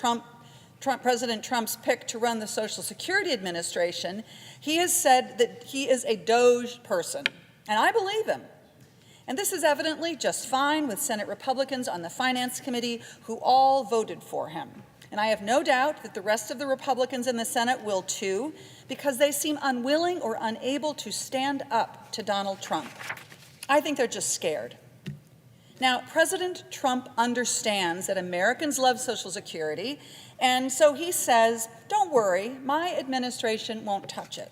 President Trump's pick to run the Social Security Administration, he has said that he is a DOJ person, and I believe him. And this is evidently just fine with Senate Republicans on the Finance Committee who all voted for him. And I have no doubt that the rest of the Republicans in the Senate will too, because they seem unwilling or unable to stand up to Donald Trump. I think they're just scared. Now, President Trump understands that Americans love Social Security, and so he says, don't worry, my administration won't touch it.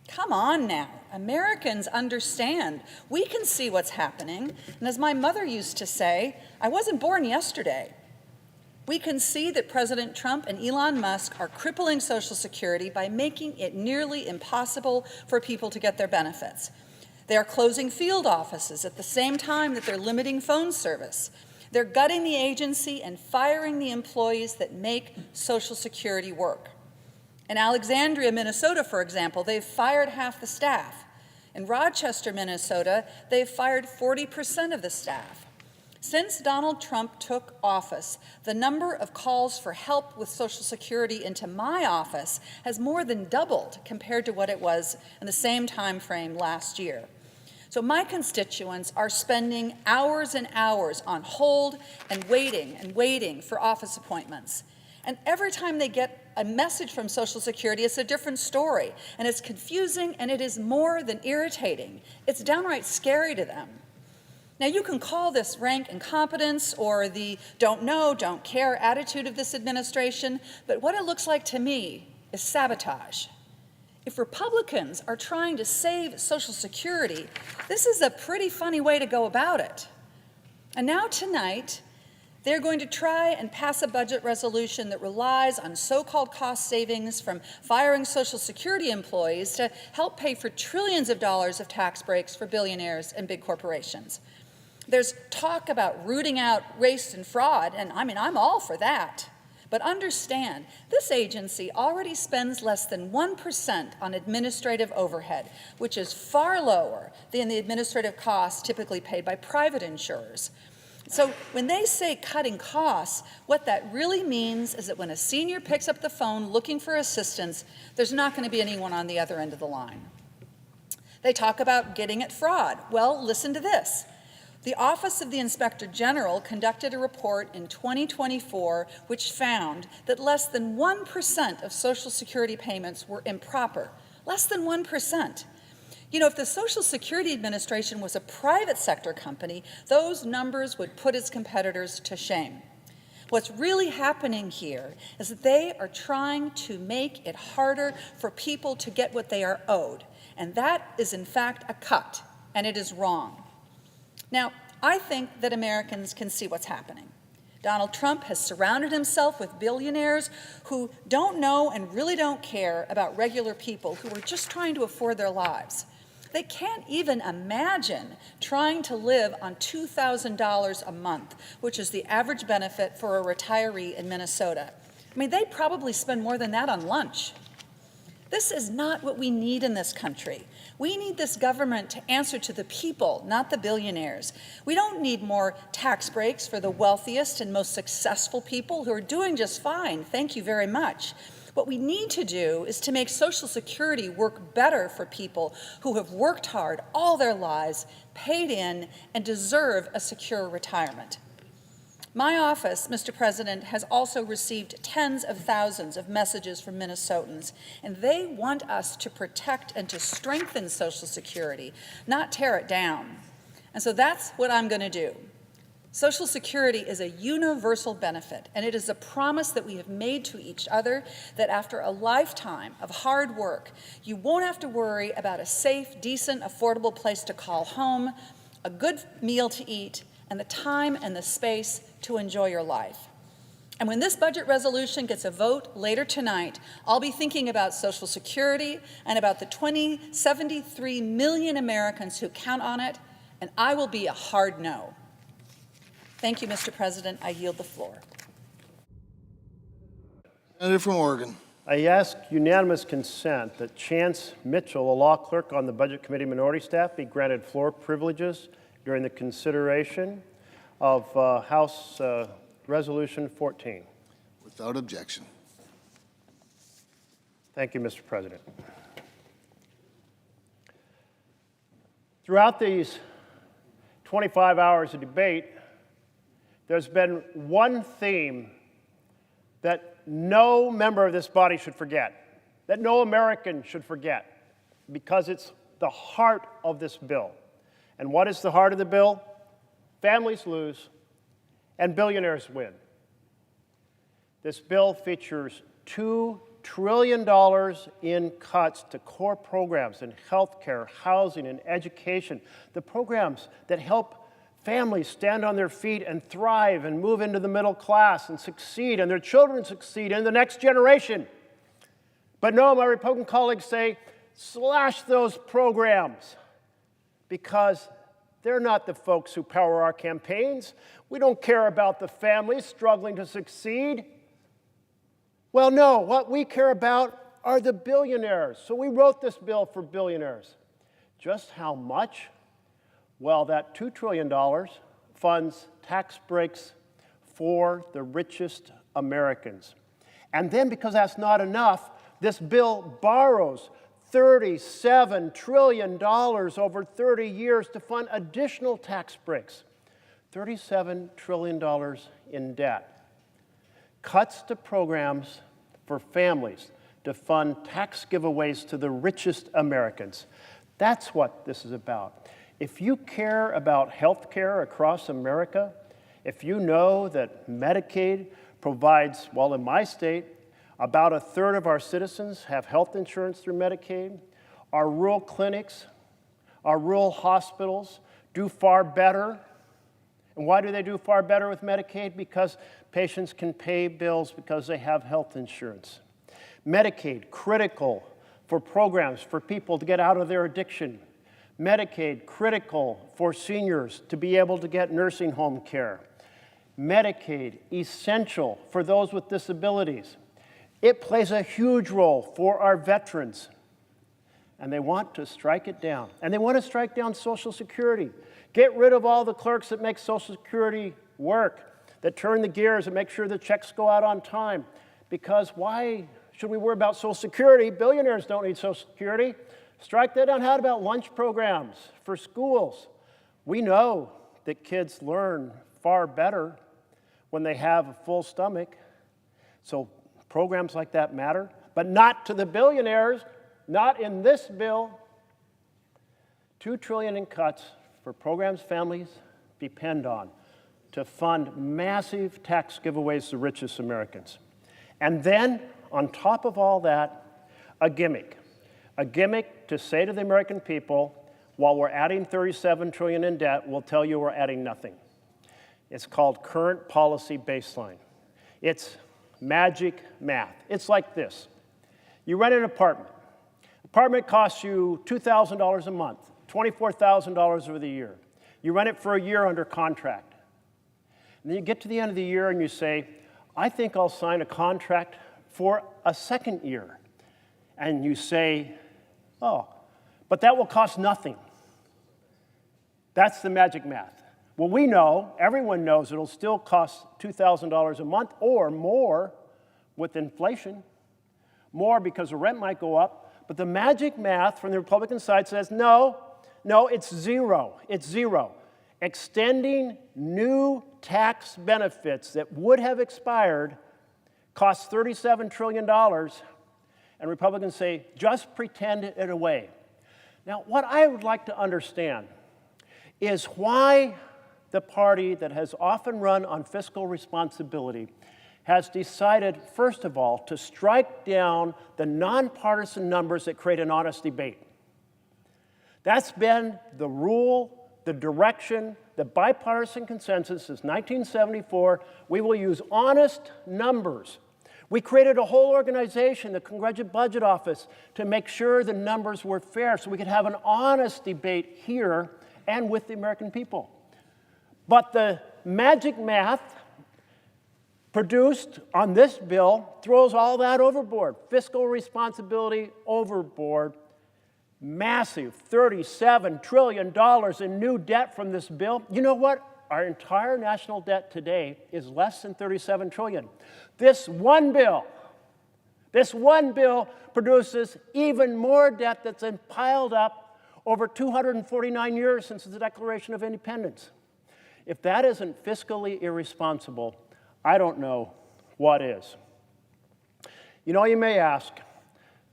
Come on now. Americans understand. We can see what's happening. And as my mother used to say, I wasn't born yesterday. We can see that President Trump and Elon Musk are crippling Social Security by making it nearly impossible for people to get their benefits. They are closing field offices at the same time that they're limiting phone service. They're gutting the agency and firing the employees that make Social Security work. In Alexandria, Minnesota, for example, they've fired half the staff. In Rochester, Minnesota, they've fired 40% of the staff. Since Donald Trump took office, the number of calls for help with Social Security into my office has more than doubled compared to what it was in the same time frame last year. So my constituents are spending hours and hours on hold and waiting for office appointments. And every time they get a message from Social Security, it's a different story. And it's confusing, and it is more than irritating. It's downright scary to them. Now, you can call this rank incompetence or the don't know, don't care attitude of this administration, but what it looks like to me is sabotage. If Republicans are trying to save Social Security, this is a pretty funny way to go about it. And now tonight, they're going to try and pass a budget resolution that relies on so-called cost savings from firing Social Security employees to help pay for trillions of dollars of tax breaks for billionaires and big corporations. There's talk about rooting out waste and fraud, and I'm all for that. But understand, this agency already spends less than 1% on administrative overhead, which is far lower than the administrative costs typically paid by private insurers. So when they say cutting costs, what that really means is that when a senior picks up the phone looking for assistance, there's not going to be anyone on the other end of the line. They talk about getting at fraud. Well, listen to this. The Office of the Inspector General conducted a report in 2024 which found that less than 1% of Social Security payments were improper. Less than 1%. You know, if the Social Security Administration was a private sector company, those numbers would put its competitors to shame. What's really happening here is that they are trying to make it harder for people to get what they are owed. And that is, in fact, a cut, and it is wrong. Now, I think that Americans can see what's happening. Donald Trump has surrounded himself with billionaires who don't know and really don't care about regular people who are just trying to afford their lives. They can't even imagine trying to live on $2,000 a month, which is the average benefit for a retiree in Minnesota. I mean, they probably spend more than that on lunch. This is not what we need in this country. We need this government to answer to the people, not the billionaires. We don't need more tax breaks for the wealthiest and most successful people who are doing just fine. Thank you very much. What we need to do is to make Social Security work better for people who have worked hard all their lives, paid in, and deserve a secure retirement. My office, Mr. President, has also received tens of thousands of messages from Minnesotans, and they want us to protect and to strengthen Social Security, not tear it down. And so that's what I'm going to do. Social Security is a universal benefit, and it is a promise that we have made to each other that after a lifetime of hard work, you won't have to worry about a safe, decent, affordable place to call home, a good meal to eat, and the time and the space to enjoy your life. And when this budget resolution gets a vote later tonight, I'll be thinking about Social Security and about the 73 million Americans who count on it, and I will be a hard no. Thank you, Mr. President. I yield the floor. Senator from Oregon. I ask unanimous consent that Chance Mitchell, a law clerk on the Budget Committee minority staff, be granted floor privileges during the consideration of House Resolution 14. Without objection. Thank you, Mr. President. Throughout these 25 hours of debate, there's been one theme that no member of this body should forget, that no American should forget, because it's the heart of this bill. And what is the heart of the bill? Families lose and billionaires win. This bill features $2 trillion in cuts to core programs in healthcare, housing, and education, the programs that help families stand on their feet and thrive and move into the middle class and succeed, and their children succeed, and the next generation. But no, my Republican colleagues say, slash those programs, because they're not the folks who power our campaigns. We don't care about the families struggling to succeed. Well, no, what we care about are the billionaires. So we wrote this bill for billionaires. Just how much? Well, that $2 trillion funds tax breaks for the richest Americans. And then, because that's not enough, this bill borrows $37 trillion over 30 years to fund additional tax breaks. $37 trillion in debt. Cuts to programs for families to fund tax giveaways to the richest Americans. That's what this is about. If you care about health care across America, if you know that Medicaid provides, well, in my state, about a third of our citizens have health insurance through Medicaid, our rural clinics, our rural hospitals do far better. And why do they do far better with Medicaid? Because patients can pay bills because they have health insurance. Medicaid, critical for programs for people to get out of their addiction. Medicaid, critical for seniors to be able to get nursing home care. Medicaid, essential for those with disabilities. It plays a huge role for our veterans. And they want to strike it down. And they want to strike down Social Security. Get rid of all the clerks that make Social Security work, that turn the gears and make sure the checks go out on time. Because why should we worry about Social Security? Billionaires don't need Social Security. Strike that down. How about lunch programs for schools? We know that kids learn far better when they have a full stomach. So programs like that matter, but not to the billionaires, not in this bill. $2 trillion in cuts for programs families depend on to fund massive tax giveaways to the richest Americans. And then, on top of all that, a gimmick to say to the American people, while we're adding $37 trillion in debt, we'll tell you we're adding nothing. It's called current policy baseline. It's magic math. It's like this. You rent an apartment. Apartment costs you $2,000 a month, $24,000 over the year. You rent it for a year under contract. And then you get to the end of the year and you say, I think I'll sign a contract for a second year. And you say, oh, but that will cost nothing. That's the magic math. Well, we know, everyone knows it'll still cost $2,000 a month or more with inflation. More because the rent might go up. But the magic math from the Republican side says, no, it's zero. It's zero. Extending new tax benefits that would have expired costs $37 trillion. And Republicans say, just pretend it away. Now, what I would like to understand is why the party that has often run on fiscal responsibility has decided, first of all, to strike down the nonpartisan numbers that create an honest debate. That's been the rule, the direction, the bipartisan consensus since 1974. We will use honest numbers. We created a whole organization, the Congressional Budget Office, to make sure the numbers were fair so we could have an honest debate here and with the American people. But the magic math produced on this bill throws all that overboard. Fiscal responsibility overboard. Massive $37 trillion in new debt from this bill. You know what? Our entire national debt today is less than $37 trillion. This one bill produces even more debt that's been piled up over 249 years since the Declaration of Independence. If that isn't fiscally irresponsible, I don't know what is. You know, you may ask,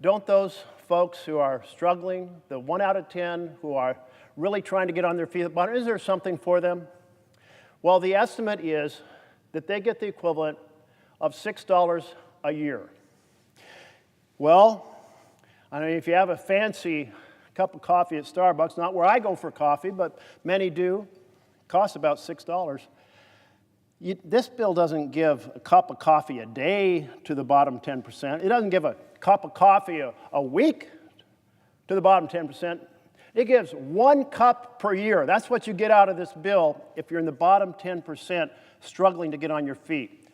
don't those folks who are struggling, the 1 out of 10 who are really trying to get on their feet, is there something for them? Well, the estimate is that they get the equivalent of $6 a year. Well, I mean, if you have a fancy cup of coffee at Starbucks, not where I go for coffee, but many do, it costs about $6. This bill doesn't give a cup of coffee a day to the bottom 10%. It doesn't give a cup of coffee a week to the bottom 10%. It gives 1 cup per year. That's what you get out of this bill if you're in the bottom 10% struggling to get on your feet.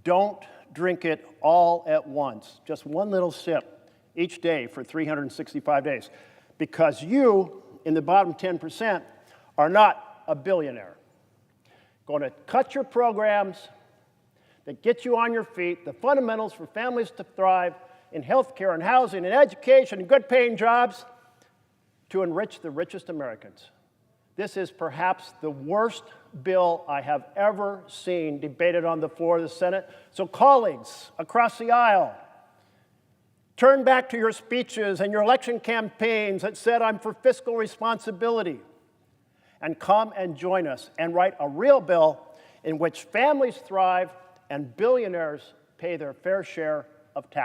Don't drink it all at once. Just one little sip each day for 365 days. Because you, in the bottom 10%, are not a billionaire. Going to cut your programs that get you on your feet, the fundamentals for families to thrive in healthcare and housing and education and good-paying jobs to enrich the richest Americans. This is perhaps the worst bill I have ever seen debated on the floor of the Senate. So colleagues across the aisle, turn back to your speeches and your election campaigns that said, I'm for fiscal responsibility. and come and join us and write a real bill in which families thrive and billionaires pay their fair share of taxes.